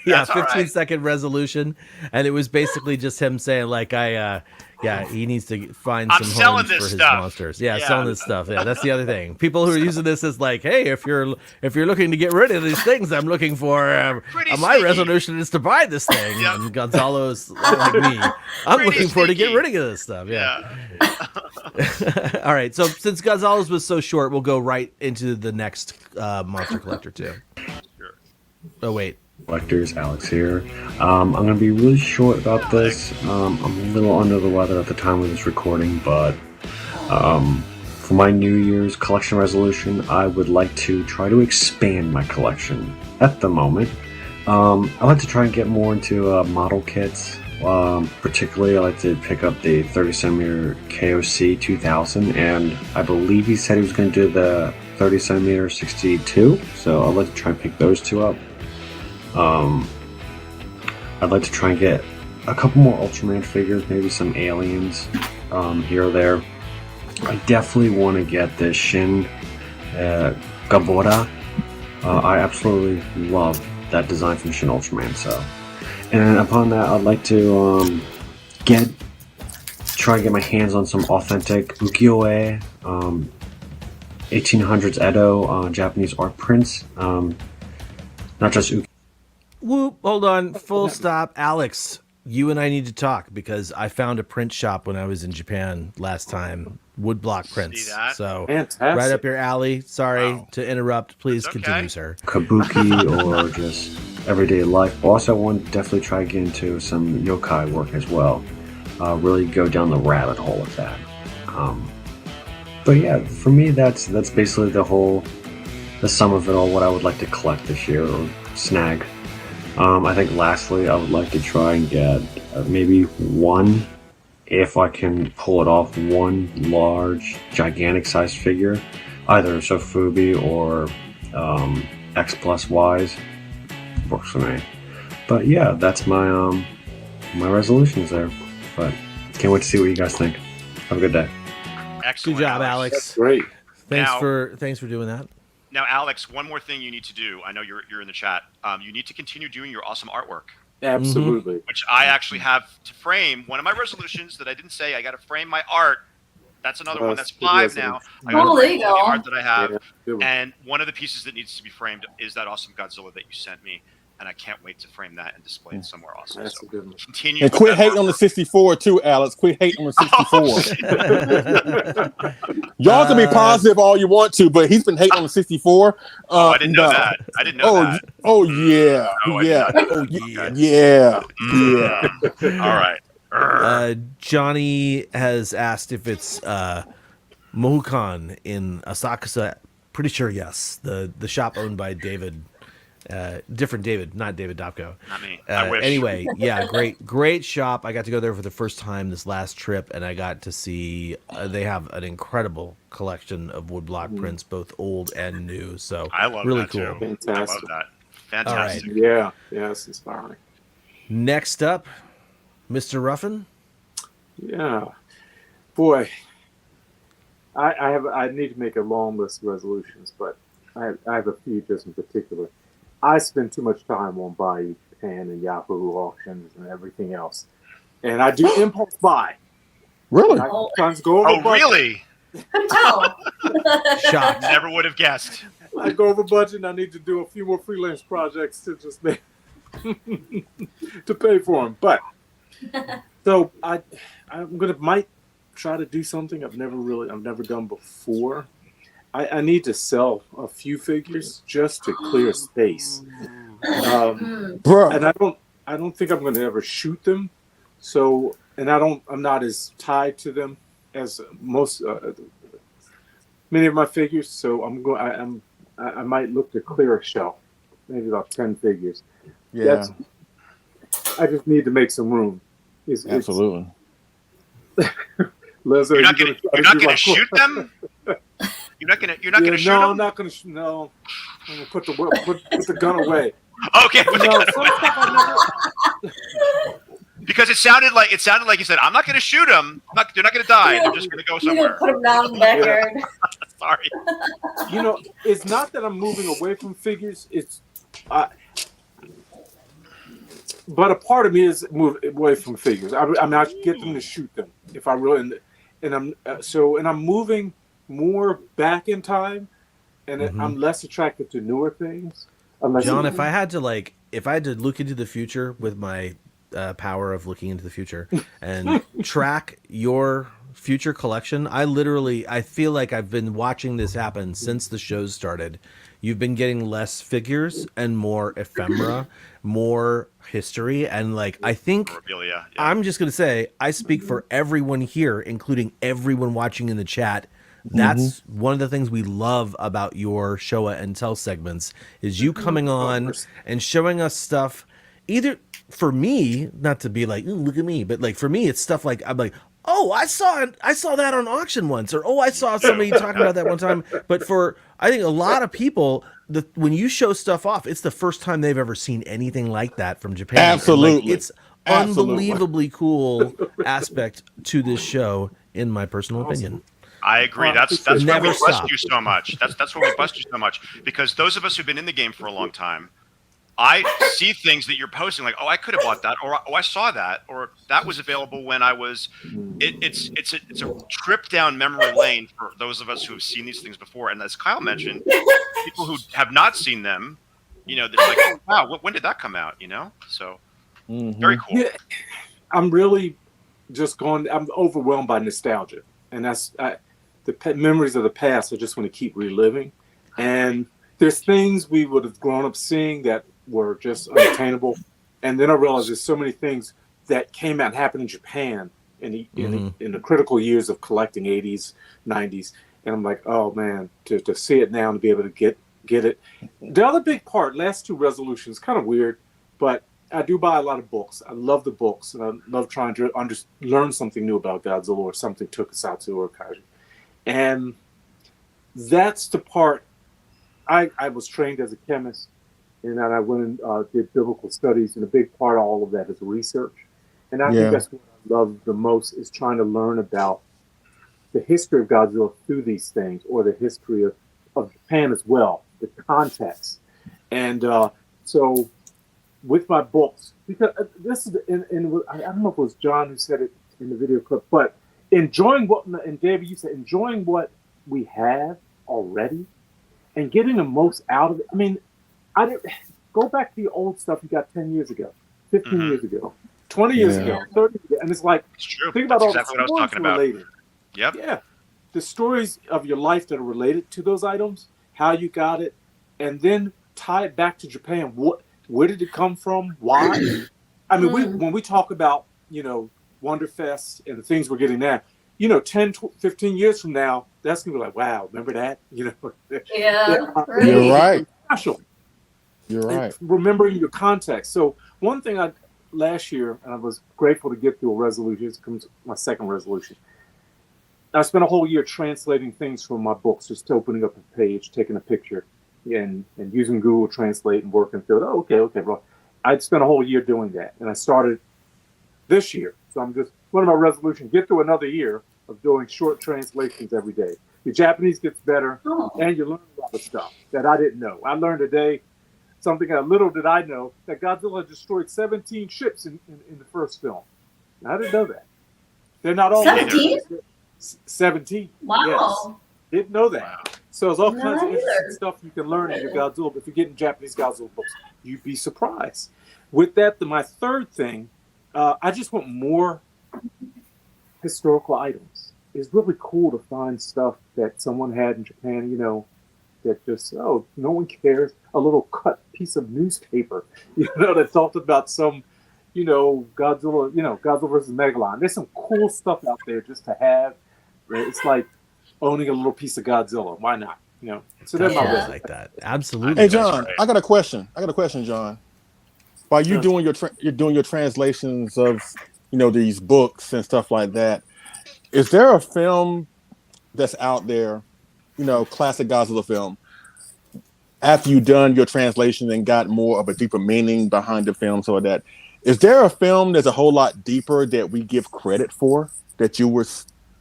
15-second resolution, and it was basically just him saying like, he needs to find some homes for his monsters. Yeah, selling this stuff. Yeah, that's the other thing. People who are using this as like, hey, if you're looking to get rid of these things I'm looking for, my resolution is to buy this thing. And Gonzalo's like me. I'm looking for to get rid of this stuff. Yeah. All right. So since Gonzalo's was so short, we'll go right into the next monster collector too. Sure. Oh wait. Collectors, Alex here. I'm going to be really short about this. I'm a little under the weather at the time of this recording, but for my New Year's collection resolution, I would like to try to expand my collection. At the moment, I like to try and get more into model kits. Particularly, I like to pick up the 30cm KOC 2000, and I believe he said he was going to do the 30cm 62, so I'd like to try and pick those two up. I'd like to try and get a couple more Ultraman figures, maybe some aliens here or there. I definitely want to get the Shin Gabora. I absolutely love that design from Shin Ultraman. So, and upon that, I'd like to try and get my hands on some authentic ukiyo-e, 1800s Edo Japanese art prints. Not just ukiyo. Whoop, hold on, full stop. Alex, you and I need to talk because I found a print shop when I was in Japan last time. Woodblock prints. See that? So Fantastic. right up your alley. Sorry to interrupt. Please continue, sir. Kabuki or just everyday life. Also, I want to definitely try to get into some yokai work as well. Really go down the rabbit hole with that. But yeah, for me, that's basically the sum of it all. What I would like to collect this year or snag. I think lastly, I would like to try and get maybe one, if I can pull it off, one large, gigantic size figure, either Sofubi or X plus Y's. Works for me. But yeah, that's my resolutions there. But can't wait to see what you guys think. Have a good day. Excellent. Good job, Alex. That's great. Thanks for doing that. Now, Alex, one more thing you need to do. I know you're in the chat. You need to continue doing your awesome artwork. Absolutely. Which I actually have to frame. One of my resolutions that I didn't say, I got to frame my art. That's another one. That's 5 now. I got to frame all the art that I have. Yeah, and one of the pieces that needs to be framed is that awesome Godzilla that you sent me. And I can't wait to frame that and display it somewhere awesome. That's so a good one. continue. And quit hating on the 64 too, Alex. Quit hating on the 64. Y'all can be positive all you want to, but he's been hating on the 64. I didn't know that. I didn't know that. Oh yeah, yeah, yeah. All right. Johnny has asked if it's Mohukan in Asakusa. Pretty sure yes. The shop owned by David. Different David, not David Dopko. Not me. I wish. Anyway, yeah, great shop. I got to go there for the first time this last trip, and I got to see they have an incredible collection of woodblock prints, both old and new. So I love really that cool. too. Fantastic. I love that. Fantastic. Right. Yeah, it's inspiring. Next up, Mr. Ruffin. Yeah, boy, I need to make a long list of resolutions, but I have a few just in particular. I spend too much time on Buy Japan and Yahoo auctions and everything else, and I do impulse buy. Really? I sometimes go over budget. Really? No. Shocked. Never would have guessed. I go over budget, and I need to do a few more freelance projects to just make to pay for them. But so might try to do something I've never done before. I need to sell a few figures just to clear space, Bro. and I don't think I'm going to ever shoot them. So, and I'm not as tied to them as most many of my figures. So I might look to clear a shelf, maybe about 10 figures. Yeah. I just need to make some room. Absolutely. Leslie, You're not gonna shoot them. You're not gonna shoot them. No, I'm not gonna. No, I'm gonna put the gun away. Okay. Because it sounded like you said, I'm not gonna shoot them. They're not gonna die. They're just gonna go somewhere. Put them down in the backyard. Sorry. It's not that I'm moving away from figures. But a part of me is move away from figures. I'm not get them to shoot them if I really, and I'm moving more back in time, and I'm less attracted to newer things. John, if I had to look into the future with my power of looking into the future and track your future collection, I feel like I've been watching this happen since the shows started. You've been getting less figures and more ephemera, more history, and I think I'm just gonna say I speak for everyone here, including everyone watching in the chat. That's one of the things we love about your Showa and Tell segments is you coming on and showing us stuff. Either for me, not to be like, ooh, look at me, but for me, it's stuff I'm like, oh, I saw that on auction once, or oh, I saw somebody talking about that one time. But for I think a lot of people, when you show stuff off, it's the first time they've ever seen anything like that from Japan. Absolutely, it's unbelievably cool aspect to this show, in my personal opinion. I agree. That's why we Never bust stop. you so much. That's why we bust you so much, because those of us who've been in the game for a long time, I see things that you're posting like, oh, I could have bought that, or oh, I saw that, or that was available when I was. It's a trip down memory lane for those of us who have seen these things before. And as Kyle mentioned, people who have not seen them, they're like, oh, wow, when did that come out? So very cool. Yeah, I'm really just I'm overwhelmed by nostalgia, and that's the memories of the past. I just want to keep reliving, and there's things we would have grown up seeing that were just unattainable, and then I realized there's so many things that came out and happened in Japan in the critical years of collecting 80s, 90s, and I'm like, oh man, to see it now and to be able to get it. The other big part, last two resolutions, kind of weird, but I do buy a lot of books. I love the books, and I love trying to learn something new about Godzilla or something tokusatsu or kaiju. And that's the part. I was trained as a chemist, and then I went and did biblical studies, and a big part of all of that is research. And I think that's what I love the most, is trying to learn about the history of Godzilla through these things, or the history of Japan as well, the context. And so with my books, because this is, I don't know if it was John who said it in the video clip, but enjoying and David, you said enjoying what we have already and getting the most out of it. I mean, go back to the old stuff you got 10 years ago, 15 years ago, 20 years ago, 30 years ago. And it's like, think about all the stories related. Yep. Yeah. The stories of your life that are related to those items, how you got it, and then tie it back to Japan. Where did it come from? Why? I mean, when we talk about, Wonderfest and the things we're getting now, 10, 15 years from now, that's going to be like, wow, remember that? Yeah. You're right. Special. You're right. And remembering your context. So one thing last year, and I was grateful to get through a resolution, this comes my second resolution. I spent a whole year translating things from my books, just opening up a page, taking a picture, and using Google Translate and working through it. Oh, okay, well, I'd spent a whole year doing that, and I started this year. So I'm just, one of my resolutions, get through another year of doing short translations every day. The Japanese gets better, and you learn a lot of stuff that I didn't know. I learned today something that little did I know, that Godzilla destroyed 17 ships in the first film. I didn't know that. They're not all 17? 17. Wow. Yes. Didn't know that. Wow. So there's all kinds of interesting stuff you can learn in your Godzilla. But if you're getting Japanese Godzilla books, you'd be surprised. With that, my third thing, I just want more historical items. It's really cool to find stuff that someone had in Japan, that just, no one cares. A little cut piece of newspaper, that talked about some, Godzilla, Godzilla versus Megalon. There's some cool stuff out there just to have. Right? It's like owning a little piece of Godzilla. Why not? So that's my like that. Absolutely. Hey, John, I got a question, John. While you're doing your translations of, these books and stuff like that, is there a film that's out there, classic Godzilla film, after you've done your translation and got more of a deeper meaning behind the film, so that, is there a film that's a whole lot deeper that we give credit for, that you were,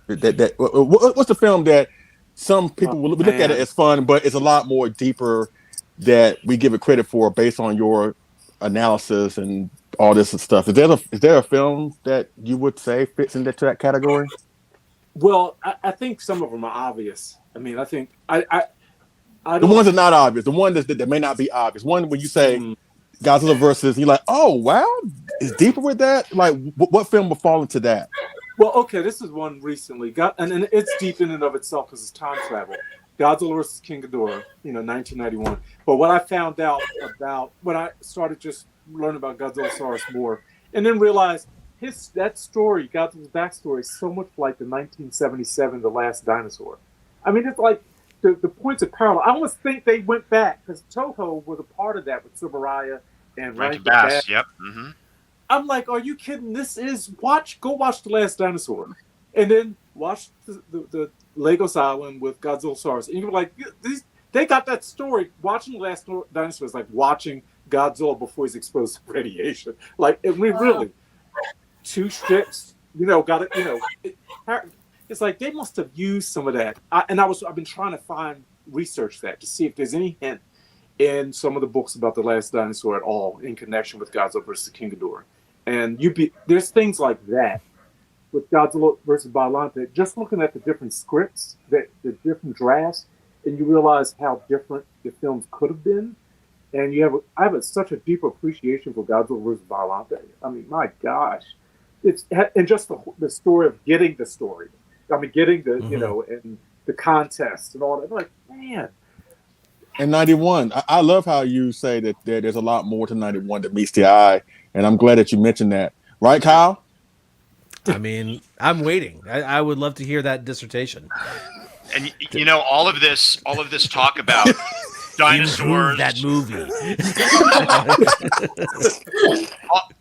what's the film that some people will look at it as fun, but it's a lot more deeper that we give it credit for based on your analysis and all this stuff? Is there a film that you would say fits into that category? Well, I think some of them are obvious. I mean, I think I the ones that are not obvious, the one that may not be obvious. One when you say Godzilla versus, you're like, oh wow, it's deeper with that. Like, what film would fall into that? Well, okay, this is one recently. And it's deep in and of itself because it's time travel. Godzilla versus King Ghidorah, 1991. But what I found out about when I started just learning about Godzillasaurus more, and then realized that story, Godzilla's backstory, is so much like the 1977 The Last Dinosaur. I mean, it's like the points of parallel. I almost think they went back because Toho was a part of that with Tsuburaya and Rankin Bass. Yep. Mm-hmm. I'm like, are you kidding? Go watch The Last Dinosaur, and then watch the Lagos Island with Godzillasaurus. And you're like, they got that story. Watching The Last Dinosaur is like watching Godzilla before he's exposed to radiation. Like, really, two ships, got it, It's like they must have used some of that. I've been trying to research that to see if there's any hint in some of the books about the last dinosaur at all in connection with Godzilla versus King Ghidorah. And there's things like that with Godzilla versus Biollante. Just looking at the different scripts, the different drafts, and you realize how different the films could have been. And I have such a deep appreciation for Godzilla versus Biollante. I mean, my gosh, and just the story of getting the story. I mean, getting the and the contest and all that. I'm like, man. And 91, I love how you say that there's a lot more to 91 that meets the eye, and I'm glad that you mentioned that. Right, Kyle? I mean, I'm waiting. I would love to hear that dissertation. And all of this talk about dinosaurs. That movie.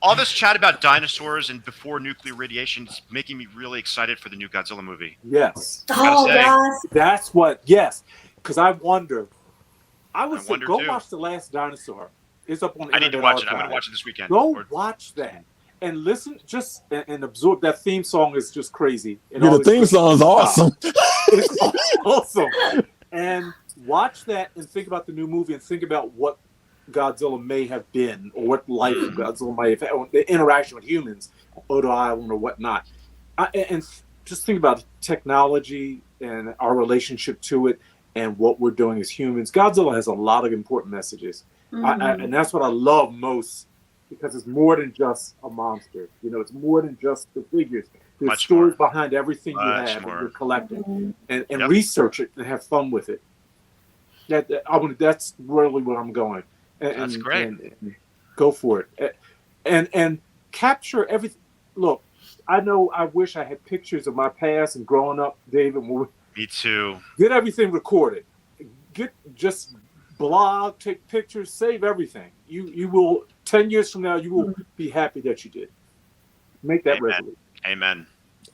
all this chat about dinosaurs and before nuclear radiation is making me really excited for the new Godzilla movie. Yes. Oh, yes. That's what. Yes, because I wonder. I would say go too. watch The Last Dinosaur. It's up on. I need to watch it. I'm going to watch it this weekend. Go watch that and listen, just and absorb. That theme song is just crazy. The theme song is awesome. It's awesome. And watch that and think about the new movie and think about what Godzilla may have been or what life Godzilla may have had, or the interaction with humans, Odo Island or whatnot. And just think about technology and our relationship to it and what we're doing as humans. Godzilla has a lot of important messages. And that's what I love most, because it's more than just a monster. It's more than just the figures. There's Much stories more. behind everything you Much have more. and you're collecting. And research it and have fun with it. That's really where I'm going. That's great. And go for it. And capture everything. Look, I know I wish I had pictures of my past and growing up, David. Me too. Get everything recorded. Just blog, take pictures, save everything. You will 10 years from now you will be happy that you did. Make that resolution. Amen.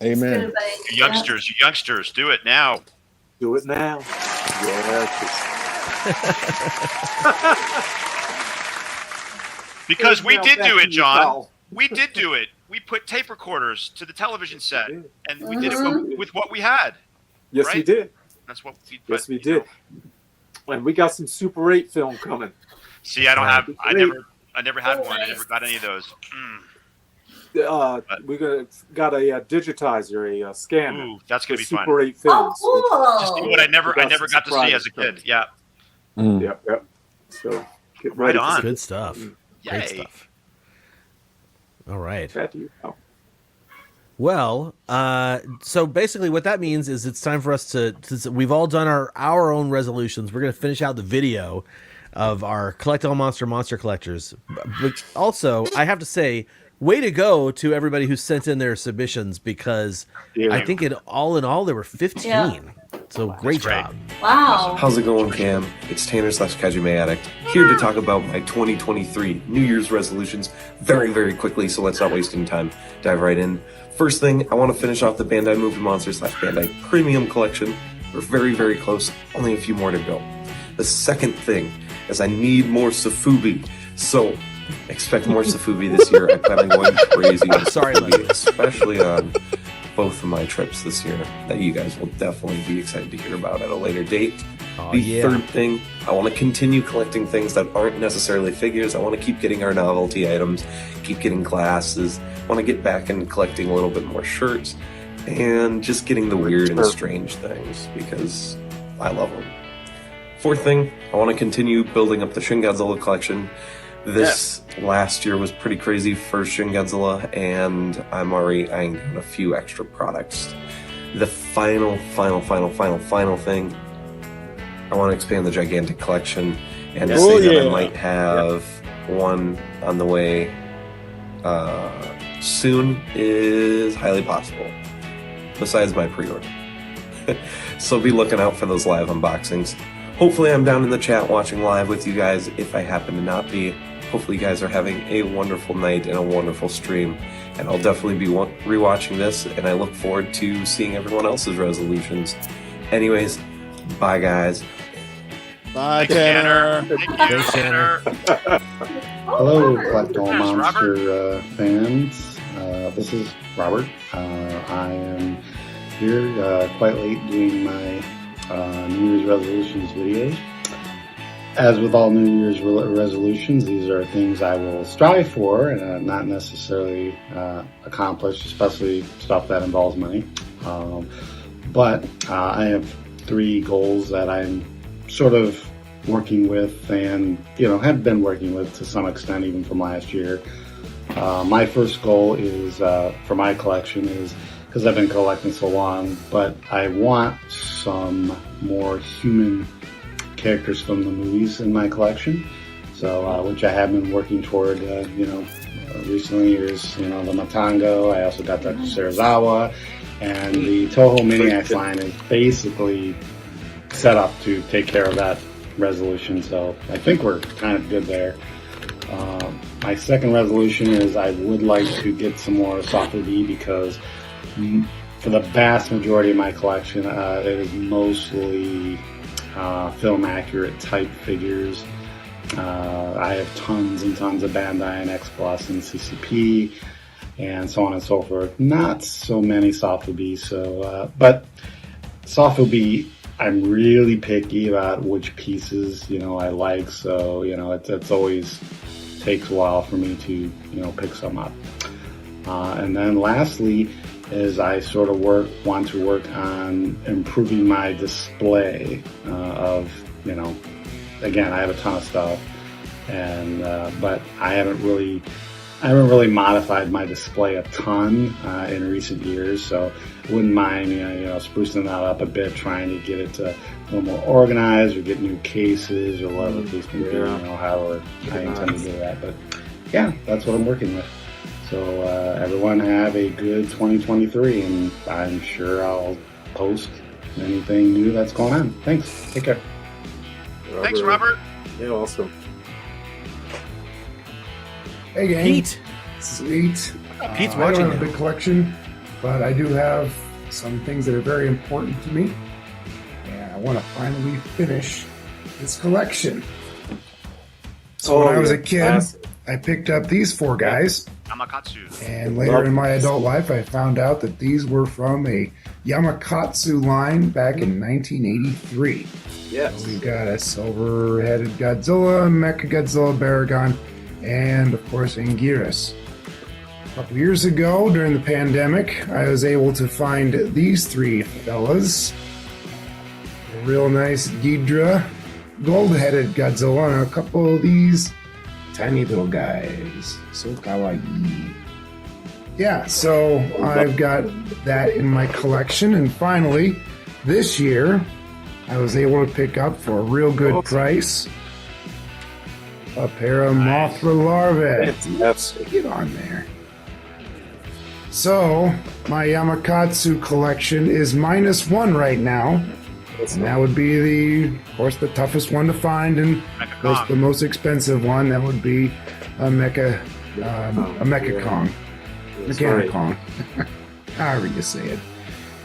Amen. You youngsters, do it now. Do it now. Because we did do it, John. We did do it. We put tape recorders to the television set, and we did it with what we had. Yes, right? we did. That's what we. Yes, we did. And we got some Super 8 film coming. See, I don't have. I never had one. I never got any of those. We got a digitizer, a scanner. Ooh, that's gonna be Super fun. 8 films. Oh, Just do what I never got to see as a kid. Yeah. Yep. So get Right ready. on. Good stuff. Great Yay. stuff. All right. Back to you. Oh. Well, so basically what that means is it's time for us to we've all done our own resolutions. We're going to finish out the video of our Collect All Monster Collectors. But also, I have to say, way to go to everybody who sent in their submissions, because I think in all there were 15. Yeah. So great job. Wow. How's it going, Cam? It's Tanner / Kaiju Addict here to talk about my 2023 New Year's resolutions very, very quickly, so let's not waste any time. Dive right in. First thing, I want to finish off the Bandai Movie Monsters / Bandai Premium Collection. We're very, very close. Only a few more to go. The second thing is I need more Safubi. So expect more Safubi this year. I plan on going crazy on Safubi, especially on both of my trips this year that you guys will definitely be excited to hear about at a later date. Third thing, I want to continue collecting things that aren't necessarily figures. I want to keep getting our novelty items, keep getting glasses. I want to get back into collecting a little bit more shirts and just getting the weird and strange things because I love them. Fourth thing, I want to continue building up the Shin Godzilla collection. This last year was pretty crazy for Shin Godzilla, and I'm already eyeing down a few extra products. The final thing, I want to expand the gigantic collection, and to say that I might have one on the way soon is highly possible, besides my pre-order. So be looking out for those live unboxings. Hopefully I'm down in the chat watching live with you guys. If I happen to not be, hopefully you guys are having a wonderful night and a wonderful stream. And I'll definitely be rewatching this, and I look forward to seeing everyone else's resolutions. Anyways, bye guys. Bye, Tanner. Thanks, Tanner. Hello, Collect All Monster fans. This is Robert. I am here, quite late doing my New Year's resolutions videos. As with all New Year's resolutions, these are things I will strive for and not necessarily accomplish, especially stuff that involves money. But I have 3 goals that I'm sort of working with and, have been working with to some extent even from last year. My first goal is, for my collection is, because I've been collecting so long, but I want some more human characters from the movies in my collection. So, which I have been working toward, recently is, the Matango. I also got the Serizawa, and the Toho Miniacs line is basically set up to take care of that resolution. So I think we're kind of good there. My second resolution is I would like to get some more Software B because for the vast majority of my collection, it is mostly film accurate type figures. I have tons and tons of Bandai and X Plus and CCP and so on and so forth. Not so many Software B, but Software B, I'm really picky about which pieces, I like. So, it's always takes a while for me to, pick some up. And then lastly is I sort of want to work on improving my display of, again, I have a ton of stuff and, but I haven't really modified my display a ton in recent years, so I wouldn't mind sprucing that up a bit, trying to get it a little more organized or get new cases or whatever the case may be, however I intend to do that. But yeah, that's what I'm working with. So everyone have a good 2023, and I'm sure I'll post anything new that's going on. Thanks. Take care. Thanks, Robert. Yeah, awesome. Hey, gang. Pete. Sweet. Pete's I watching don't have a now. big collection, but I do have some things that are very important to me. And I want to finally finish this collection. So when I was a kid, I picked up these 4 guys. Yamakatsu. And later in my adult life, I found out that these were from a Yamakatsu line back in 1983. Yes. So we've got a silver-headed Godzilla, Mecha Godzilla, Baragon, and of course Anguirus. A couple years ago, during the pandemic, I was able to find these 3 fellas. A real nice Ghidra, gold-headed Godzilla, and a couple of these tiny little guys. So kawaii. Yeah, so I've got that in my collection, and finally, this year, I was able to pick up for a real good price a pair of Mothra larvae. Get on there. So, my Yamakatsu collection is -1 right now. And that would be of course, the toughest one to find, and of course, the most expensive one. That would be a Mecha Kong. Mechanicon. However you say it.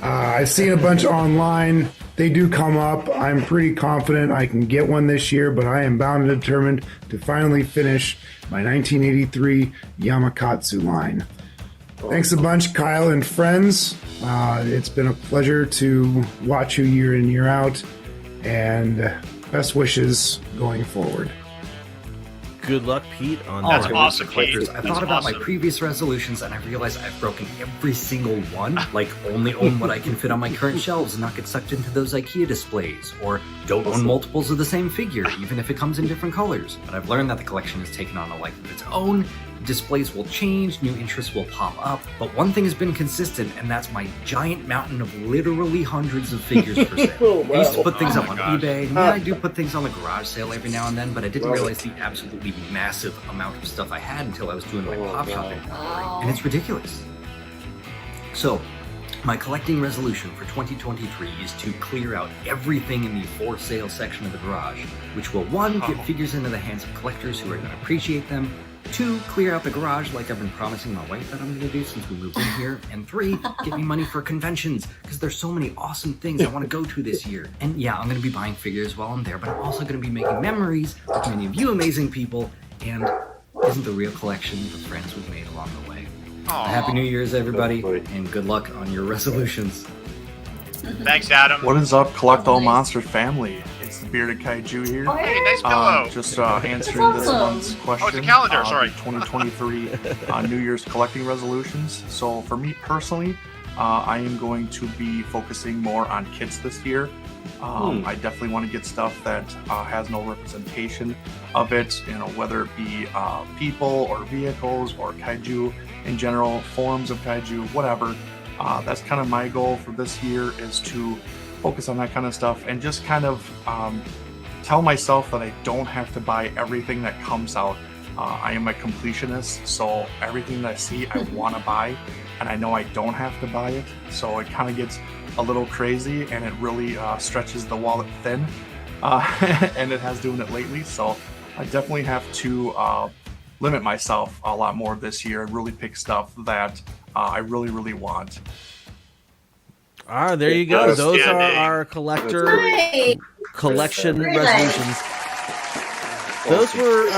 I've seen a bunch online. They do come up. I'm pretty confident I can get one this year, but I am bound and determined to finally finish my 1983 Yamakatsu line. Thanks a bunch, Kyle and friends. It's been a pleasure to watch you year in, year out, and best wishes going forward. Good luck, Pete, on That's that. awesome, Pete. I thought about my previous resolutions and I realized I've broken every single one. Like, only own what I can fit on my current shelves and not get sucked into those IKEA displays. Or don't own multiples of the same figure, even if it comes in different colors. But I've learned that the collection has taken on a life of its own. Displays will change, new interests will pop up, but one thing has been consistent, and that's my giant mountain of literally hundreds of figures for sale. I used to put things up on eBay, and I do put things on the garage sale every now and then, but I didn't realize the absolutely massive amount of stuff I had until I was doing my Pop Shop inventory, and it's ridiculous. So, my collecting resolution for 2023 is to clear out everything in the for sale section of the garage, which will 1, get figures into the hands of collectors who are going to appreciate them, 2, clear out the garage like I've been promising my wife that I'm going to do since we moved in here, and 3, get me money for conventions, because there's so many awesome things I want to go to this year. And yeah, I'm going to be buying figures while I'm there, but I'm also going to be making memories with many of you amazing people, and isn't the real collection the friends we've made along the way. Happy New Year's, everybody, and good luck on your resolutions. Thanks, Adam. What is up, Collect All Monsters family? It's the Bearded Kaiju here. Oh, Hey, nice pillow. Just answering this awesome. month's question. Oh, it's a calendar, sorry. The 2023 New Year's collecting resolutions. So for me personally, I am going to be focusing more on kits this year. I definitely want to get stuff that has no representation of it, you know, whether it be people or vehicles or kaiju in general, forms of kaiju, whatever. That's kind of my goal for this year, is to focus on that kind of stuff and just kind of tell myself that I don't have to buy everything that comes out. I am a completionist, so everything that I see I want to buy, and I know I don't have to buy it, so it kind of gets a little crazy and it really stretches the wallet thin, and it has doing it lately, so I definitely have to limit myself a lot more this year and really pick stuff that I really, really want. There you go. Those are our collection resolutions. Those were,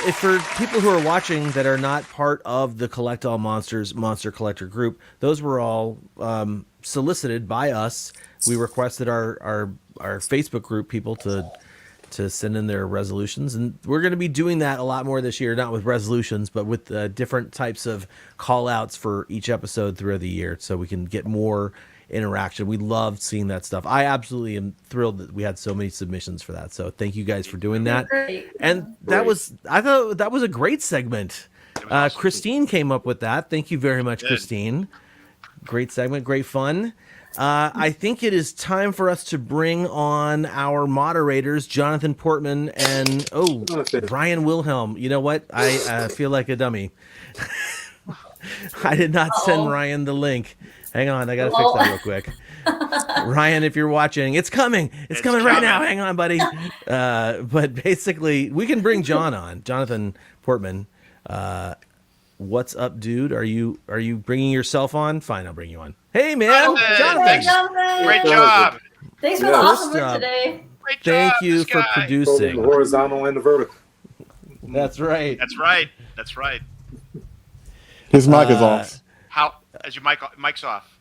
if for people who are watching that are not part of the Collect All Monsters Monster Collector group, those were all solicited by us. We requested our Facebook group people to send in their resolutions, and we're going to be doing that a lot more this year, not with resolutions, but with different types of call outs for each episode throughout the year, so we can get more interaction. We loved seeing that stuff. I absolutely am thrilled that we had so many submissions for that, so thank you guys for doing that. And I thought that was a great segment. Christine came up with that. Thank you very much, Christine. Great segment, great fun. I think it is time for us to bring on our moderators, Jonathan Portman and Ryan Wilhelm. You know what? I feel like a dummy. I did not send Ryan the link. Hang on, I gotta fix that real quick. Ryan, if you're watching, it's coming. It's coming right now. Hang on, buddy. But basically, we can bring John on, Jonathan Portman. What's up, dude? Are you bringing yourself on? Fine, I'll bring you on. Hey, man, Jonathan. Great job. Thanks for the awesome work today. Thank you for producing. The horizontal and the vertical. That's right. That's right. That's right. His mic is off. How is your mic's off?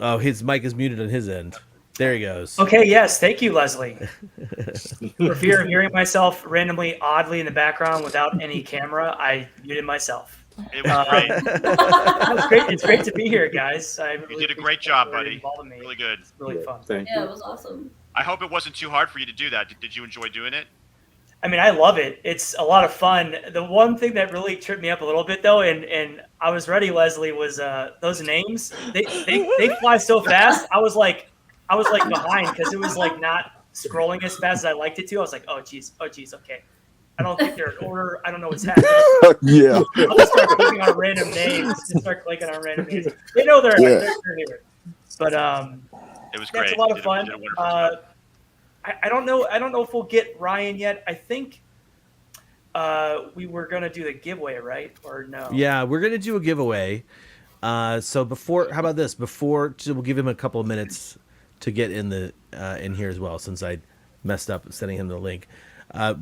Oh, his mic is muted on his end. There he goes. Okay, yes, thank you, Leslie. For fear of hearing myself randomly, oddly in the background without any camera, I muted myself. It was great. It was great. It's great to be here, guys. You did a great job, buddy. Really good. It's really fun. Yeah, it was awesome. I hope it wasn't too hard for you to do that. Did you enjoy doing it? I mean, I love it. It's a lot of fun. The one thing that really tripped me up a little bit, though, and I was ready, Leslie, was those names. They fly so fast. I was like behind because it was like not scrolling as fast as I liked it to. I was like, oh geez, okay. I don't think they're in order. I don't know what's happening. Yeah. I'll just start clicking on random names. They know they're here. But it was great. It's a lot of fun. I don't know if we'll get Ryan yet. I think we were gonna do the giveaway, right? Or no? Yeah, we're gonna do a giveaway. So before, how about this? We'll give him a couple of minutes to get in here as well, since I messed up sending him the link.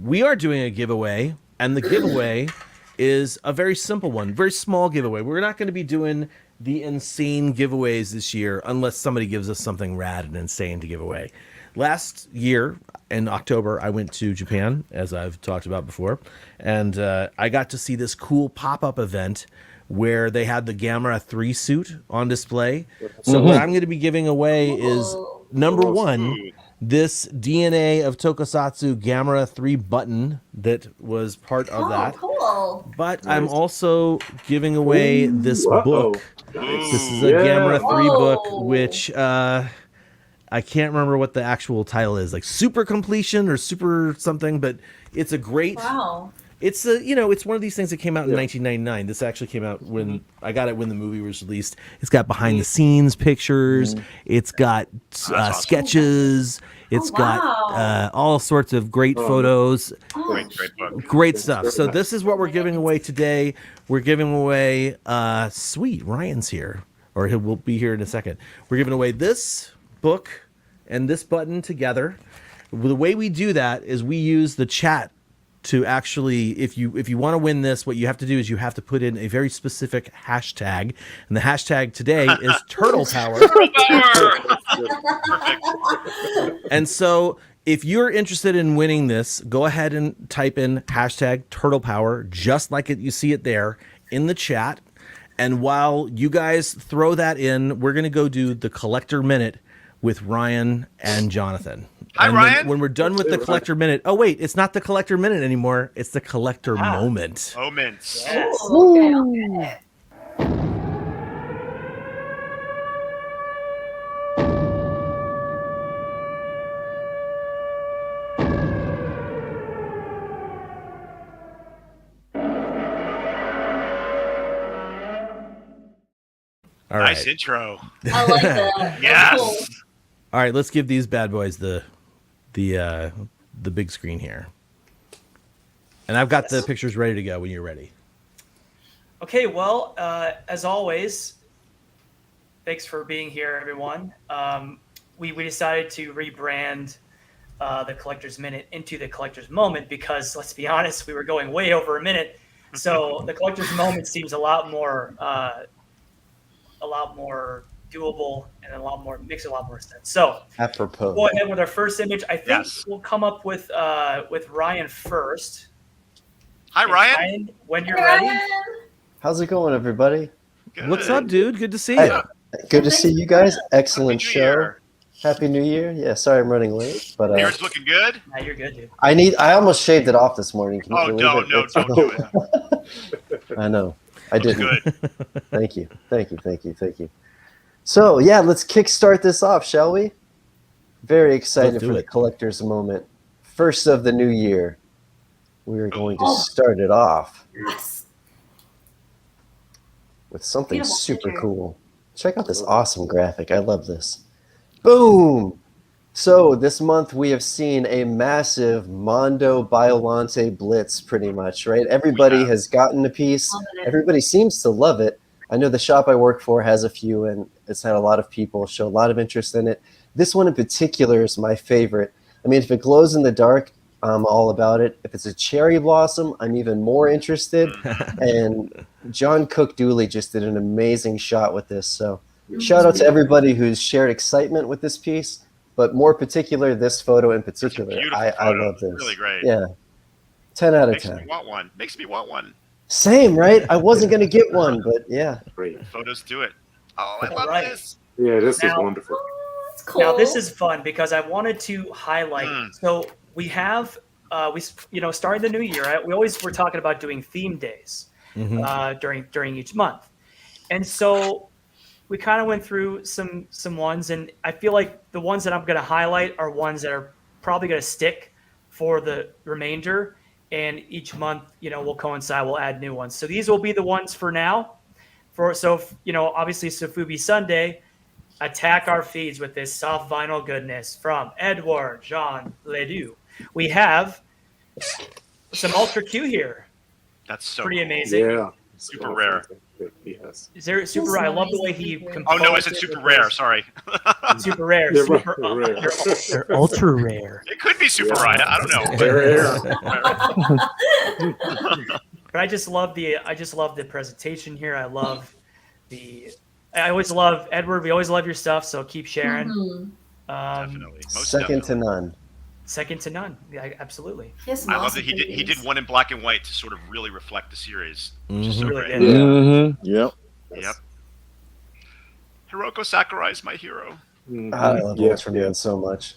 We are doing a giveaway, and the giveaway is a very simple one, very small giveaway. We're not going to be doing the insane giveaways this year unless somebody gives us something rad and insane to give away. Last year in October, I went to Japan, as I've talked about before, and I got to see this cool pop-up event where they had the Gamera 3 suit on display. So what I'm going to be giving away is, number one, this DNA of Tokusatsu Gamera 3 button that was part of that. Cool. But I'm also giving away this book. This is a Gamera 3 book, which I can't remember what the actual title is, like Super Completion or Super something, but it's a great... Wow. It's it's one of these things that came out in 1999. This actually came out when I got it when the movie was released. It's got behind the scenes pictures. It's got sketches. It's got all sorts of great photos. Great book. Great stuff. So this is what we're giving away today. We're giving away sweet, Ryan's here, or he will be here in a second. We're giving away this book and this button together. The way we do that is we use the chat to actually, if you want to win this, what you have to do is you have to put in a very specific hashtag, and the hashtag today is Turtle Power. Turtle Power. Perfect. And so, if you're interested in winning this, go ahead and type in hashtag Turtle Power, just like you see it there in the chat. And while you guys throw that in, we're going to go do the Collector Minute with Ryan and Jonathan. Hi, and Ryan. When we're done with the Collector Minute, oh wait, it's not the Collector Minute anymore. It's the Collector Moment. Moments. Yes. Okay. All Nice right. intro. I like that. Yes. Cool. All right, let's give these bad boys the big screen here. And I've got the pictures ready to go when you're ready. Okay, well, as always, thanks for being here, everyone. We decided to rebrand the Collector's Minute into the Collector's Moment because, let's be honest, we were going way over a minute. So the Collector's Moment seems a lot more doable and makes a lot more sense. So apropos. Go ahead with our first image. I think we'll come up with Ryan first. Hi, Ryan. When you're ready. How's it going, everybody? Good. What's up, dude? Good to see Hey, you. good to see you guys. Excellent Happy New show. Year. Happy New Year. Yeah, sorry I'm running late, but Hair's looking good. Nah, you're good, dude. I almost shaved it off this morning. Can you Oh, believe don't do it. I know. I didn't. Good. Thank you. So yeah, let's kickstart this off, shall we? Very excited Let's do for the it. collector's moment. First of the new year. We are going to start it off Yes. with something Beautiful super picture. cool. Check out this awesome graphic. I love this. Boom! So this month we have seen a massive Mondo Biolante blitz pretty much, right? Everybody has gotten a piece. Everybody seems to love it. I know the shop I work for has a few and it's had a lot of people show a lot of interest in it. This one in particular is my favorite. I mean, if it glows in the dark, I'm all about it. If it's a cherry blossom, I'm even more interested. And John Cook Dooley just did an amazing shot with this. So shout out to everybody who's shared excitement with this piece, but more particular, this photo in particular. I love this. Really great. Yeah. 10 out of Makes 10. me want one. Makes me want one. Same, right? I wasn't going to get one, but yeah. Great. Photos do it. Oh, I love Right. this. Yeah, this is Now- wonderful. That's cool. Now this is fun because I wanted to highlight. So we have starting the new year. Right? We're talking about doing theme days during each month, and so we kind of went through some ones, and I feel like the ones that I'm going to highlight are ones that are probably going to stick for the remainder. And each month, will coincide. We'll add new ones. So these will be the ones for now. Obviously Sofubi Sunday. Attack our feeds with this soft vinyl goodness from Edouard Jean Ledoux. We have some Ultra Q here. That's so pretty cool. amazing. Yeah. Super rare. Yes. Is there super rare? I love the way he composed Oh no, I said it super with rare. this- Sorry. Super rare. Yeah, Super rare. They're ultra rare. It could be super rare. I don't know. But I just love the presentation here. I always love Edward. We always love your stuff. So keep sharing. Mhm. Definitely. Most Second definitely. to none. Second to none. Yeah, absolutely. Yes, I love that he did one in black and white to sort of really reflect the series. Which is so Really great. good. Mm-hmm. Yep. Yep. Hiroko Sakurai is my hero. I love Ultraman so much.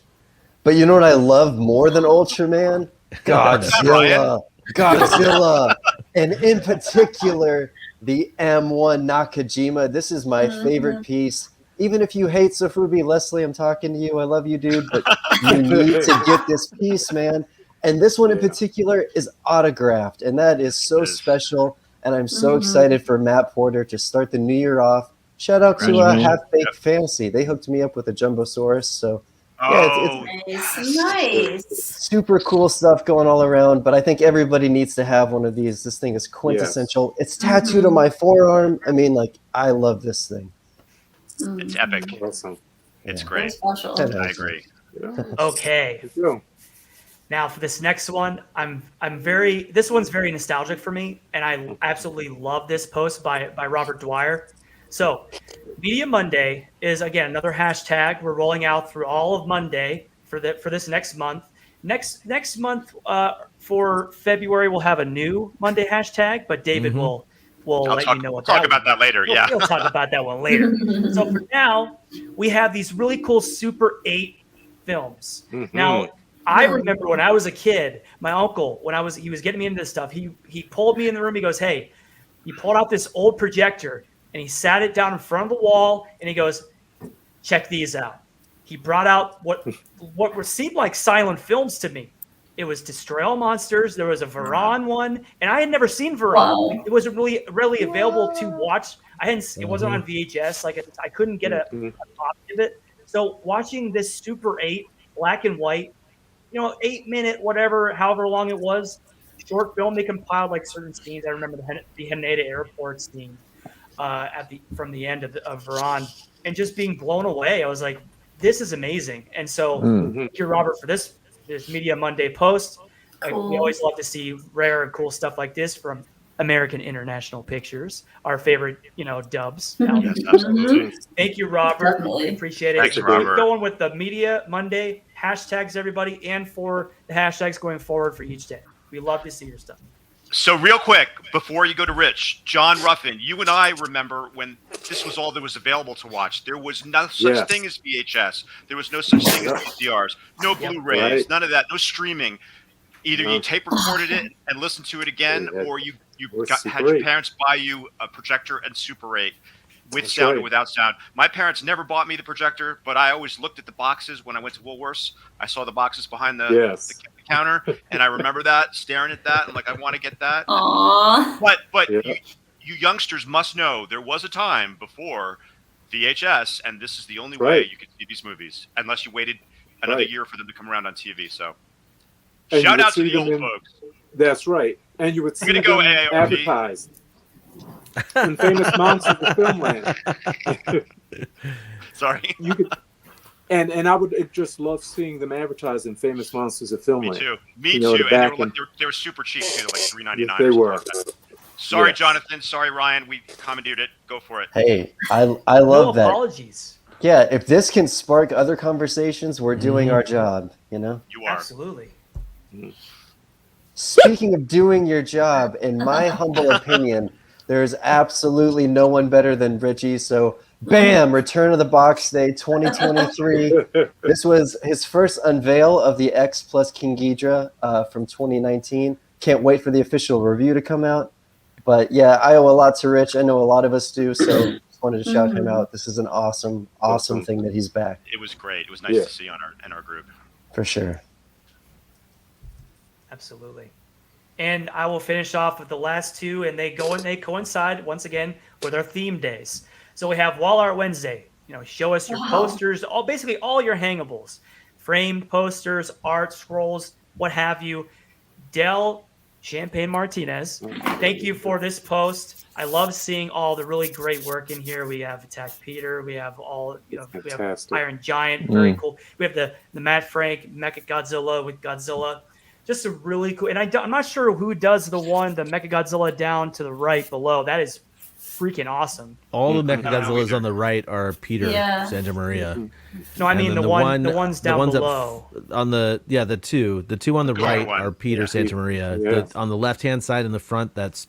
But you know what I love more than Ultraman? Godzilla. Godzilla. And in particular, the M1 Nakajima. This is my favorite piece. Even if you hate Sofubi, Leslie, I'm talking to you. I love you, dude. But you need to get this piece, man. And this one in particular is autographed. And that is so special. And I'm so excited for Matt Porter to start the new year off. Shout out to Half Baked Fantasy. They hooked me up with a Jumbosaurus. So yeah, it's Nice. super cool stuff going all around. But I think everybody needs to have one of these. This thing is quintessential. It's tattooed on my forearm. I mean, I love this thing. It's epic. Awesome. It's great. Special. I agree. Okay. Now for this next one, this one's very nostalgic for me, and I absolutely love this post by Robert Dwyer. So Media Monday is again another hashtag we're rolling out through all of Monday for this next month. Next month for February we'll have a new Monday hashtag, but David will let you know what talk about that later. Yeah. We'll talk about that one later. So for now, we have these really cool Super 8 films. Now, I remember when I was a kid, my uncle, he was getting me into this stuff, he pulled me in the room. He goes, hey, he pulled out this old projector and he sat it down in front of the wall and he goes, check these out. He brought out what seemed like silent films to me. It was Destroy All Monsters. There was a Varan one, and I had never seen Varan. Wow. It wasn't really available to watch. It wasn't on VHS. I couldn't get a copy of it. So watching this Super 8 black and white, 8-minute, whatever, however long it was, short film, they compiled like certain scenes. I remember the Haneda Airport scene from the end of Varan, and just being blown away. I was like, this is amazing. And so thank you, Robert, for this Media Monday post. Cool. We always love to see rare and cool stuff like this from American International Pictures, our favorite, dubs. Yes, absolutely. Thank you, Robert. Definitely. Appreciate it. Thanks, Robert. Keep going with the Media Monday hashtags, everybody, and for the hashtags going forward for each day. We love to see your stuff. So real quick, before you go to Rich, John Ruffin, you and I remember when this was all that was available to watch. There was no such thing as VHS. There was no such thing as VCRs. No Blu-rays, none of that. No streaming. Either you tape recorded it and listened to it again, or you had your parents buy you a projector and Super 8 with sound or without sound. My parents never bought me the projector, but I always looked at the boxes when I went to Woolworths. I saw the boxes behind the counter, and I remember that, staring at that, and like, I want to get that. Aww. But you youngsters must know there was a time before VHS, and this is the only way you could see these movies, unless you waited another year for them to come around on TV. So and shout out to the old folks. That's right. And you would see them AARP. advertised in Famous Monsters of Filmland. Sorry. You could, and I would just love seeing them advertised in Famous Monsters of Filmland. Me too. Me too. And they were super cheap too, like $3.99. They were. Sorry, Jonathan. Sorry, Ryan. We commandeered it. Go for it. Hey, I love that. Apologies. Yeah, if this can spark other conversations, we're doing our job, You are. Absolutely. Speaking of doing your job, in my humble opinion, there's absolutely no one better than Richie. So, bam, Return of the Box Day 2023. This was his first unveil of the X plus King Ghidra from 2019. Can't wait for the official review to come out. But yeah, I owe a lot to Rich. I know a lot of us do. So just wanted to shout him out. This is an awesome thing that he's back. It was great. It was nice to see in our group. For sure. Absolutely. And I will finish off with the last two, and they coincide once again with our theme days. So we have Wall Art Wednesday. Show us your posters, basically all your hangables, framed posters, art scrolls, what have you. Del Champagne Martinez, thank you for this post. I love seeing all the really great work in here. We have Attack Peter. We have we have Iron Giant. Very cool. We have the Matt Frank Mecha Godzilla with Godzilla. Just a really cool. And I'm not sure who does the Mecha Godzilla down to the right below. That is freaking awesome. All the Mechagodzillas on the right are Peter Santa Maria. No, I mean the ones down below. On the two on the right are Peter Santa Maria. On the left hand side in the front, that's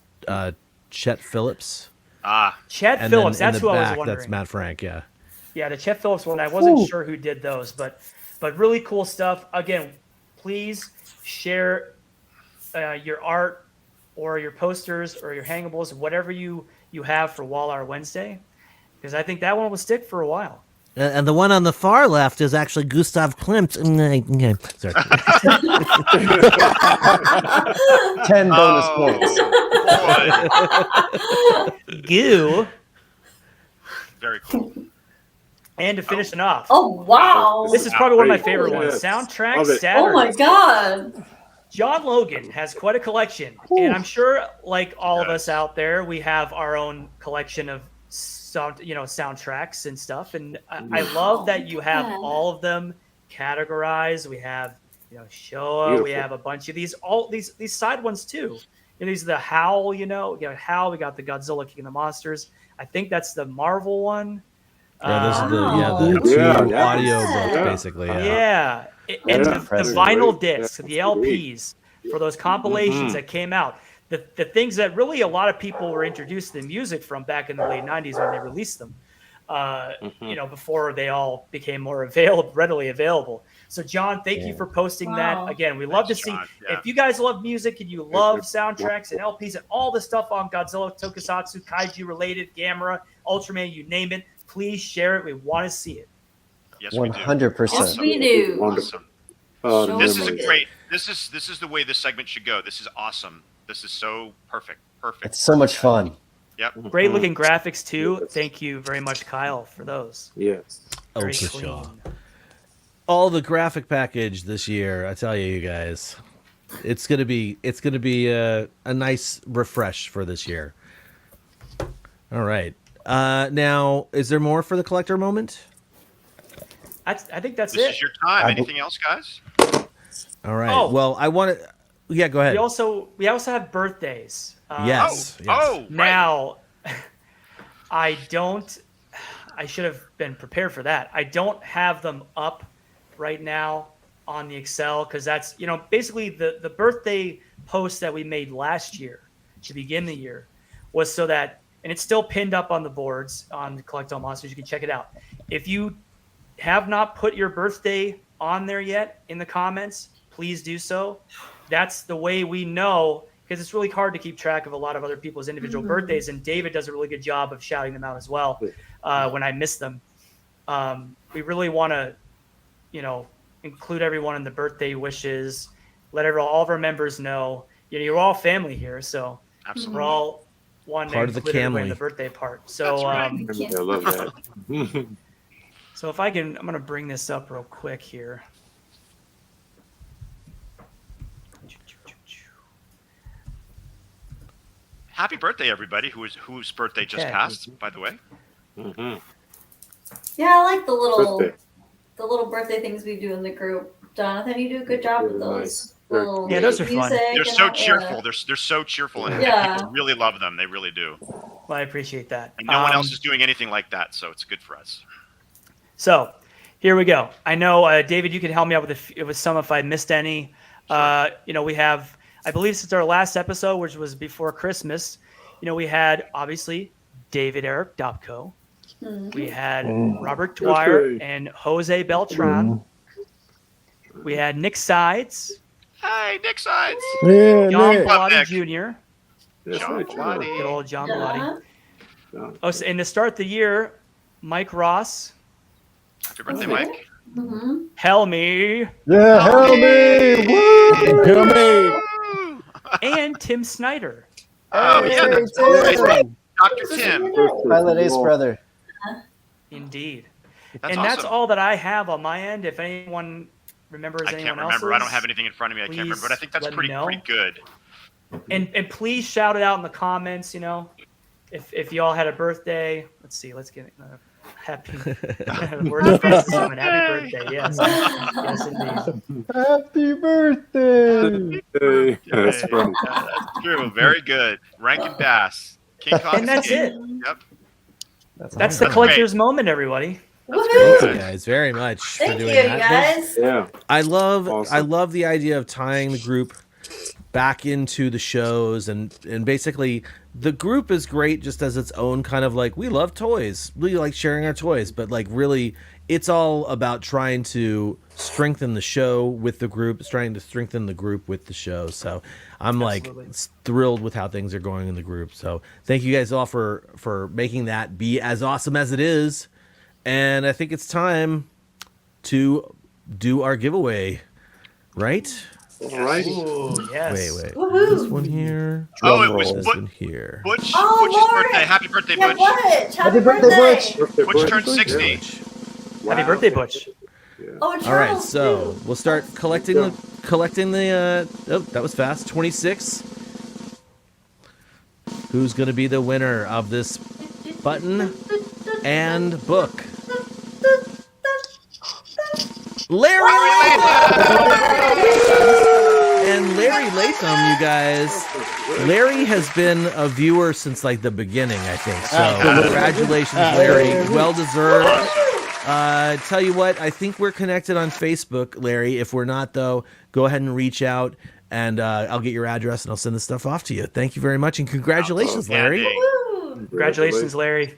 Chet Phillips. Chet Phillips. That's who I was wondering. That's Matt Frank. Yeah. Yeah, the Chet Phillips one. I wasn't sure who did those, but really cool stuff. Again, please share your art or your posters or your hangables, whatever you have for Wall Art Wednesday, because I think that one will stick for a while. And the one on the far left is actually Gustav Klimt. Sorry. 10 bonus points. Goo. Very cool. And to finish it off. Oh, wow. This is probably one of my favorite ones. Soundtrack Saturn. Oh, my God. John Logan has quite a collection. And I'm sure, like all of us out there, we have our own collection of soundtracks and stuff. And I love that you have all of them categorized. We have Showa. We Beautiful. have a bunch of these, all these side ones too. These are the Howl. We got Howl. We got the Godzilla King of the Monsters. I think that's the Marvel one. Yeah, those are the two audio books, basically. Yeah. And the vinyl discs, the LPs for those compilations that came out. The things that really a lot of people were introduced to the music from back in the late 90s when they released them, before they all became more readily available. So, John, thank you for posting that. Again, we love to see, if you guys love music and you love soundtracks and LPs and all the stuff on Godzilla, Tokusatsu, Kaiju related, Gamera, Ultraman, you name it, please share it. We want to see it. Yes, we do. 100%. Yes, we do. Awesome. This is a great. This is the way this segment should go. This is awesome. This is so perfect. It's so much fun. Yep. Great looking graphics too. Thank you very much, Kyle, for those. Yes. Very for clean. sure. All the graphic package this year, I tell you guys, it's gonna be a nice refresh for this year. All right. Now, is there more for the collector moment? I think that's This it. is your time. Anything else, guys? All right. Oh. Well, I want to. Yeah, go ahead. We also have birthdays. Yes. Now, I should have been prepared for that. I don't have them up right now on the Excel because that's, basically the birthday post that we made last year to begin the year was so that, and it's still pinned up on the boards on the Collect All Monsters. You can check it out. If you have not put your birthday on there yet in the comments, please do so. That's the way we know, because it's really hard to keep track of a lot of other people's individual birthdays, and David does a really good job of shouting them out as well when I miss them. We really want to, include everyone in the birthday wishes, let all of our members know. You're all family here, so we're all one Part of the family in camly. the birthday part. So, I love that. so if I can, I'm going to bring this up real quick here. Happy birthday, everybody! Whose birthday just passed, by the way. Yeah, I like the little birthday things we do in the group. Jonathan, you do a good job with those. Yeah, those are fun. They're so cheerful. They're so cheerful, and people really love them. They really do. Well, I appreciate that. And no one else is doing anything like that, so it's good for us. So, here we go. I know, David, you can help me out with some if I missed any. We have, I believe since our last episode, which was before Christmas, we had, obviously, David Eric Dobko. We had Robert Dwyer and Jose Beltran. We had Nick Sides. Hey, Nick Sides. John Nick. Bellotti Jr. John Bellotti. Good old John Bellotti. Oh, so, and to start the year, Mike Ross. Happy birthday, Mike. Helmy. Yeah, Helmy. Woo! Helmy. And Tim Snyder. Oh, yeah, that's right. Dr. Tim. Pilot Ace brother. Indeed. That's That's awesome. all that I have on my end. If anyone remembers I can't anyone remember. else's, I don't have anything in front of me. I can't remember, but I think that's let me pretty know. good. And please shout it out in the comments, if y'all had a birthday. Let's see, let's get happy word fast happy birthday. Yes. Yes, indeed. Happy birthday. That's funny. That's true. Very good. Rankin Bass. King Kong. And that's it. Yep. That's the collector's moment, everybody. Thank you guys very much for Thank doing you, that. guys. Yeah. I love the idea of tying the group back into the shows and basically the group is great just as its own kind of like, we love toys, we like sharing our toys, but like really it's all about trying to strengthen the show with the group, trying to strengthen the group with the show. So I'm Absolutely. like thrilled with how things are going in the group. So thank you guys all for making that be as awesome as it is. And I think it's time to do our giveaway, right? All right. Ooh, yes. Wait. Woohoo. This one here. Oh, it was This Butch. one here. Butch. Oh, Butch's Lord. birthday. Happy birthday, Yeah, Butch. Butch. Happy birthday, birthday. Butch turned 60. Happy birthday, Butch. Oh, and All right, Charles, so too. we'll start collecting the. Oh, that was fast. 26. Who's going to be the winner of this button and book? Larry and Larry Latham, you guys. Larry has been a viewer since like the beginning, I think. So congratulations, Larry. Well deserved. Tell you what, I think we're connected on Facebook, Larry. If we're not, though, go ahead and reach out, and I'll get your address and I'll send the stuff off to you. Thank you very much, and congratulations, Larry. Congratulations, Larry.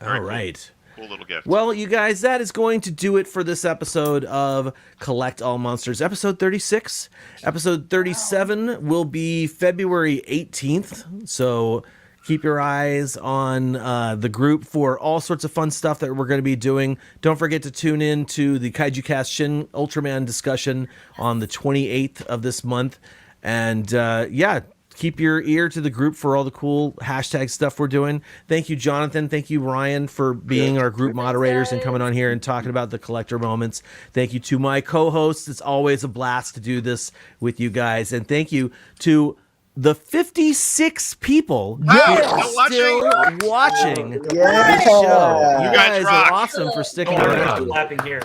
All right. Cool little gift. Well, you guys, that is going to do it for this episode of Collect All Monsters, episode 36. Episode 37 will be February 18th, so keep your eyes on the group for all sorts of fun stuff that we're going to be doing. Don't forget to tune in to the Kaijucast Shin Ultraman discussion on the 28th of this month. And yeah, keep your ear to the group for all the cool hashtag stuff we're doing. Thank you, Jonathan. Thank you, Ryan, for being our group moderators and coming on here and talking about the collector moments. Thank you to my co-hosts. It's always a blast to do this with you guys. And thank you to the 56 people who are still watching this show. You guys are awesome for sticking around. Clapping here.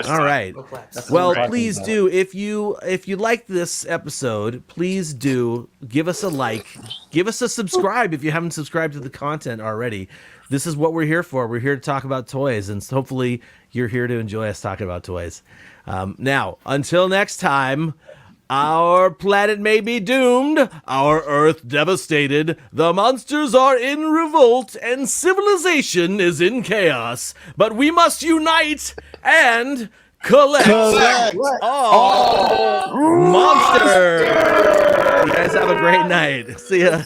All right. Well, please do. If you like this episode, please do give us a like. Give us a subscribe if you haven't subscribed to the content already. This is what we're here for. We're here to talk about toys, and hopefully you're here to enjoy us talking about toys. Now, until next time, our planet may be doomed, our Earth devastated, the monsters are in revolt, and civilization is in chaos. But we must unite and collect all monsters. You guys have a great night. See ya.